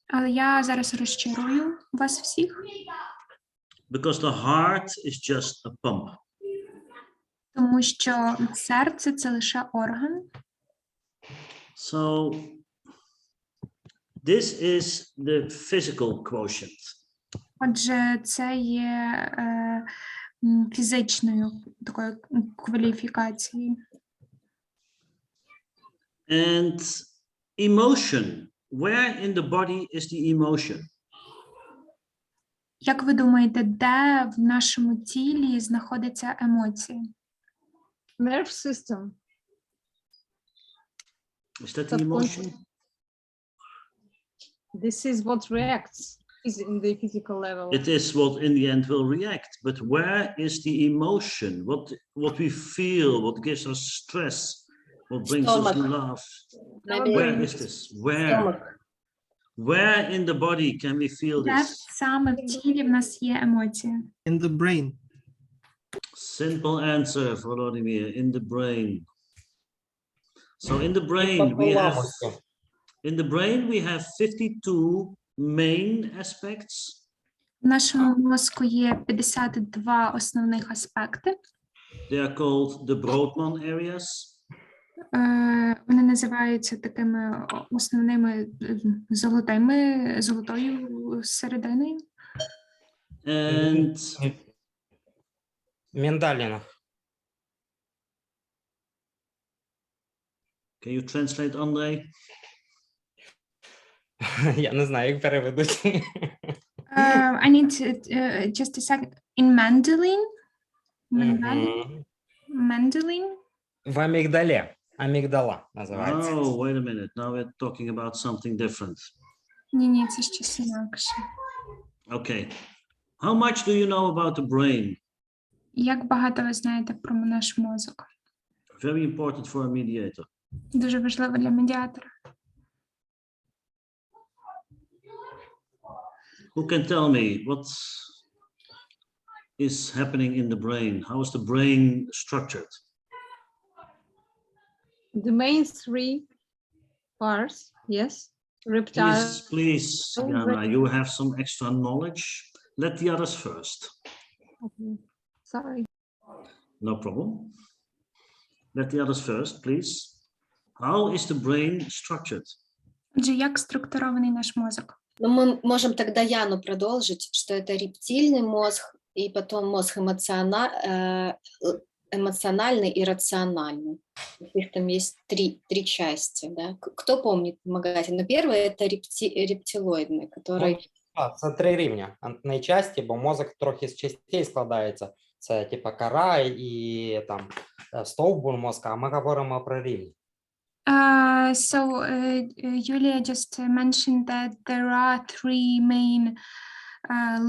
Але я зараз розчарую вас всіх.
Because the heart is just a pump.
Тому що серце – це лише орган.
So this is the physical quotient.
Отже, це є фізичною такою кваліфікацією.
And emotion, where in the body is the emotion?
Як ви думаєте, де в нашому тілі знаходиться емоція?
Nerve system.
Is that the emotion?
This is what reacts is in the physical level.
It is what in the end will react, but where is the emotion? What we feel, what gives us stress, what brings us
Stomach.
love?
Maybe
Where is this? Where in the body can we feel
Де
this?
саме в тілі в нас є емоція?
In the brain.
Simple answer, Volodymyr, in the brain. So in the brain we have 52 main aspects.
В нашому мозку є 52 основних аспекти.
They are called the Brodmann areas.
Вони називаються такими основними золотою серединою.
And
Миндалинах.
can you translate, Andrei?
Я не знаю, як переведуть.
I need to, just a second. In Mandarin? Mandarin?
В амигдале. Амигдала називається.
Oh, wait a minute. Now we're talking about something different.
Ні, це щось інакше.
Okay. How much do you know about the brain?
Як багато ви знаєте про наш мозок?
Very important for a mediator.
Дуже важливо для медіатора.
Who can tell me what is happening in the brain? How is the brain structured?
The main three parts, yes. Reptile.
Please, Jana, you have some extra knowledge. Let the others first.
Okay. Sorry.
No problem. Let the others first, please. How is the brain structured?
Отже, як структурований наш мозок?
Ну, мы можем тогда Яну продолжить, что это рептильный мозг, и потом мозг эмоциональный и рациональный. Их там есть три части, да? Кто помнит, помогайте? Но первый это рептилоидный, который...
Це 3 рівня. Найчасті, бо мозок трохи з частей складається. Це типа кора і там стовбур мозка, а ми говоримо про рівні.
Julia just mentioned that there are 3 main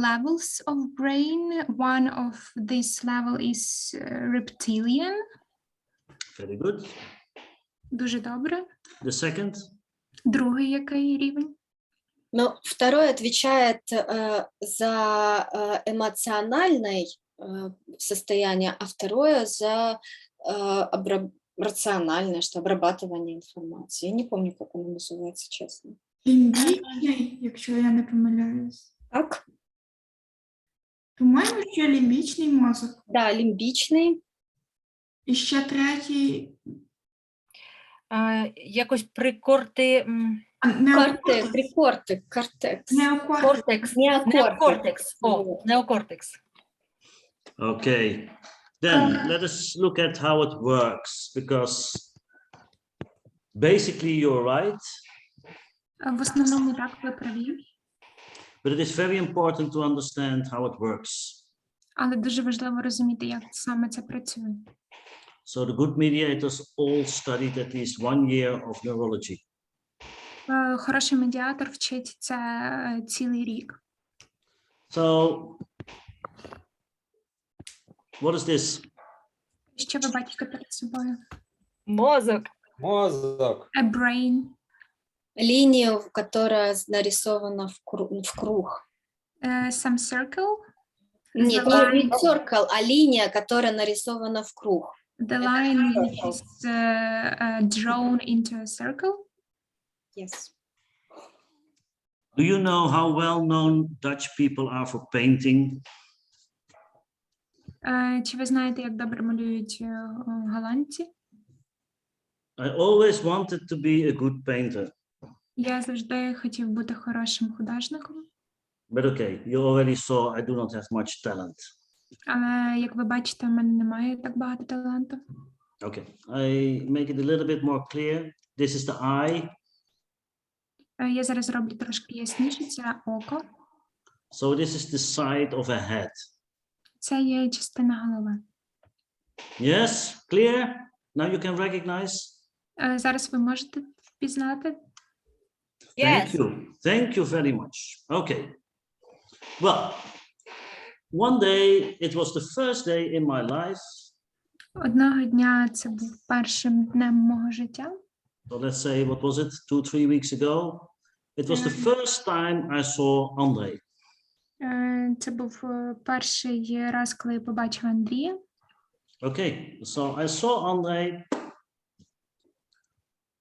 levels of brain. One of this level is reptilian.
Very good.
Дуже добре.
The second?
Другий який рівень?
Ну, второй отвечает за эмоциональное состояние, а второе за рациональное, что обрабатывание информации. Я не помню, как оно называется, честно.
Лімбічний, якщо я не помиляюсь.
Так?
По-моєму, ще лімбічний мозок.
Да, лімбічний.
І ще третій.
Якось прикорти...
Кортекс.
Неокортекс.
Okay. Then let us look at how it works, because basically you're right.
В основному так, ви праві.
But it is very important to understand how it works.
Але дуже важливо розуміти, як саме це працює.
So the good mediators all studied at least 1 year of neurology.
Хороший медіатор вчить це цілий рік.
So what is this?
Що ви бачите перед собою?
Мозок.
Мозок.
A brain.
Линию, которая нарисована в круг.
Some circle?
Нет, не circle, а линия, которая нарисована в круг.
The line is drawn into a circle?
Yes.
Do you know how well known Dutch people are for painting?
Чи ви знаєте, як добре малюють голландці?
I always wanted to be a good painter.
Я завжди хотів бути хорошим художником.
But okay, you already saw I do not have much talent.
Але, як ви бачите, в мене немає так багато таланту.
Okay, I make it a little bit more clear. This is the eye.
Я зараз зроблю трошки ясніше, це око.
So this is the side of a head.
Це є частина голови.
Yes, clear? Now you can recognize?
Зараз ви можете впізнати?
Thank you. Thank you very much. Okay. Well, one day, it was the first day in my life.
Одного дня це був першим днем мого життя.
So let's say, what was it, 2-3 weeks ago? It was the first time I saw Andrei.
Це був перший раз, коли я побачив Андрія.
Okay, so I saw Andre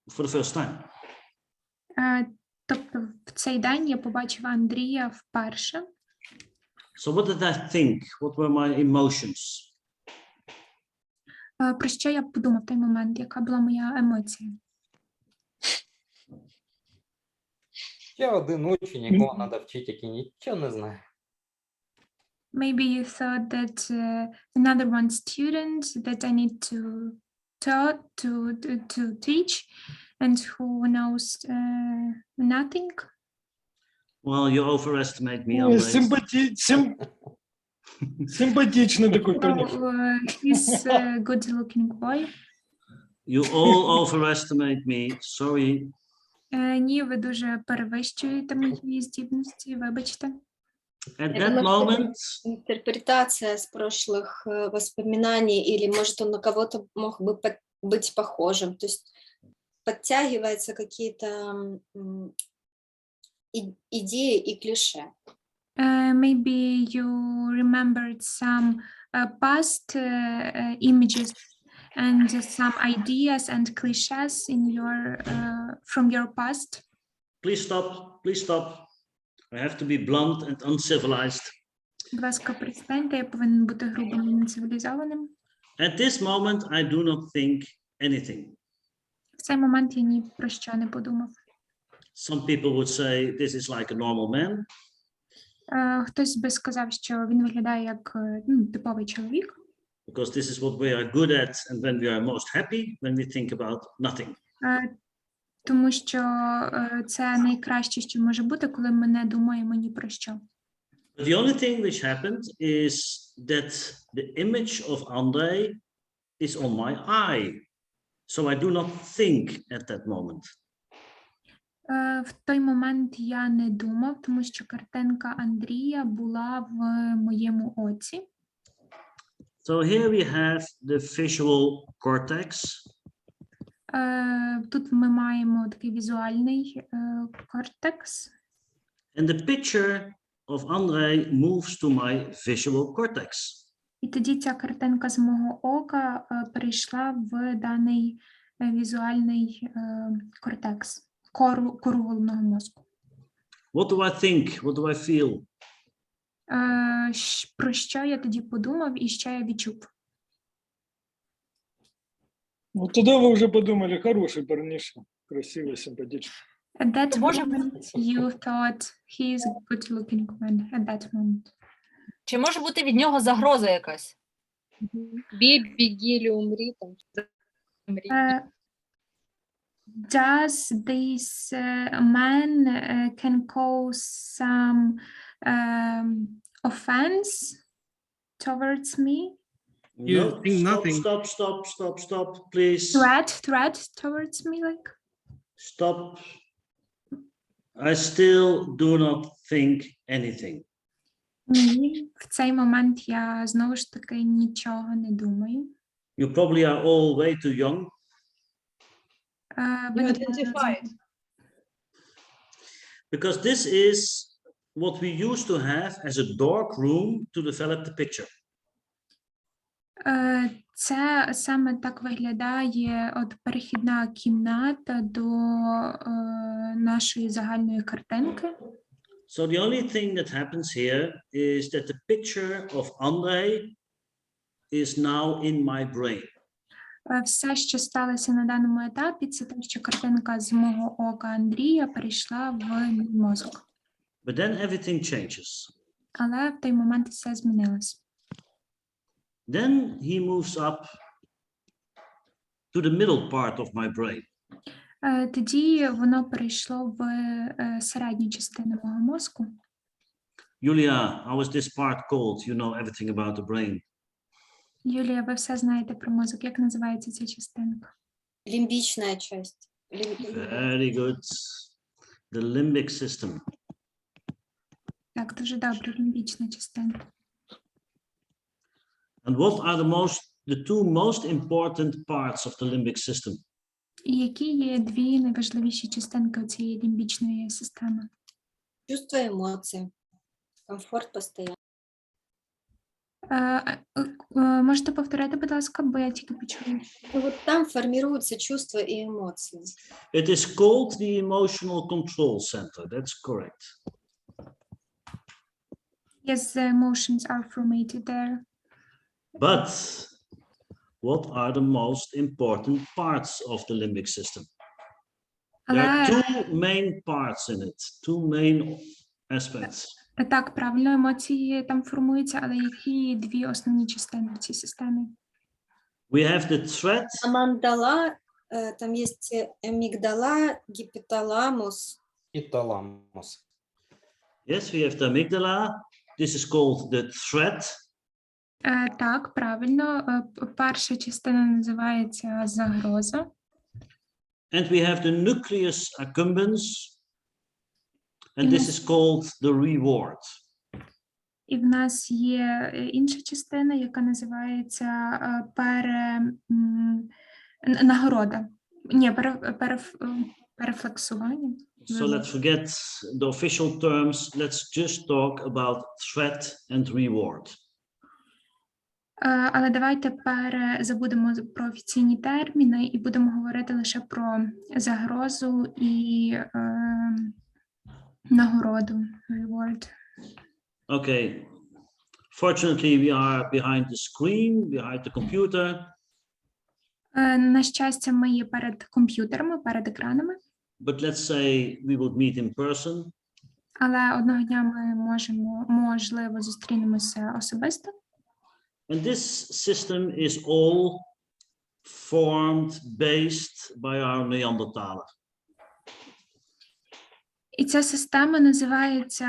for the first time.
Тобто в цей день я побачив Андрія вперше.
So what did I think? What were my emotions?
Про що я подумав в той момент? Яка була моя емоція?
Ще один учень, якого треба вчити, який нічого не знає.
Maybe you thought that another one student that I need to teach and who knows nothing.
Well, you overestimate me, Andre.
Симпатичный такой парень.
He's a good-looking boy.
You all overestimate me. Sorry.
Ні, ви дуже перевищуєте мої здібності, вибачте.
At
Я
that
думаю, что
moment,
это интерпретация с прошлых воспоминаний, или, может, он на кого-то мог бы быть похожим. То есть подтягиваются какие-то идеи и клише.
Maybe you remembered some past images and some ideas and cliches in your from your past.
please stop. Please stop. I have to be blunt and uncivilized.
Будь ласка, перестаньте, я повинен бути грубим і нецивілізованим.
At this moment, I do not think anything.
В цей момент я ні про що не подумав.
Some people would say this is like a normal man.
Хтось би сказав, що він виглядає як типовий чоловік.
Because this is what we are good at and when we are most happy, when we think about nothing.
Тому що це найкраще, що може бути, коли ми не думаємо ні про що.
The only thing which happened is that the image of Andre is on my eye. So I do not think at that moment.
В той момент я не думав, тому що картинка Андрія була в моєму оці.
So here we have the visual cortex.
Тут ми маємо такий візуальний кортекс.
And the picture of Andre moves to my visual cortex.
І тоді ця картинка з мого ока перейшла в даний візуальний кортекс, кору головного мозку.
What do I think? What do I feel?
Про що я тоді подумав і що я відчув?
Вот тогда вы уже подумали, хороший парниша, красивый, симпатичный.
At that moment you thought he is a good looking man at that moment.
Чи може бути від нього загроза якась?
Бей, беги или умри. Там.
Does this man can cause some offense towards me?
You
No,
think
stop,
nothing.
stop, please.
Threat towards me, like?
Stop. I still do not think anything.
Ні, в цей момент я знову ж таки нічого не думаю.
You probably are all way too young.
Ви
You
не
identified.
Because this is what we used to have as a dark room to develop the picture.
Це саме так виглядає от перехідна кімната до нашої загальної картинки.
So the only thing that happens here is that the picture of Andre is now in my brain.
Все, що сталося на даному етапі, це те, що картинка з мого ока Андрія перейшла в мій мозок.
But then everything changes.
Але в той момент все змінилося.
Then he moves up to the middle part of my brain.
Тоді воно перейшло в середню частину мого мозку.
Julia, how is this part called? You know everything about the brain.
Юлія, ви все знаєте про мозок. Як називається ця частинка?
Лимбичная часть.
Very good. The limbic system.
Так, дуже добре, лімбічна частинка.
And what are the two most important parts of the limbic system?
І які є дві найважливіші частинки цієї лімбічної системи?
Чувства, эмоции. Комфорт постоянно.
Можете повторити, будь ласка, бо я тільки почула.
Ну, вот там формируются чувства и эмоции.
It is called the emotional control center. That's correct.
Yes, the emotions are formatted there.
But what are the most important parts of the limbic system? There are
Але
two main parts in it, two main aspects.
так, правильно, емоції там формуються, але які дві основні частини в цій системі?
We have the threat.
Амандала, там есть амигдала, гипоталамус.
Іпоталамус.
Yes, we have the amygdala. This is called the threat.
Так, правильно. Перша частина називається загроза.
And we have the nucleus accumbens. And this is called the reward.
І в нас є інша частина, яка називається нагорода. Ні, перефлексування.
So let's forget the official terms. Let's just talk about threat and reward.
Але давайте забудемо про офіційні терміни і будемо говорити лише про загрозу і нагороду. Reward.
Okay. Fortunately, we are behind the screen, behind the computer.
На щастя, ми є перед комп'ютерами, перед екранами.
But let's say we would meet in person.
Але одного дня ми можливо, зустрінемося особисто.
And this system is all formed based by our Neanderthaler.
І ця система називається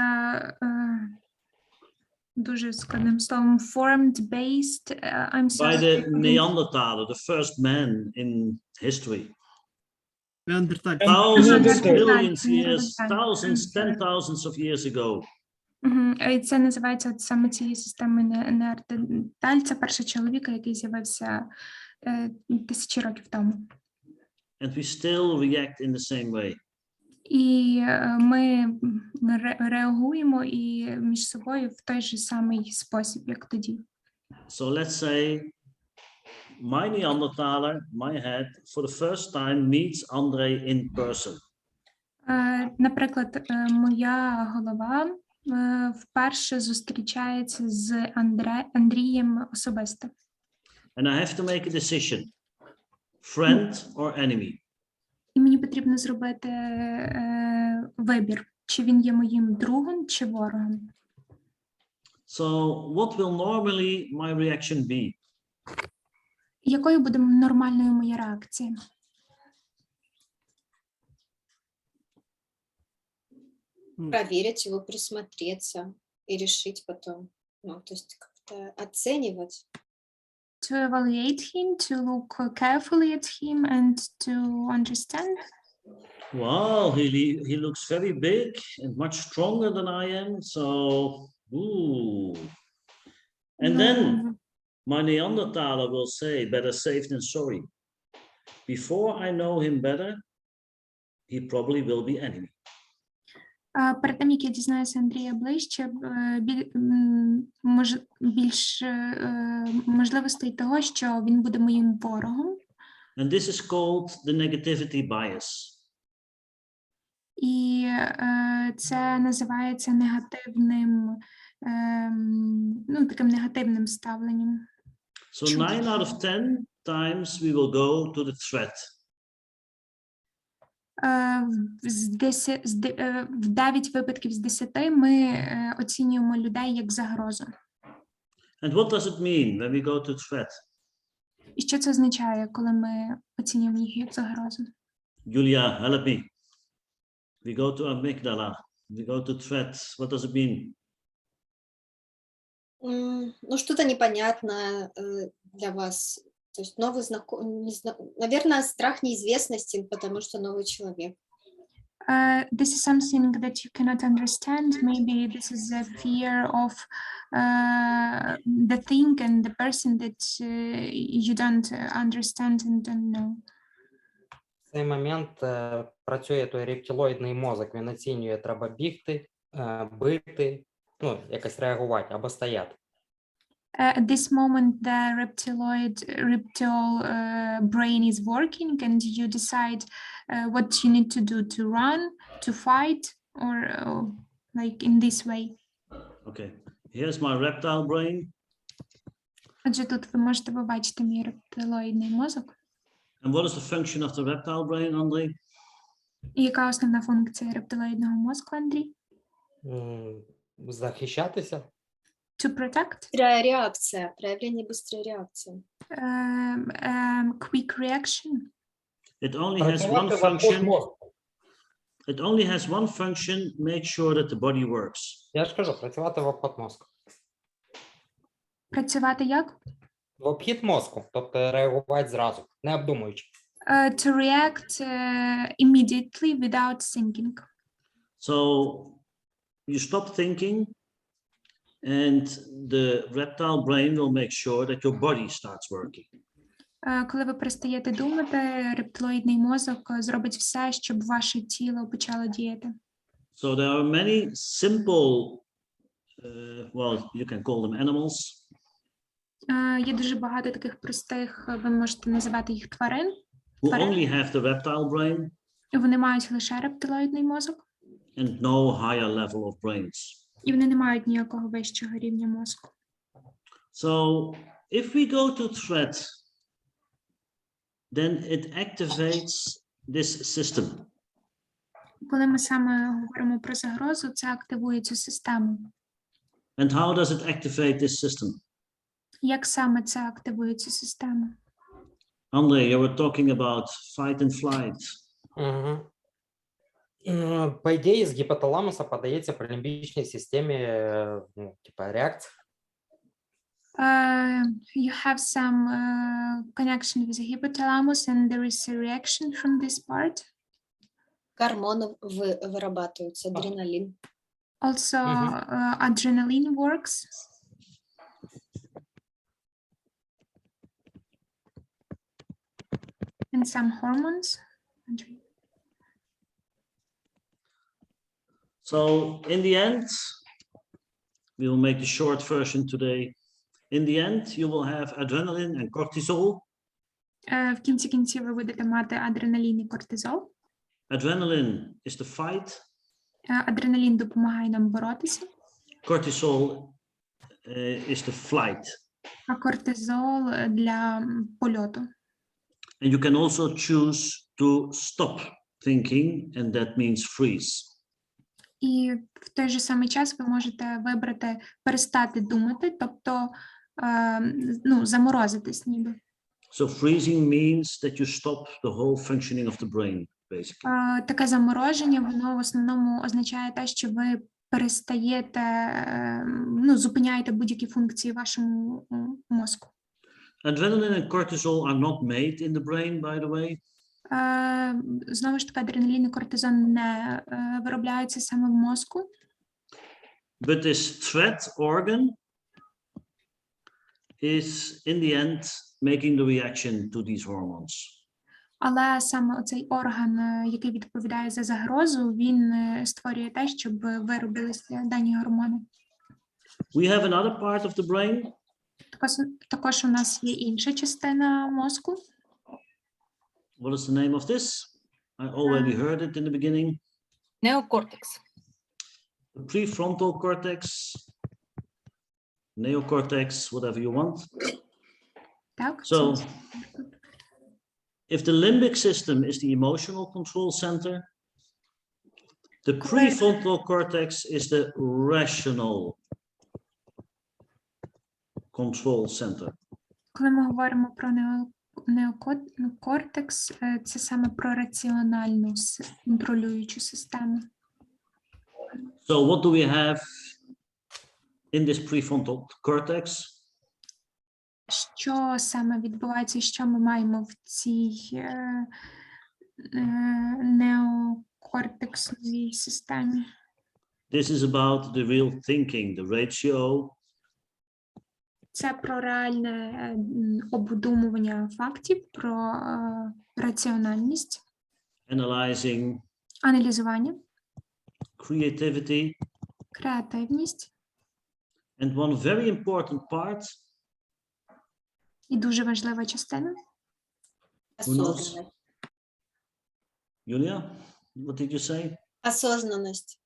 дуже складним словом formed based. I'm sorry.
By the Neanderthaler, the first man in history. Thousands, millions years, thousands, 10,000s of years ago.
І це називається от саме цією системою неандертальця, першого чоловіка, який з'явився тисячі років тому.
And we still react in the same way.
І ми реагуємо і між собою в той же самий спосіб, як тоді.
So let's say my Neanderthaler, my head, for the first time meets Andre in person.
Наприклад, моя голова вперше зустрічається з Андрієм особисто.
And I have to make a decision, friend or enemy.
І мені потрібно зробити вибір, чи він є моїм другом, чи ворогом.
So what will normally my reaction be?
Якою буде нормальною моя реакція?
Проверить его, присмотреться и решить потом. Ну, то есть как-то оценивать.
To evaluate him, to look carefully at him and to understand.
Wow, he looks very big and much stronger than I am. So, ooh. And then my Neanderthaler will say, better safe than sorry. Before I know him better, he probably will be enemy.
Перед тим, як я дізнаюся Андрія ближче, більш можливостей того, що він буде моїм ворогом.
And this is called the negativity bias.
І це називається негативним, таким негативним ставленням.
So 9 out of 10 times we will go to the threat.
В 9 випадків з 10 ми оцінюємо людей як загрозу.
And what does it mean when we go to threat?
І що це означає, коли ми оцінюємо їх як загрозу?
Julia, help me. We go to amygdala. We go to threat. What does it mean?
Ну, что-то непонятное для вас. То есть новый наверное, страх неизвестности, потому что новый человек.
This is something that you cannot understand. Maybe this is a fear of the thing and the person that you don't understand and don't know.
В цей момент працює той рептилоїдний мозок, він оцінює, треба бігти, бити, ну, якось реагувати або стояти.
At this moment, the reptile brain is working, and you decide what you need to do to run, to fight, or like in this way.
Okay, here's my reptile brain.
Отже, тут ви можете побачити мій рептилоїдний мозок.
And what is the function of the reptile brain, Andrei?
І яка основна функція рептилоїдного мозку, Андрій?
Захищатися.
To protect.
Быстрая реакция, проявление быстрой реакции.
Quick reaction.
It only has one function. It only has one function, make sure that the body works.
Я ж кажу, працювати в обхід мозку.
Працювати як?
В обхід мозку, тобто реагувати зразу, не обдумуючи.
To react immediately without thinking.
So you stop thinking and the reptile brain will make sure that your body starts working.
Коли ви перестаєте думати, рептилоїдний мозок зробить все, щоб ваше тіло почало діяти.
So there are many simple, well, you can call them animals.
Є дуже багато таких простих, ви можете називати їх тварин.
Who only have the reptile brain.
Вони мають лише рептилоїдний мозок.
And no higher level of brains.
І вони не мають ніякого вищого рівня мозку.
So if we go to threat, then it activates this system.
Коли ми саме говоримо про загрозу, це активує цю систему.
And how does it activate this system?
Як саме це активує цю систему?
Andrei, you were talking about fight and flight.
По ідеї, з гіпоталамуса подається при лімбічній системі, ну, типа реакція.
You have some connection with the hypothalamus and there is a reaction from this part.
Гормоны вырабатываются, адреналин.
Also, adrenaline works. And some hormones.
So in the end, we will make the short version today. In the end, you will have adrenaline and cortisol.
В кінці кінців ви будете мати адреналін і кортизол.
Adrenaline is the fight.
Адреналін допомагає нам боротися.
Cortisol is the flight.
А кортизол для польоту.
And you can also choose to stop thinking, and that means freeze.
І в той же самий час ви можете вибрати перестати думати, тобто заморозитись ніби.
So freezing means that you stop the whole functioning of the brain, basically.
Таке замороження, воно в основному означає те, що ви перестаєте, зупиняєте будь-які функції вашому мозку.
Adrenaline and cortisol are not made in the brain, by the way.
Знову ж таки, адреналін і кортизон не виробляються саме в мозку.
But this threat organ is in the end making the reaction to these hormones.
Але саме оцей орган, який відповідає за загрозу, він створює те, щоб виробилися дані гормони.
We have another part of the brain.
Також у нас є інша частина мозку.
What is the name of this? I already heard it in the beginning.
Неокортекс.
The prefrontal cortex, neocortex, whatever you want.
Так.
So, if the limbic system is the emotional control center, the prefrontal cortex is the rational control center.
Коли ми говоримо про неокортекс, це саме про раціональну контролюючу систему.
So what do we have in this prefrontal cortex?
Що саме відбувається, що ми маємо в цій неокортексовій системі?
This is about the real thinking, the ratio.
Це про реальне обдумування фактів, про раціональність,
Analyzing,
аналізування,
creativity,
креативність,
And one very important part,
І дуже важлива частина.
who knows?
Осознанность.
Julia, what did you say?
Осознанность.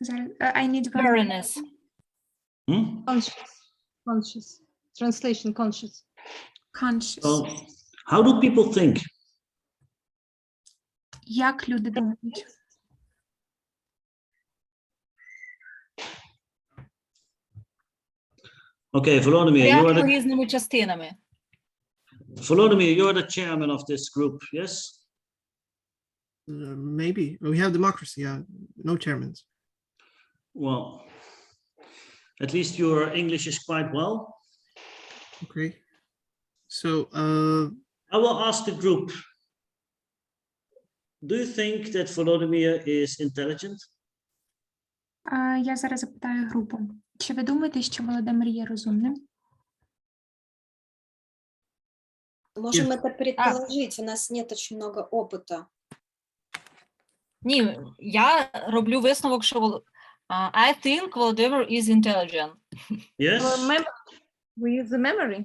Зараз, I need one.
Awareness.
Hmm?
Conscious. Translation conscious.
Conscious.
So, how do people think?
Як люди думають?
Okay, Volodymyr, you are
Як
the
різними частинами.
Volodymyr, you're the chairman of this group, yes?
Maybe we have democracy. Yeah, no chairmans.
Well, at least your English is quite well.
Okay. So
I will ask the group. Do you think that Volodymyr is intelligent?
Я зараз запитаю групу. Чи ви думаєте, що Володимир є розумним?
Можем это предположить. У нас нет очень много опыта.
Ні, я роблю висновок, що I think Volodymyr is intelligent.
Yes.
We use the memory.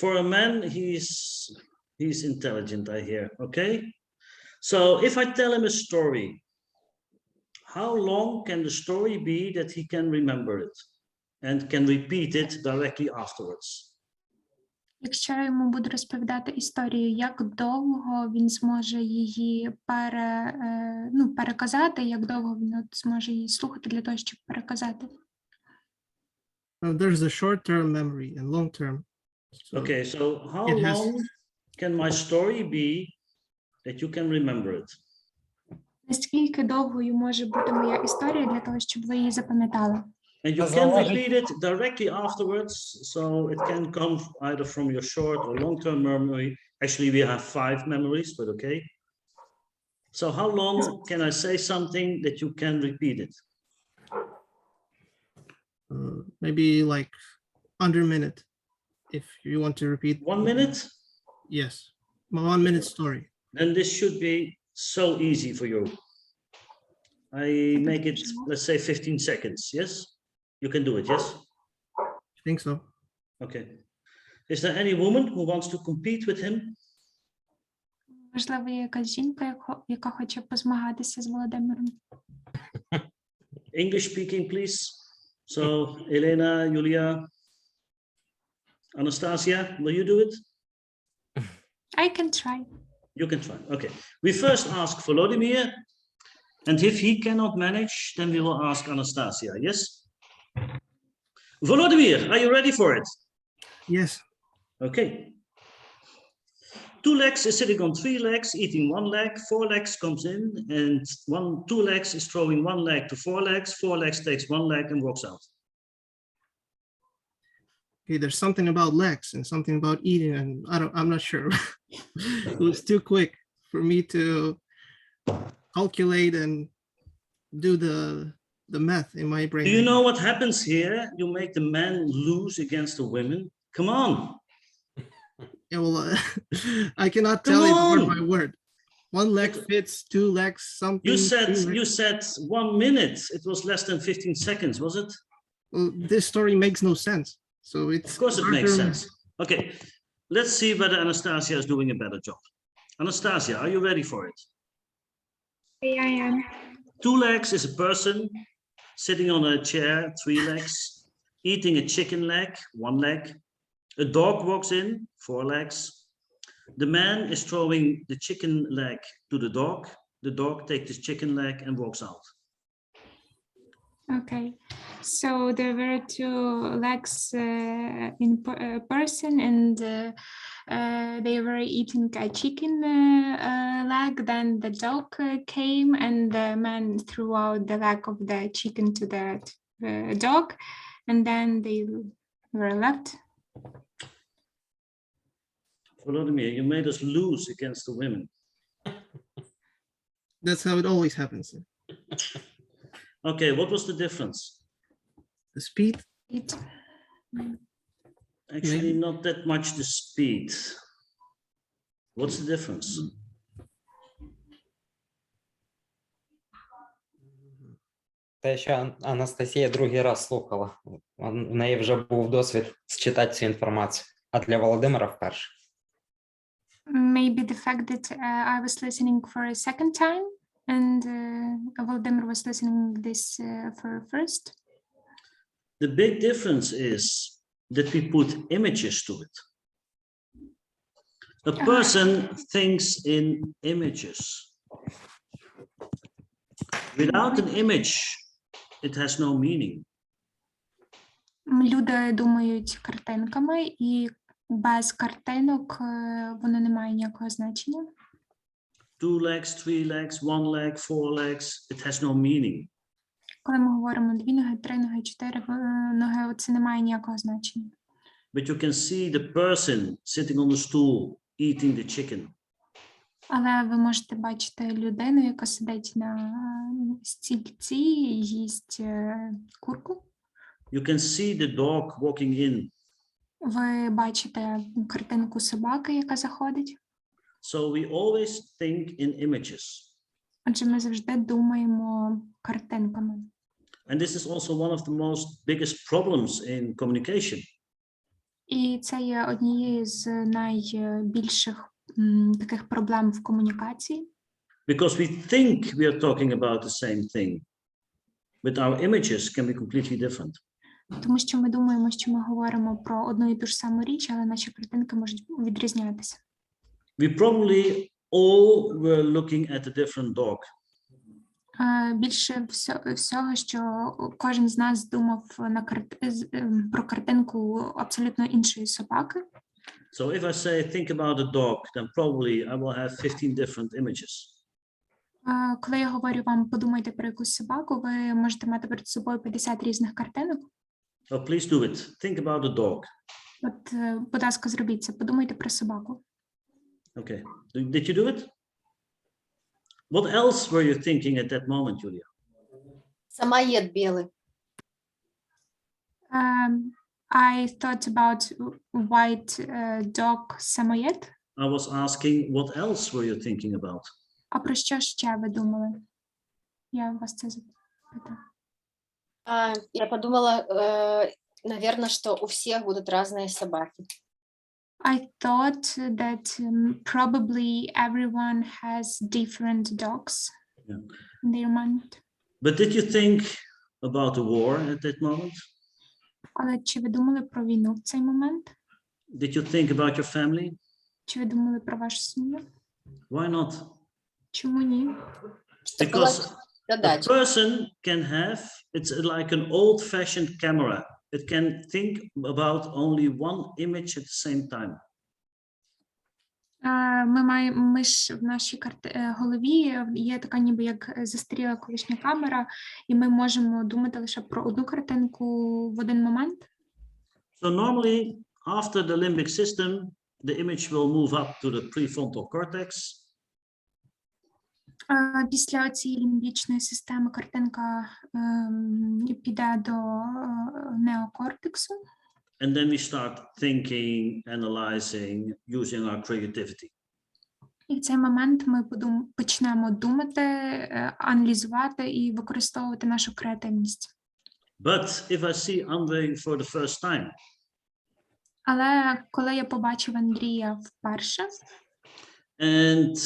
For a man, he's intelligent, I hear. Okay. So if I tell him a story, how long can the story be that he can remember it and can repeat it directly afterwards?
Якщо я йому буду розповідати історію, як довго він зможе її переказати, як довго він зможе її слухати для того, щоб переказати?
there's a short-term memory and long-term.
Okay, so how long can my story be that you can remember it?
Наскільки довгою може бути моя історія для того, щоб ви її запам'ятали?
And you can repeat it directly afterwards, so it can come either from your short or long-term memory. Actually, we have 5 memories, but okay. So how long can I say something that you can repeat it?
Maybe like under a minute, if you want to repeat.
1 minute?
Yes, 1 minute story.
Then this should be so easy for you. I make it, let's say 15 seconds, yes? You can do it, yes?
I think so.
Okay. Is there any woman who wants to compete with him?
Можливо, є якась жінка, яка хоче позмагатися з Володимиром?
English speaking, please. So, Elena, Julia, Anastasia, will you do it?
I can try.
You can try. Okay. We first ask Volodymyr, and if he cannot manage, then we will ask Anastasia, yes? Volodymyr, are you ready for it?
Yes.
Okay. 2 legs is sitting on 3 legs, eating 1 leg. 4 legs comes in, and 2 legs is throwing 1 leg to 4 legs. 4 legs takes 1 leg and walks out.
Okay, there's something about legs and something about eating, and I'm not sure. It was too quick for me to calculate and do the math in my brain.
Do you know what happens here? You make the men lose against the women. Come on.
Yeah, well, I cannot tell it word by word. 1 leg fits, 2 legs, something.
You said 1 minute. It was less than 15 seconds, was it?
Well, this story makes no sense. So it's
Of course it makes sense. Okay, let's see whether Anastasia is doing a better job. Anastasia, are you ready for it?
Yeah, I am.
2 legs is a person sitting on a chair, 3 legs, eating a chicken leg, 1 leg. A dog walks in, 4 legs. The man is throwing the chicken leg to the dog. The dog takes his chicken leg and walks out.
Okay, so there were 2 legs in a person, and they were eating a chicken leg. Then the dog came, and the man threw out the leg of the chicken to the dog, and then they were left.
Volodymyr, you made us lose against the women.
That's how it always happens.
Okay, what was the difference?
The speed.
Actually, not that much the speed. What's the difference?
Те, що Анастасія другий раз слухала. В неї вже був досвід считати цю інформацію. А для Володимира вперше.
Maybe the fact that I was listening for a second time and Volodymyr was listening this for first.
The big difference is that we put images to it. A person thinks in images. Without an image, it has no meaning.
Люди думають картинками, і без картинок воно не має ніякого значення.
2 legs, 3 legs, 1 leg, 4 legs, it has no meaning.
Коли ми говоримо 2 ноги, 3 ноги, 4 ноги, це не має ніякого значення.
But you can see the person sitting on the stool eating the chicken.
Але ви можете бачити людину, яка сидить на стільці і їсть курку.
You can see the dog walking in.
Ви бачите картинку собаки, яка заходить.
So we always think in images.
Отже, ми завжди думаємо картинками.
And this is also one of the most biggest problems in communication.
І це є однією з найбільших таких проблем в комунікації.
Because we think we are talking about the same thing, but our images can be completely different.
Тому що ми думаємо, що ми говоримо про одну і ту ж саму річ, але наші картинки можуть відрізнятися.
We probably all were looking at a different dog.
Більше всього, що кожен з нас думав про картинку абсолютно іншої собаки.
So if I say think about a dog, then probably I will have 15 different images.
Коли я говорю вам, подумайте про якусь собаку, ви можете мати перед собою 50 різних картинок.
So please do it. Think about a dog.
От, будь ласка, зробіть це. Подумайте про собаку.
Okay. Did you do it? What else were you thinking at that moment, Julia?
Самоед белый.
I thought about white dog самоєд.
I was asking, what else were you thinking about?
А про що ще ви думали? Я вас це запитала.
Я подумала, наверное, что у всех будут разные собаки.
I thought that probably everyone has different dogs in their mind.
But did you think about the war at that moment?
Але чи ви думали про війну в цей момент?
Did you think about your family?
Чи ви думали про вашу сім'ю?
Why not?
Чому ні?
Because a person can have, it's like an old-fashioned camera. It can think about only one image at the same time.
Ми ж в нашій голові є така ніби як застаріла колишня камера, і ми можемо думати лише про одну картинку в один момент.
So normally, after the limbic system, the image will move up to the prefrontal cortex.
Після цієї лімбічної системи картинка піде до неокортексу.
And then we start thinking, analyzing, using our creativity.
І в цей момент ми почнемо думати, аналізувати і використовувати нашу креативність.
But if I see Andre for the first time,
але коли я побачив Андрія вперше,
and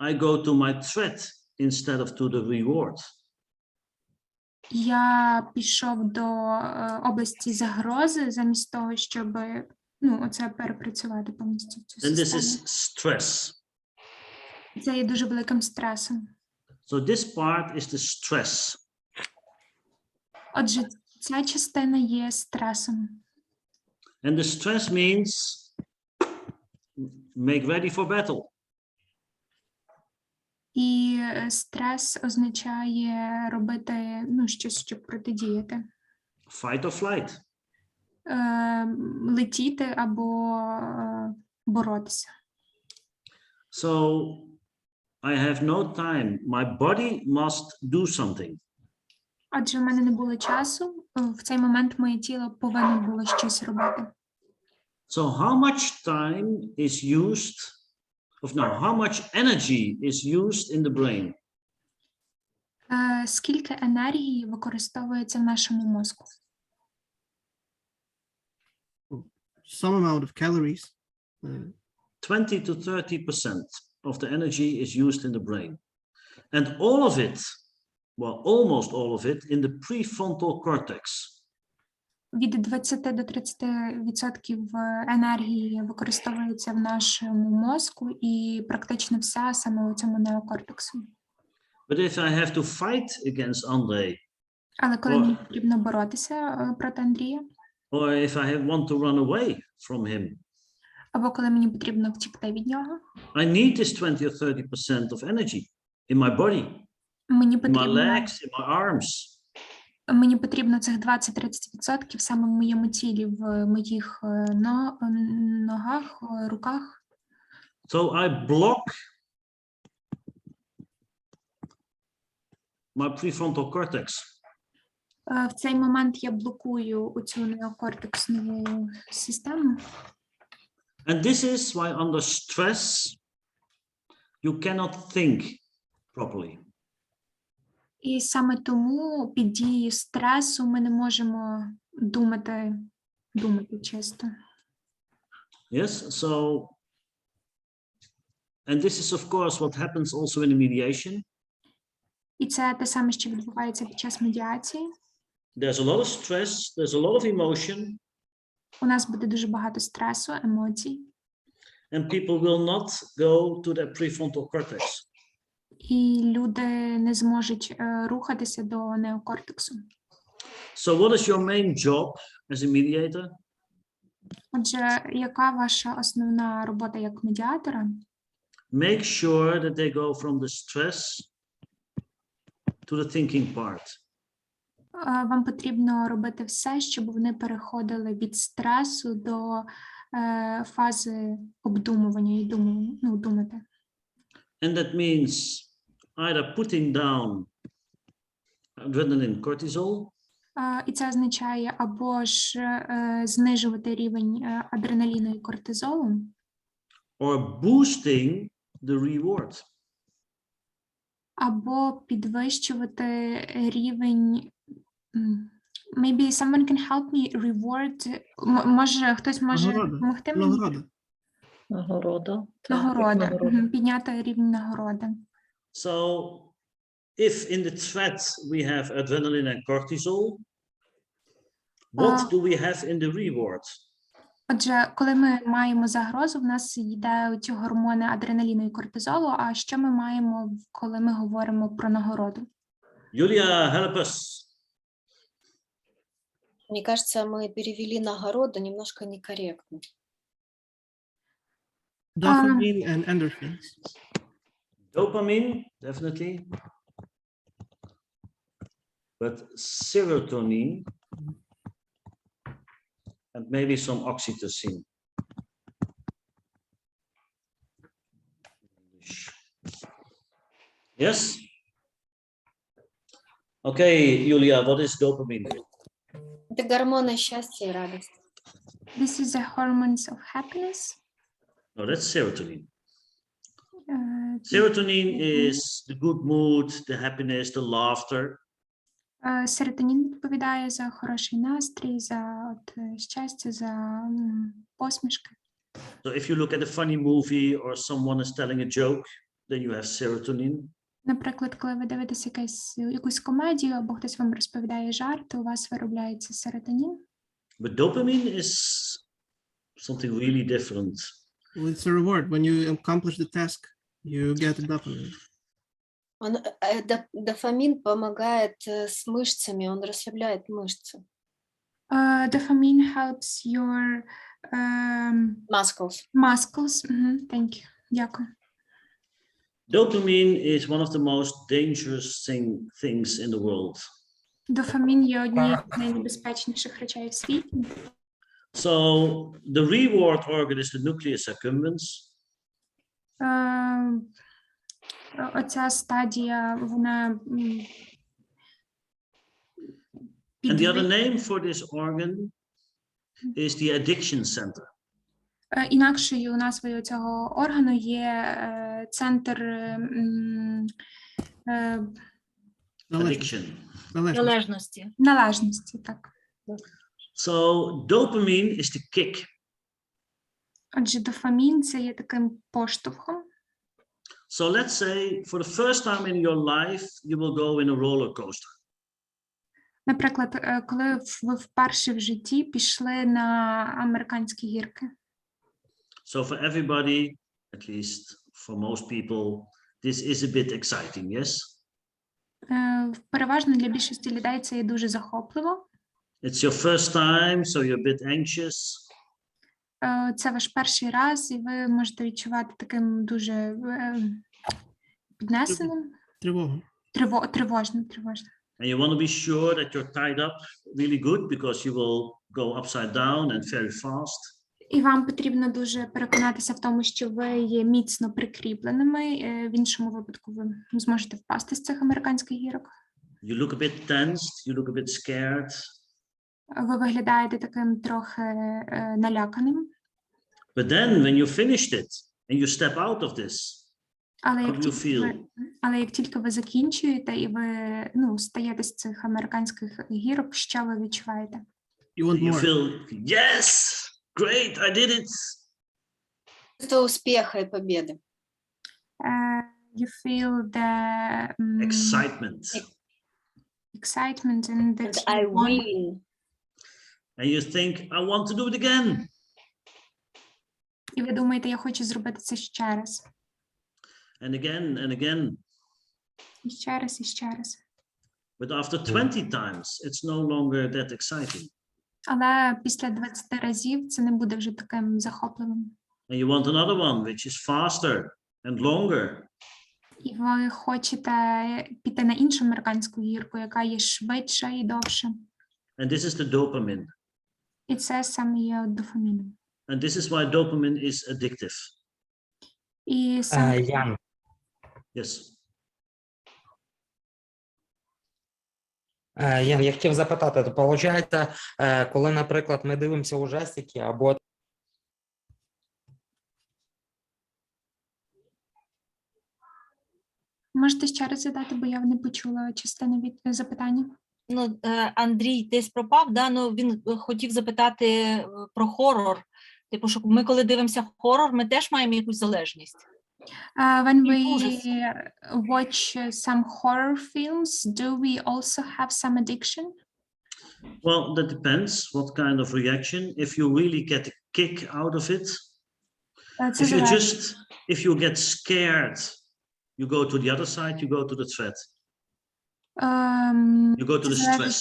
I go to my threat instead of to the reward.
Я пішов до області загрози замість того, щоб оце перепрацювати повністю цю
Then this
систему.
is stress.
Це є дуже великим стресом.
So this part is the stress.
Отже, ця частина є стресом.
And the stress means make ready for battle.
І стрес означає робити щось, щоб протидіяти.
Fight or flight.
Летіти або боротися.
So I have no time. My body must do something.
Адже в мене не було часу. В цей момент моє тіло повинно було щось робити.
So how much time is used, how much energy is used in the brain?
Скільки енергії використовується в нашому мозку?
Some amount of calories.
20 to 30% of the energy is used in the brain. And all of it, well, almost all of it, in the prefrontal cortex.
Від 20 до 30% енергії використовується в нашому мозку, і практично вся саме у цьому неокортексу.
But if I have to fight against Andrei,
Але коли мені потрібно боротися проти Андрія,
or if I want to run away from him,
або коли мені потрібно втікти від нього,
I need this 20 or 30% of energy in my body,
мені
in my
потрібно,
legs, in my arms.
мені потрібно цих 20-30% саме в моєму тілі, в моїх ногах, руках.
So I block my prefrontal cortex.
В цей момент я блокую оцю неокортексну систему.
And this is why under stress, you cannot think properly.
І саме тому під дією стресу ми не можемо думати чисто.
Yes, so, and this is of course what happens also in the mediation.
І це те саме, що відбувається під час медіації.
There's a lot of stress, there's a lot of emotion.
У нас буде дуже багато стресу, емоцій.
And people will not go to their prefrontal cortex.
І люди не зможуть рухатися до неокортексу.
So what is your main job as a mediator?
Отже, яка ваша основна робота як медіатора?
Make sure that they go from the stress to the thinking part.
Вам потрібно робити все, щоб вони переходили від стресу до фази обдумування і думати.
And that means either putting down adrenaline, cortisol,
І це означає або ж знижувати рівень адреналіну і кортизолу,
or boosting the reward.
або підвищувати рівень. Maybe someone can help me reward. Може, хтось може допомогти мені?
Нагорода.
Нагорода. Підняти рівень нагороди.
So if in the threat we have adrenaline and cortisol, what do we have in the reward?
Отже, коли ми маємо загрозу, в нас йдуть гормони адреналіну і кортизолу, а що ми маємо, коли ми говоримо про нагороду?
Julia, help us.
Мне кажется, мы перевели нагороду немножко некорректно.
Dopamine and endorphins.
Dopamine, definitely. But serotonin and maybe some oxytocin. Yes? Okay, Julia, what is dopamine?
Это гормоны счастья и радости.
This is the hormones of happiness.
No, that's serotonin. Serotonin is the good mood, the happiness, the laughter.
Серотонін відповідає за хороший настрій, за щастя, за посмішки.
So if you look at a funny movie or someone is telling a joke, then you have serotonin.
Наприклад, коли ви дивитесь якусь комедію або хтось вам розповідає жарт, у вас виробляється серотонін.
But dopamine is something really different.
Well, it's a reward. When you accomplish the task, you get a dopamine.
Дофамин помогает с мышцами, он расслабляет мышцы.
Dopamine helps your muscles. Thank you. Дякую.
Dopamine is one of the most dangerous things in the world.
Дофамін є однією з найнебезпечніших речей в світі.
So the reward organ is the nucleus accumbens.
Оця стадія, вона...
And the other name for this organ is the addiction center.
Інакшою назвою цього органу є центр
Addiction.
Залежності.
Належності, так.
So dopamine is the kick.
Отже, дофамін – це є таким поштовхом.
So let's say for the first time in your life, you will go in a roller coaster.
Наприклад, коли ви вперше в житті пішли на американські гірки.
So for everybody, at least for most people, this is a bit exciting, yes?
Переважно для більшості людей це є дуже захопливо.
It's your first time, so you're a bit anxious.
Це ваш перший раз, і ви можете відчувати таким дуже піднесеним. Тривожним.
And you want to be sure that you're tied up really good because you will go upside down and very fast.
І вам потрібно дуже переконатися в тому, що ви є міцно прикріпленими. В іншому випадку ви зможете впасти з цих американських гірок.
You look a bit tensed, you look a bit scared.
Ви виглядаєте таким трохи наляканим.
But then when you finished it and you step out of this, how do you feel?
Але як тільки ви закінчуєте і ви стаєте з цих американських гірок, що ви відчуваєте?
You feel, yes, great, I did it.
Чувство успеха и победы.
You feel the excitement and that
I win.
And you think, I want to do it again.
І ви думаєте, я хочу зробити це ще раз.
And again and again.
І ще раз.
But after 20 times, it's no longer that exciting.
Але після 20 разів це не буде вже таким захопливим.
And you want another one, which is faster and longer.
І ви хочете піти на іншу американську гірку, яка є швидша і довша.
And this is the dopamine.
І це саме є дофаміном.
And this is why dopamine is addictive.
І саме...
Ян.
Yes.
Ян, я хотів запитати, то виходить, коли, наприклад, ми дивимося ужастики або
Можете ще раз задати, бо я не почула частину від запитання.
Андрій десь пропав, да? Він хотів запитати про хорор. Типу, що ми коли дивимося хорор, ми теж маємо якусь залежність.
When we watch some horror films, do we also have some addiction?
Well, that depends what kind of reaction. If you really get a kick out of it, if you get scared, you go to the other side, you go to the threat. You go to the stress.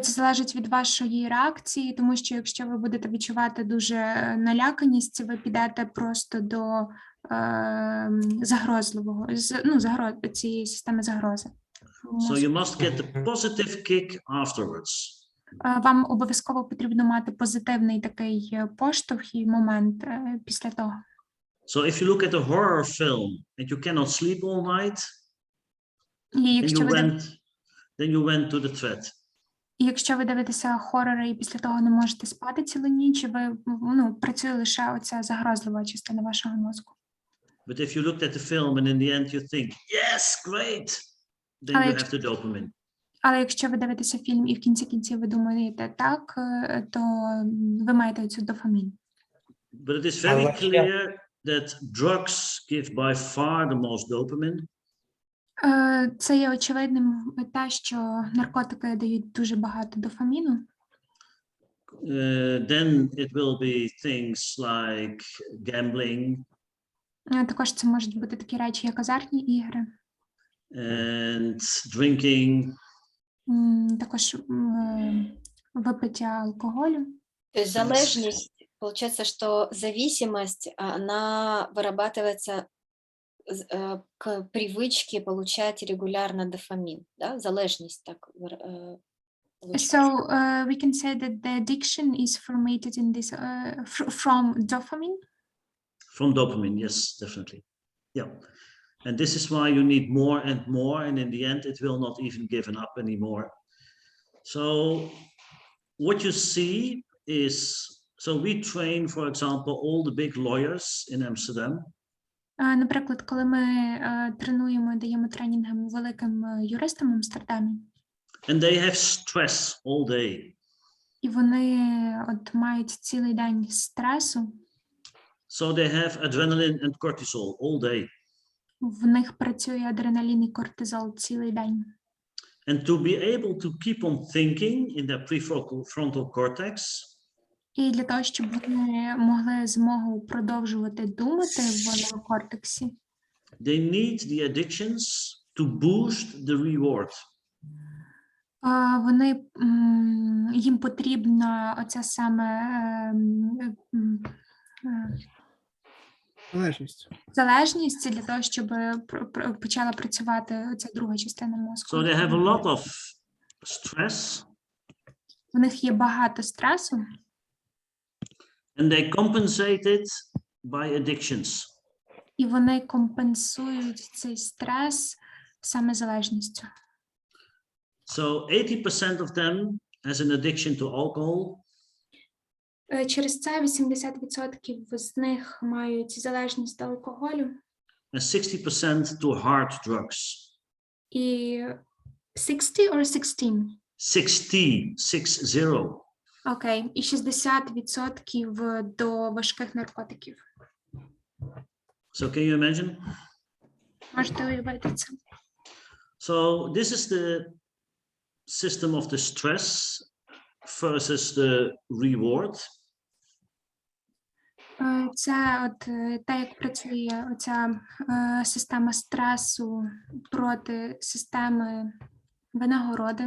Це залежить від вашої реакції, тому що якщо ви будете відчувати дуже наляканість, ви підете просто до загрозливого, цієї системи загрози.
So you must get the positive kick afterwards.
Вам обов'язково потрібно мати позитивний такий поштовх і момент після того.
So if you look at a horror film and you cannot sleep all night, then you went to the threat.
Якщо ви дивитеся хорори і після того не можете спати цілу ніч, ви працює лише оця загрозлива частина вашого мозку.
But if you looked at the film and in the end you think, yes, great, then you have the dopamine.
Але якщо ви дивитеся фільм і в кінці кінців ви думаєте так, то ви маєте цю дофамін.
But it is very clear that drugs give by far the most dopamine.
Це є очевидним те, що наркотики дають дуже багато дофаміну.
Then it will be things like gambling.
Також це можуть бути такі речі, як азартні ігри.
And drinking.
Також выпитие алкоголя.
То есть залежность, получается, что зависимость, она вырабатывается к привычке получать регулярно дофамин, да? Залежность так.
So we can say that the addiction is formed in this from dopamine.
From dopamine, yes, definitely. Yeah. And this is why you need more and more, and in the end, it will not even given up anymore. So what you see is, so we train, for example, all the big lawyers in Amsterdam.
Наприклад, коли ми тренуємо, даємо тренінги великим юристам в Амстердамі,
and they have stress all day.
і вони от мають цілий день стресу,
So they have adrenaline and cortisol all day.
в них працює адреналін і кортизол цілий день.
And to be able to keep on thinking in their prefrontal cortex,
І для того, щоб вони могли змогу продовжувати думати в неокортексі,
they need the addictions to boost the reward.
їм потрібна оця саме залежність для того, щоб почала працювати оця друга частина мозку.
So they have a lot of stress.
У них є багато стресу.
And they compensate it by addictions.
І вони компенсують цей стрес саме залежністю.
So 80% of them has an addiction to alcohol.
Через це 80% з них мають залежність до алкоголю.
And 60% to hard drugs.
І 60 or 16?
60.
Окей. І 60% до важких наркотиків.
So can you imagine?
Можете уявити це?
So this is the system of the stress versus the reward.
Це от те, як працює оця система стресу проти системи винагороди.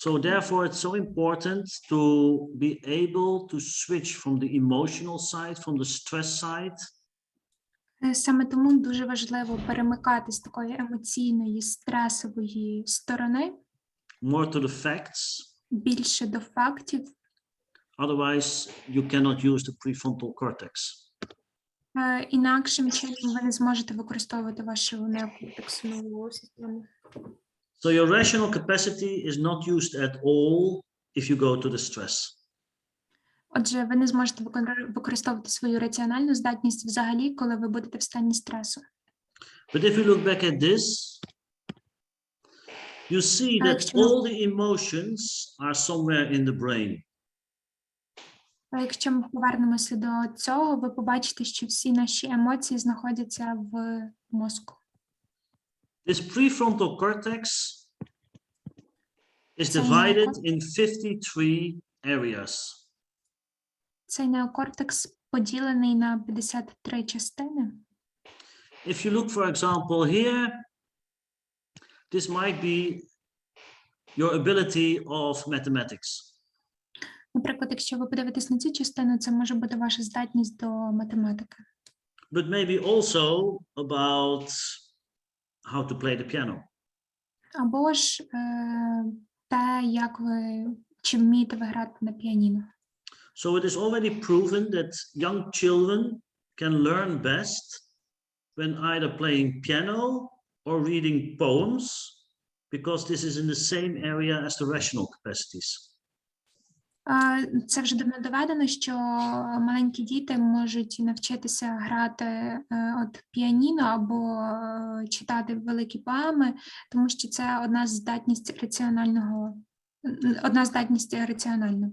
So therefore it's so important to be able to switch from the emotional side, from the stress side.
Саме тому дуже важливо перемикати з такої емоційної, стресової сторони
More to the facts.
Більше до фактів.
Otherwise, you cannot use the prefrontal cortex.
Інакшим чином ви не зможете використовувати вашу неокортексову систему.
So your rational capacity is not used at all if you go to the stress.
Отже, ви не зможете використовувати свою раціональну здатність взагалі, коли ви будете в стані стресу.
But if you look back at this, you see that all the emotions are somewhere in the brain.
Якщо ми повернемося до цього, ви побачите, що всі наші емоції знаходяться в мозку.
This prefrontal cortex is divided in 53 areas.
Цей неокортекс поділений на 53 частини.
If you look, for example, here, this might be your ability of mathematics.
Наприклад, якщо ви подивитесь на цю частину, це може бути ваша здатність до математики.
But maybe also about how to play the piano.
Або ж те, як ви, чи вмієте ви грати на піаніно.
So it is already proven that young children can learn best when either playing piano or reading poems, because this is in the same area as the rational capacities.
Це вже давно доведено, що маленькі діти можуть навчитися грати от піаніно або читати великі поеми, тому що це одна здатність раціональна.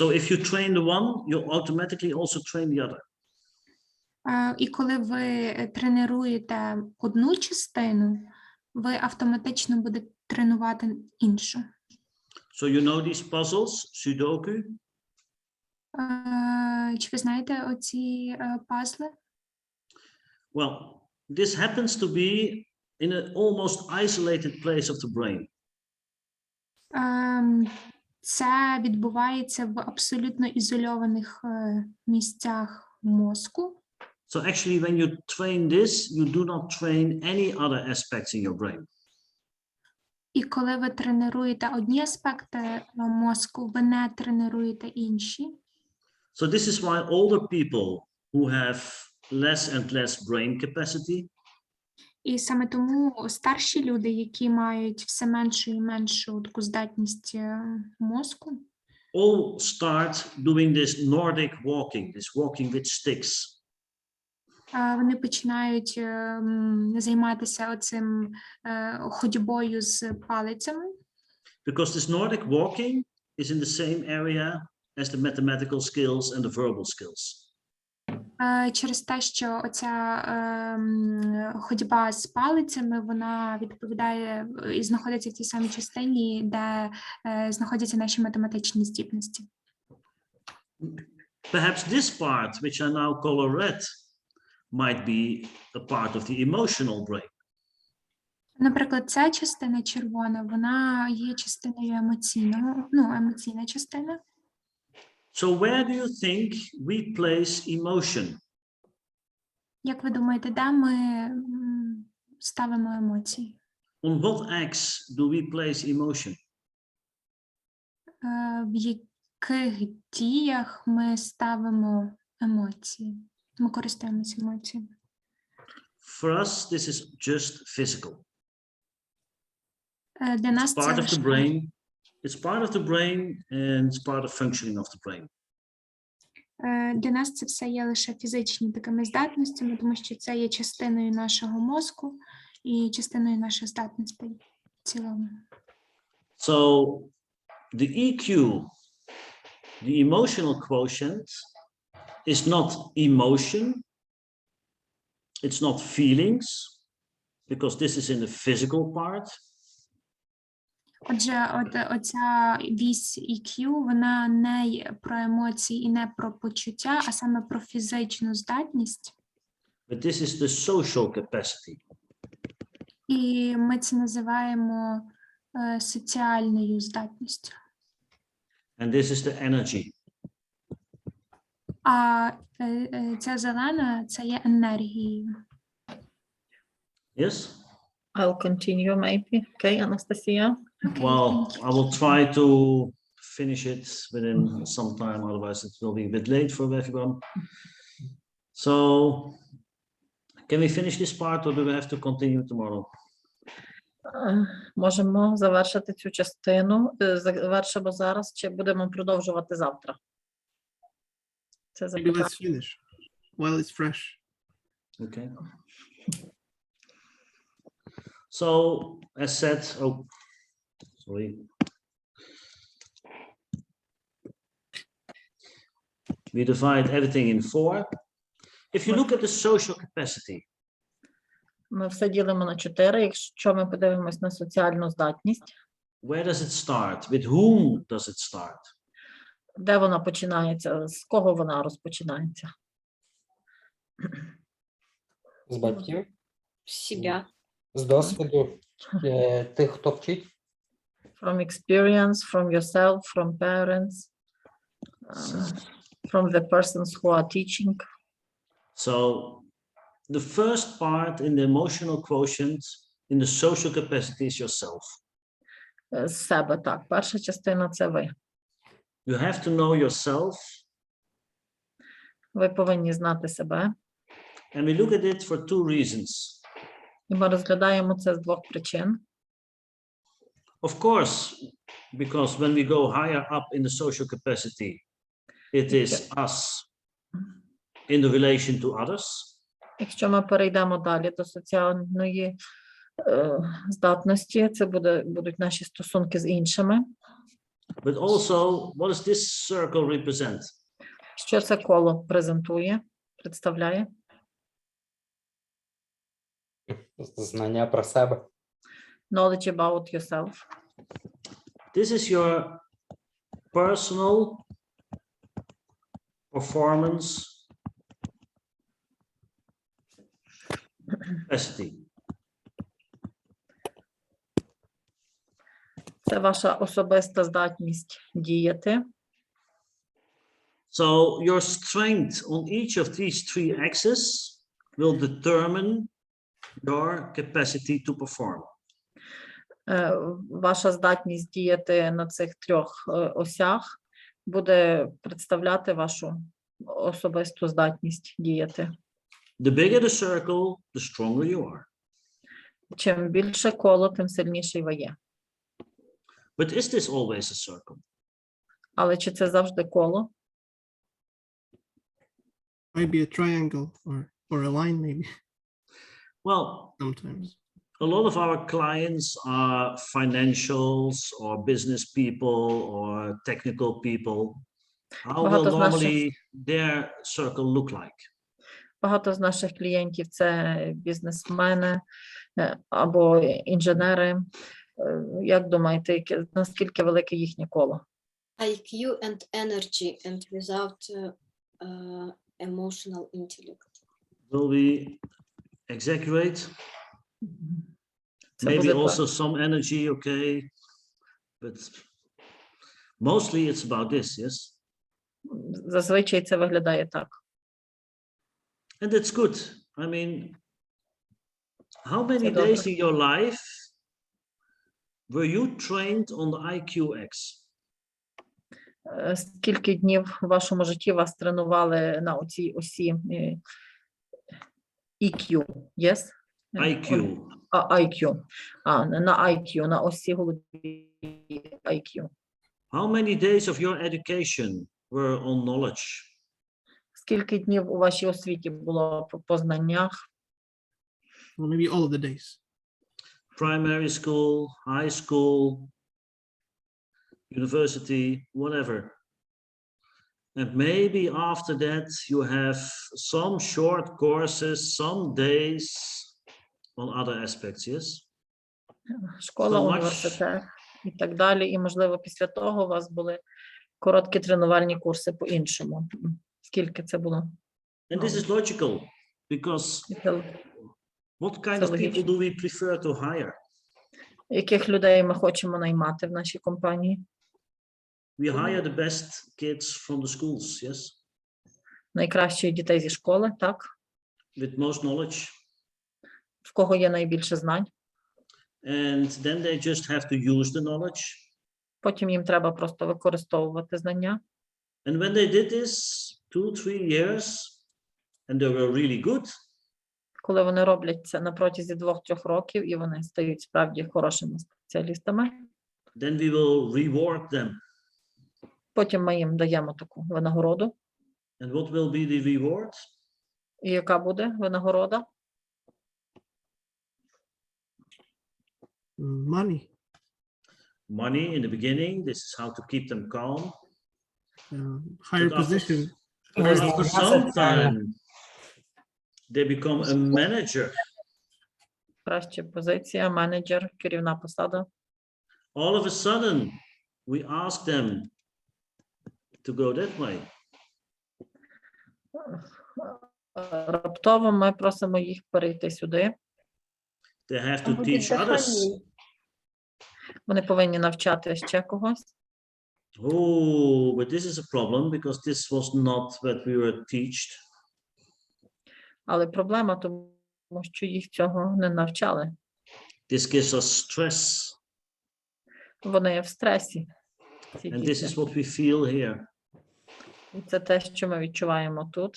So if you train the one, you automatically also train the other.
І коли ви тренуєте одну частину, ви автоматично будете тренувати іншу.
So you know these puzzles, Sudoku?
Чи ви знаєте оці пазли?
Well, this happens to be in an almost isolated place of the brain.
Це відбувається в абсолютно ізольованих місцях мозку.
So actually, when you train this, you do not train any other aspects in your brain.
І коли ви тренуєте одні аспекти мозку, ви не тренуєте інші.
So this is why older people who have less and less brain capacity,
і саме тому старші люди, які мають все меншу і меншу таку здатність мозку,
all start doing this Nordic walking, this walking with sticks.
вони починають займатися оцим ходьбою з палицями.
Because this Nordic walking is in the same area as the mathematical skills and the verbal skills.
Через те, що оця ходьба з палицями, вона відповідає і знаходиться в тій самій частині, де знаходяться наші математичні здібності.
Perhaps this part, which I now color red, might be a part of the emotional brain.
Наприклад, ця частина червона, вона є частиною емоційного, емоційна частина.
So where do you think we place emotion?
Як ви думаєте, де ми ставимо емоції?
On what X do we place emotion?
В яких діях ми ставимо емоції? Ми користуємося емоціями.
For us, this is just physical.
Для нас
Part
це
of the brain. It's part of the brain and it's part of functioning of the brain.
Для нас це все є лише фізичні такими здатностями, тому що це є частиною нашого мозку і частиною наших здатностей в цілому.
So the EQ, the emotional quotient, is not emotion, it's not feelings, because this is in the physical part.
Отже, оця вісь EQ, вона не про емоції і не про почуття, а саме про фізичну здатність.
But this is the social capacity.
І ми це називаємо соціальною здатністю.
And this is the energy.
А ця зелена – це є енергією.
Yes?
I'll continue maybe. Okay, Anastasia.
Okay,
Well,
thank you.
I will try to finish it within some time, otherwise it will be a bit late for everyone. So, can we finish this part or do we have to continue tomorrow?
Можемо завершити цю частину. Завершимо зараз, чи будемо продовжувати завтра? Це
Maybe
запитання.
let's finish while it's fresh.
Okay. So, as said, sorry. We divide everything in 4. If you look at the social capacity,
Ми все ділимо на 4. Якщо ми подивимось на соціальну здатність,
where does it start? With whom does it start?
де вона починається, з кого вона розпочинається?
З батьків,
Себя.
з досвіду тих, хто вчить.
From experience, from yourself, from parents, from the persons who are teaching.
So the first part in the emotional quotient in the social capacity is yourself.
З себе, так. Перша частина – це ви.
You have to know yourself.
Ви повинні знати себе.
And we look at it for 2 reasons.
І ми розглядаємо це з 2 причин.
Of course, because when we go higher up in the social capacity, it is us in the relation to others.
Якщо ми перейдемо далі до соціальної здатності, це будуть наші стосунки з іншими.
But also, what does this circle represent?
Що це коло представляє?
Знання про себе.
Knowledge about yourself.
This is your personal performance capacity.
Це ваша особиста здатність діяти.
So your strength on each of these 3 axes will determine your capacity to perform.
Ваша здатність діяти на цих 3 осях буде представляти вашу особисту здатність діяти.
The bigger the circle, the stronger you are.
Чим більше коло, тим сильніший ви є.
But is this always a circle?
Але чи це завжди коло?
Might be a triangle or or a line maybe
Well,
sometimes.
a lot of our clients are financials or business people or technical people. How will
Багато з наших-
normally their circle look like?
Багато з наших клієнтів це бізнесмени або інженери. Як думаєте, наскільки велике їхнє коло?
IQ and energy and without emotional intellect.
Will we exaggerate?
Це
Maybe
буде
also some energy, okay. But mostly it's about this, yes?
Зазвичай це виглядає так.
And that's good. I mean, how many
Це добре.
days in your life were you trained on the IQX?
Скільки днів в вашому житті вас тренували на оцій осі EQ, yes?
IQ.
IQ. На IQ, на осі голові IQ.
How many days of your education were on knowledge?
Скільки днів у вашій освіті було по знаннях?
Well, maybe all of the days.
Primary school, high school, university, whatever. And maybe after that you have some short courses, some days on other aspects, yes?
Школа,
So much-
університет і так далі. І, можливо, після того у вас були короткі тренувальні курси по-іншому. Скільки це було?
And this is logical because what kind
Це
of people
логічно.
do we prefer to hire?
Яких людей ми хочемо наймати в нашій компанії?
We hire the best kids from the schools, yes?
Найкращих дітей зі школи, так?
With most knowledge.
В кого є найбільше знань?
And then they just have to use the knowledge.
Потім їм треба просто використовувати знання.
And when they did this 2-3 years and they were really good,
Коли вони роблять це на протязі 2-3 років і вони стають справді хорошими спеціалістами,
then we will reward them.
потім ми їм даємо таку винагороду.
And what will be the reward?
І яка буде винагорода?
Money.
Money in the beginning. This is how to keep them calm.
Higher
But after-
position.
After some time, they become a manager.
Краща позиція, менеджер, керівна посада.
All of a sudden, we ask them to go that way.
Раптово ми просимо їх перейти сюди.
They have to teach others.
Вони повинні навчати ще когось.
Oh, but this is a problem because this was not what we were taught.
Але проблема, тому що їх цього не навчали.
This gives us stress.
Вони в стресі. ці
And this
діти.
is what we feel here.
І це те, що ми відчуваємо тут.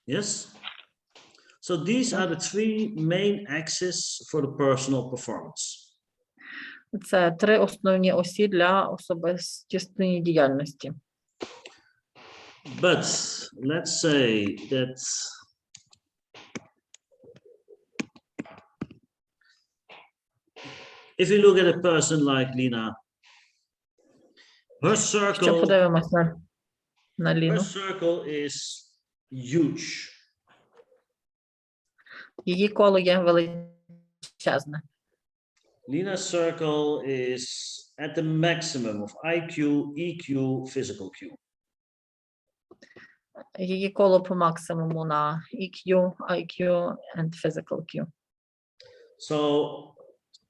Yes? So these are the three main axes for the personal performance.
Це 3 основні осі для особистісної діяльності.
But let's say that if you look at a person like Lina, her
Якщо
circle,
подивимося на
her
Ліну,
circle is huge.
її коло є величезне.
Lina's circle is at the maximum of IQ, EQ, physical Q.
Її коло по максимуму на EQ, IQ and physical Q.
So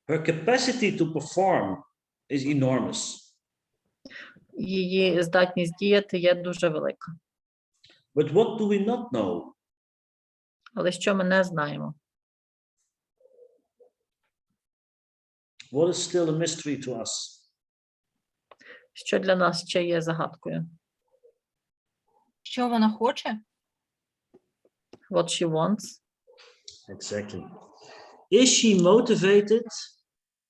her capacity to perform is enormous.
Її здатність діяти є дуже велика.
But what do we not know?
Але що ми не знаємо?
What is still a mystery to us?
Що для нас ще є загадкою?
Що вона хоче?
What she wants.
Exactly. Is she motivated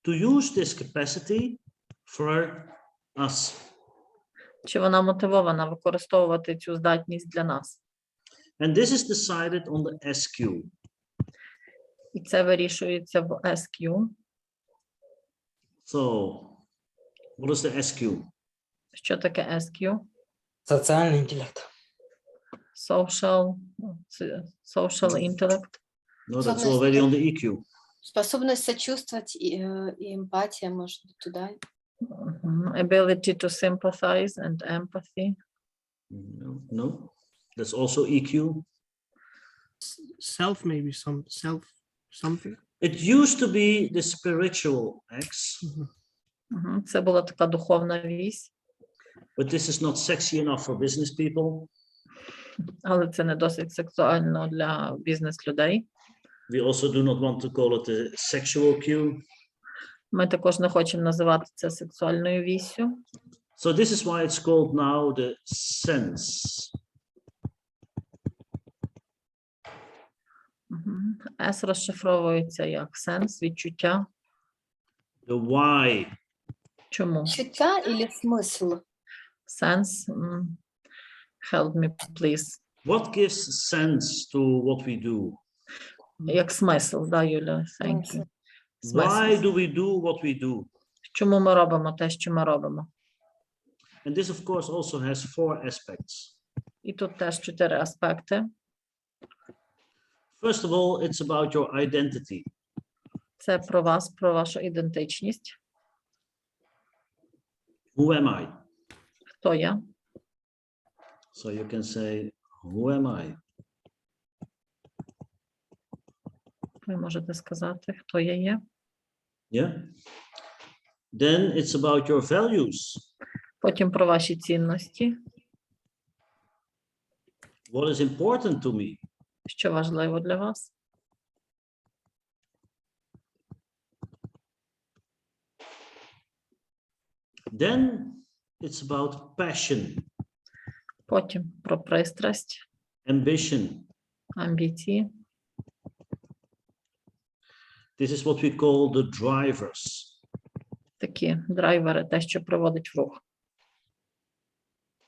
to use this capacity for us?
Чи вона мотивована використовувати цю здатність для нас?
And this is decided on the SQ.
І це вирішується в SQ.
So, what is the SQ?
Що таке SQ?
Соціальний інтелект.
Social intellect.
No, that's already on the EQ.
Способность сочувствовать и эмпатия, может быть, туда.
Ability to sympathize and empathy.
No, that's also EQ.
Self, maybe something.
It used to be the spiritual X,
Це була така духовна вісь,
but this is not sexy enough for business people.
але це не досить сексуально для бізнес-людей.
We also do not want to call it the sexual Q.
Ми також не хочемо називати це сексуальною віссю.
So this is why it's called now the sense.
С розшифровується як сенс, відчуття.
The why.
Чому?
Чуття или смысл?
Сенс. Help me, please.
What gives sense to what we do?
Як смисл, да, Юля? Thank you.
Why do we do what we do?
Чому ми робимо те, що ми робимо?
And this, of course, also has 4 aspects.
І тут теж 4 аспекти.
First of all, it's about your identity.
Це про вас, про вашу ідентичність.
Who am I?
Хто я?
So you can say, who am I?
Ви можете сказати, хто я є.
Yeah. Then it's about your values.
Потім про ваші цінності.
What is important to me?
Що важливо для вас.
Then it's about passion,
Потім про пристрасть,
ambition.
амбіції.
This is what we call the drivers.
Такі драйвери, те, що приводить в рух.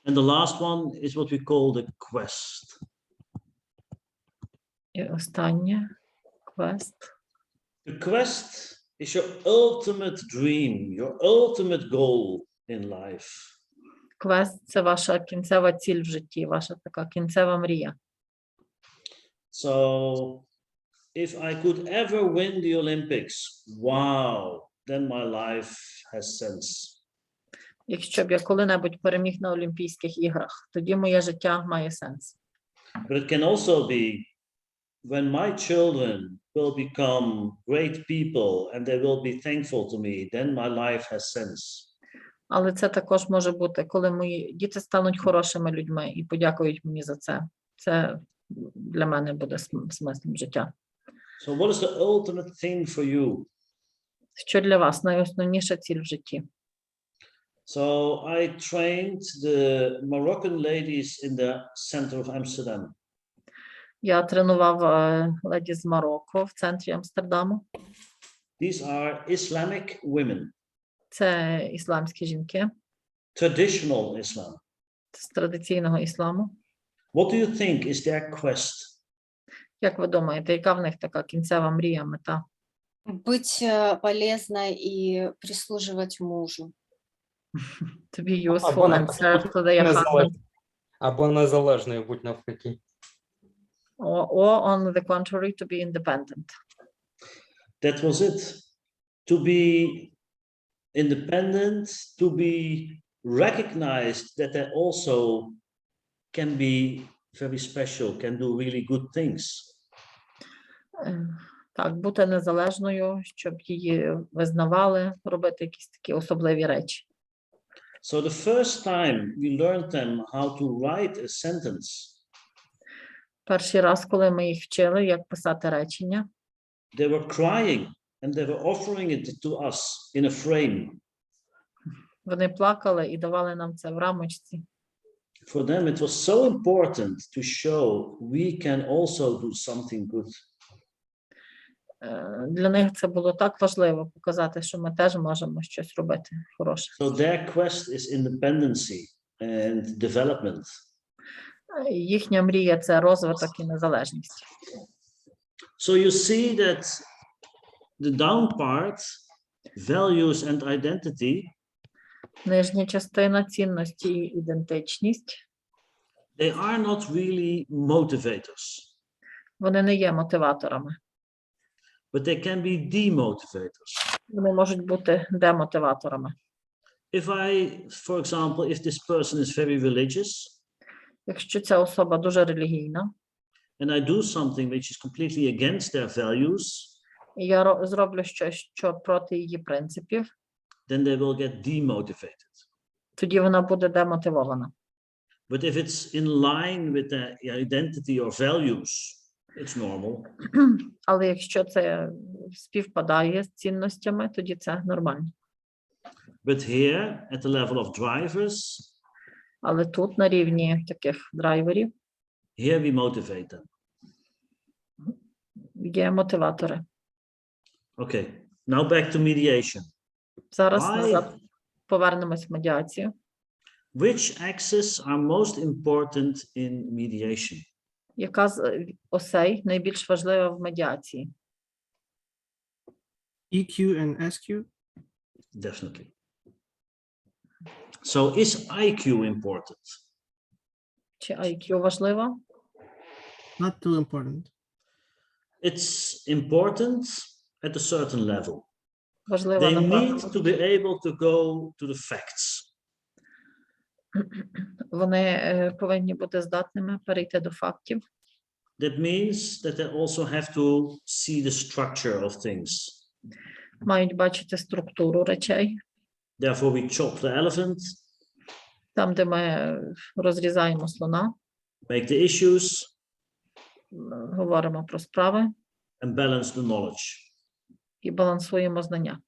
And the last one is what we call the quest.
І останнє квест.
The quest is your ultimate dream, your ultimate goal in life.
Квест – це ваша кінцева ціль в житті, ваша така кінцева мрія.
So if I could ever win the Olympics, wow, then my life has sense.
Якщо б я коли-небудь переміг на Олімпійських іграх, тоді моє життя має сенс.
But it can also be when my children will become great people and they will be thankful to me, then my life has sense.
Але це також може бути, коли мої діти стануть хорошими людьми і подякують мені за це. Це для мене буде смислом життя.
So what is the ultimate thing for you?
Що для вас найосновніша ціль в житті?
So I trained the Moroccan ladies in the center of Amsterdam.
Я тренував леді з Марокко в центрі Амстердаму.
These are Islamic women.
Це ісламські жінки
Traditional Islam.
з традиційного ісламу.
What do you think is their quest?
Як ви думаєте, яка в них така кінцева мрія, мета?
Быть полезной и прислуживать мужу.
To be useful and serve to their husband.
Або незалежною будь навпаки.
Or on the contrary, to be independent.
That was it. To be independent, to be recognized that they also can be very special, can do really good things.
Так, бути незалежною, щоб її визнавали, робити якісь такі особливі речі.
So the first time we learned them how to write a sentence,
Перший раз, коли ми їх вчили, як писати речення,
they were crying and they were offering it to us in a frame.
вони плакали і давали нам це в рамочці.
For them, it was so important to show we can also do something good.
Для них це було так важливо показати, що ми теж можемо щось робити хороше.
So their quest is independency and development.
Їхня мрія – це розвиток і незалежність.
So you see that the down part, values and identity,
Нижня частина – цінності і ідентичність.
they are not really motivators,
Вони не є мотиваторами.
but they can be demotivators.
Вони можуть бути демотиваторами.
If for example, if this person is very religious,
Якщо ця особа дуже релігійна,
and I do something which is completely against their values,
і я зроблю щось, що проти її принципів,
then they will get demotivated.
тоді вона буде демотивована.
But if it's in line with their identity or values, it's normal.
Але якщо це співпадає з цінностями, тоді це нормально.
But here, at the level of drivers,
Але тут, на рівні таких драйверів,
here we motivate them.
є мотиватори.
Okay, now back to mediation.
Зараз
Why?
назад повернемось в медіацію.
Which axes are most important in mediation?
Яка з осей найбільш важлива в медіації?
EQ and SQ?
Definitely. So is IQ important?
Чи IQ важлива?
Not too important.
It's important at a certain level.
Важлива
They
на
need
певному.
to be able to go to the facts.
Вони повинні бути здатними перейти до фактів.
That means that they also have to see the structure of things.
Мають бачити структуру речей.
Therefore, we chop the elephant,
Там, де ми розрізаємо слона,
make the issues,
говоримо про справи
and balance the knowledge.
і балансуємо знання.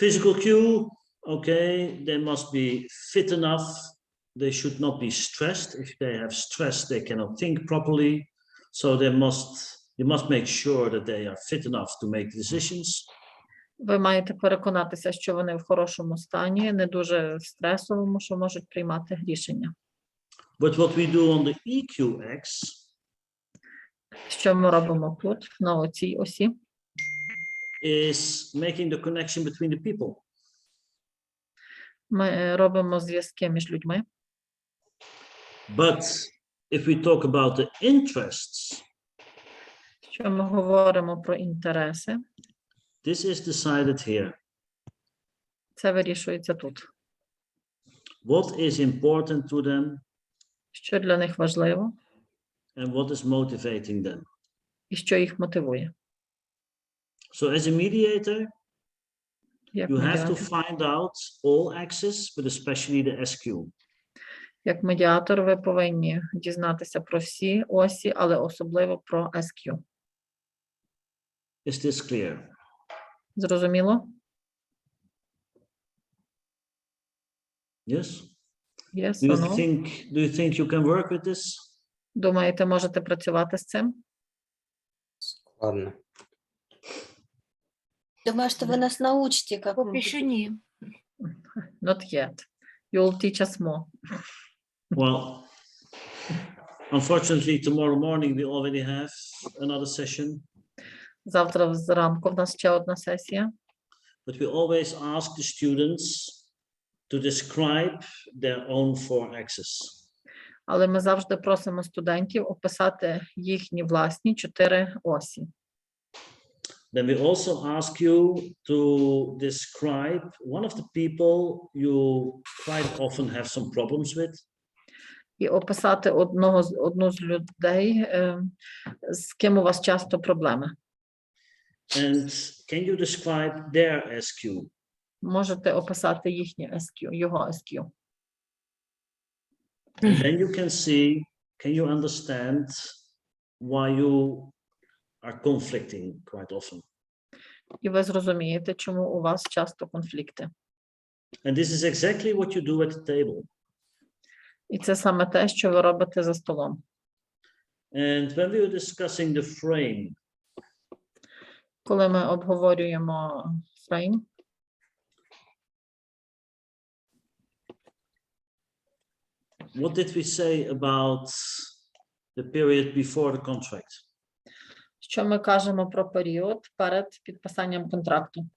Physical cue, okay, they must be fit enough. They should not be stressed. If they have stress, they cannot think properly. So you must make sure that they are fit enough to make decisions.
Ви маєте переконатися, що вони в хорошому стані, не дуже стресовому, що можуть приймати рішення.
But what we do on the EQX,
Що ми робимо тут, на цій осі?
is making the connection between the people.
Ми робимо зв'язки між людьми.
But if we talk about the interests,
Що ми говоримо про інтереси,
this is decided here.
це вирішується тут.
What is important to them
Що для них важливо
and what is motivating them.
і що їх мотивує.
So as a mediator,
Як
you have to
медіатор,
find out all axes, but especially the SQ.
як медіатор ви повинні дізнатися про всі осі, але особливо про SQ.
Is this clear?
Зрозуміло?
Yes?
Yes
Do
or
you
no?
think you can work with this?
Думаєте, можете працювати з цим?
Ладно.
Думаю, что вы нас научите, как
Поки що ні.
Not yet. You'll teach us more.
Well, unfortunately, tomorrow morning we already have another session,
Завтра зранку в нас ще одна сесія.
but we always ask the students to describe their own four axes.
Але ми завжди просимо студентів описати їхні власні 4 осі.
Then we also ask you to describe one of the people you quite often have some problems with.
І описати одну з людей, з ким у вас часто проблеми.
And can you describe their SQ?
Можете описати їхнє SQ, його SQ.
And then you can see, can you understand why you are conflicting quite often?
І ви зрозумієте, чому у вас часто конфлікти.
And this is exactly what you do at the table.
І це саме те, що ви робите за столом.
And when we were discussing the frame,
Коли ми обговорюємо фрейм,
what did we say about the period before the contract?
Що ми кажемо про період перед підписанням контракту?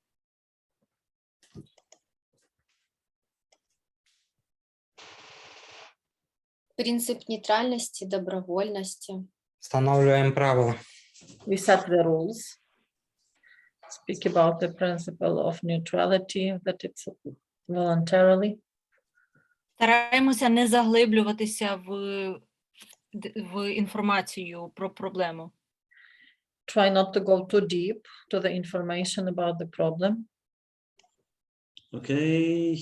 Принцип нейтральности, добровольности.
Встановлюємо правила.
We set the rules. Speak about the principle of neutrality, that it's voluntarily.
Стараємося не заглиблюватися в інформацію про проблему.
Try not to go too deep to the information about the problem.
Okay.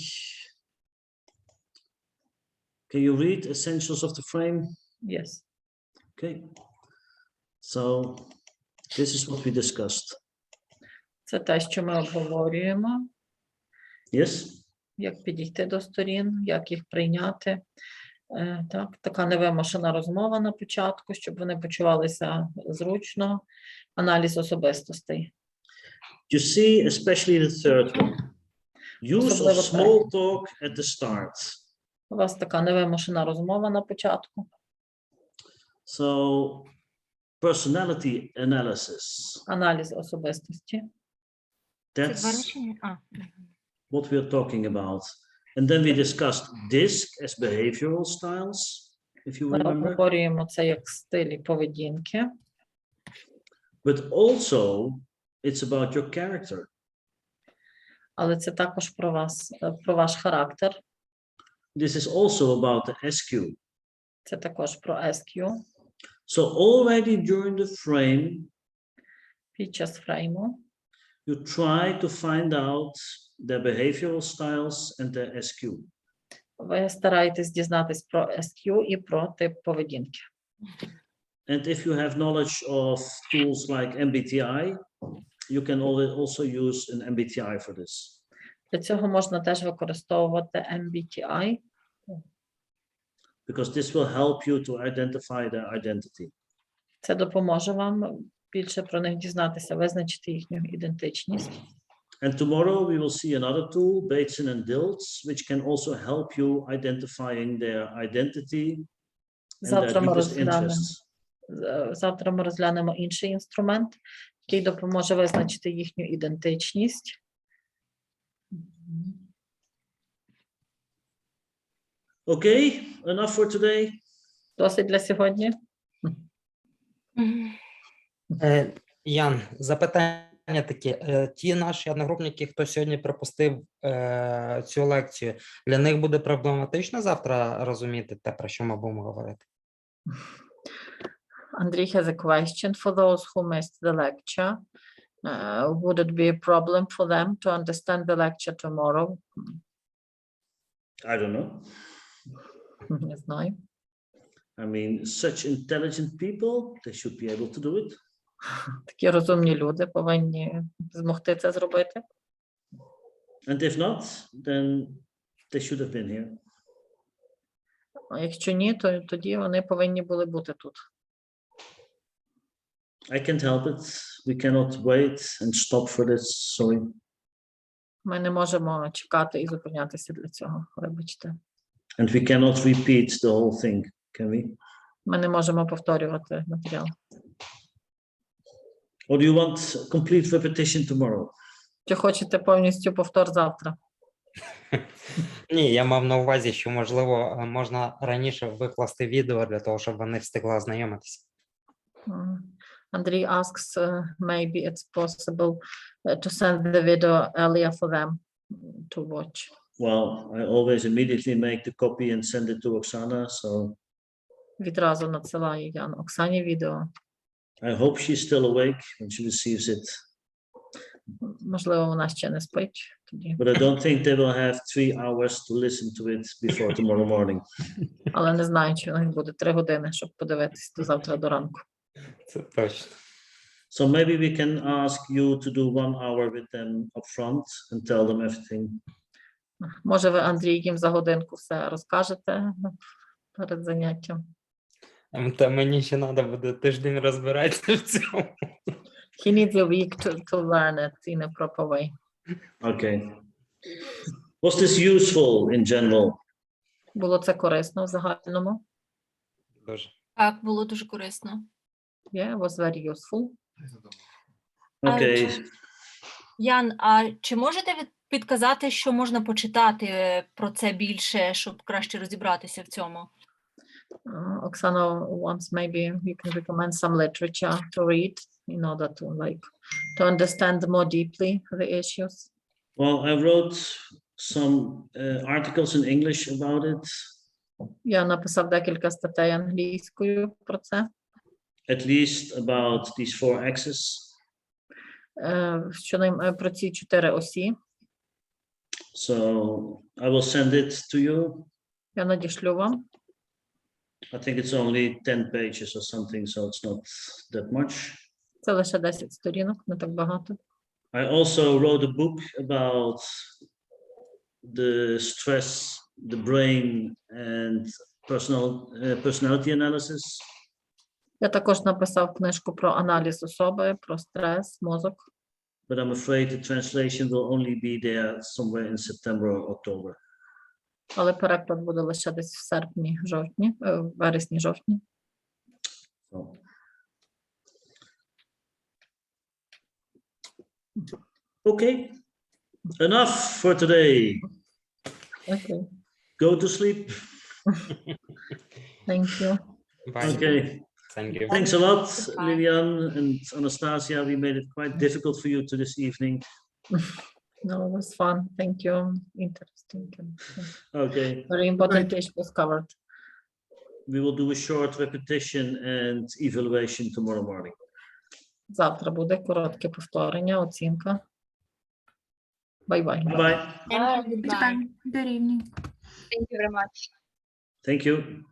Can you read essentials of the frame?
Yes.
Okay. So this is what we discussed.
Це те, що ми обговорюємо.
Yes?
Як підійти до сторін, як їх прийняти. Так, така невимушена розмова на початку, щоб вони почувалися зручно. Аналіз особистостей.
You see, especially the third one. Use of
Особливо
small talk at the start.
У вас така невимушена розмова на початку.
So, personality analysis.
Аналіз особистості.
That's
А.
what we're talking about. And then we discussed DISC as behavioral styles, if you
Ми
remember.
обговорюємо це як стилі поведінки.
But also, it's about your character.
Але це також про вас, про ваш характер.
This is also about the SQ.
Це також про SQ.
So already during the frame,
Під час фрейму
you try to find out their behavioral styles and their SQ.
ви стараєтесь дізнатись про SQ і про тип поведінки.
And if you have knowledge of tools like MBTI, you can also use an MBTI for this.
Для цього можна теж використовувати MBTI.
Because this will help you to identify their identity.
Це допоможе вам більше про них дізнатися, визначити їхню ідентичність.
And tomorrow we will see another tool, Bateson and Dilts, which can also help you identifying their identity and their deepest interests.
Завтра ми розглянемо інший інструмент, який допоможе визначити їхню ідентичність.
Okay, enough for today.
Досить для сьогодні.
Ян, запитання такі. Ті наші одногрупники, хто сьогодні пропустив цю лекцію, для них буде проблематично завтра розуміти те, про що ми будемо говорити?
Андрій has a question for those who missed the lecture. Would it be a problem for them to understand the lecture tomorrow?
I don't know.
Не знаю.
I mean, such intelligent people, they should be able to do it.
Такі розумні люди повинні змогти це зробити.
And if not, then they should have been here.
А якщо ні, то тоді вони повинні були бути тут.
I can't help it. We cannot wait and stop for this. Sorry.
Ми не можемо чекати і зупинятися для цього, вибачте.
And we cannot repeat the whole thing, can we?
Ми не можемо повторювати матеріал.
Or do you want complete repetition tomorrow?
Чи хочете повністю повтор завтра?
Ні, я мав на увазі, що, можливо, можна раніше викласти відео для того, щоб вони встигли ознайомитися.
Андрій asks, maybe it's possible to send the video earlier for them to watch.
Well, I always immediately make the copy and send it to Oksana, so
Відразу надсилаю Ян Оксані відео.
I hope she's still awake when she receives it.
Можливо, вона ще не спить тоді.
But I don't think they will have 3 hours to listen to it before tomorrow morning.
Але не знаю, чи у них буде 3 години, щоб подивитись до завтра до ранку.
Це точно.
So maybe we can ask you to do 1 hour with them up front and tell them everything.
Може, ви, Андрій, їм за годинку все розкажете перед заняттям?
Та мені ще треба буде тиждень розбиратися в цьому.
He needs a week to learn it in a proper way.
Okay. Was this useful in general?
Було це корисно в загальному?
Дуже.
Так, було дуже корисно.
Yeah, was very useful.
Okay.
Ян, а чи можете підказати, що можна почитати про це більше, щоб краще розібратися в цьому?
Oksana wants maybe you can recommend some literature to read in order to understand more deeply the issues.
Well, I wrote some articles in English about it.
Я написав декілька статей англійською про це.
At least about these 4 axes.
Про ці 4 осі.
So I will send it to you.
Я надішлю вам.
I think it's only 10 pages or something, so it's not that much.
Це лише 10 сторінок, не так багато.
I also wrote a book about the stress, the brain, and personality analysis.
Я також написав книжку про аналіз особи, про стрес, мозок.
But I'm afraid the translation will only be there somewhere in September or October.
Але переклад буде лише десь в серпні, жовтні, вересні, жовтні.
So. Okay, enough for today.
Okay.
Go to sleep.
Thank you.
Bye.
Okay.
Thank you.
Thanks a lot,
Goodbye.
Lilian and Anastasia. We made it quite difficult for you to this evening.
No, it was fun. Thank you. Interesting.
Okay.
Very important issues covered.
We will do a short repetition and evaluation tomorrow morning.
Завтра буде коротке повторення, оцінка. Bye-bye.
Bye-bye.
Thank you, goodbye.
Дорівнює.
Thank you very much.
Thank you.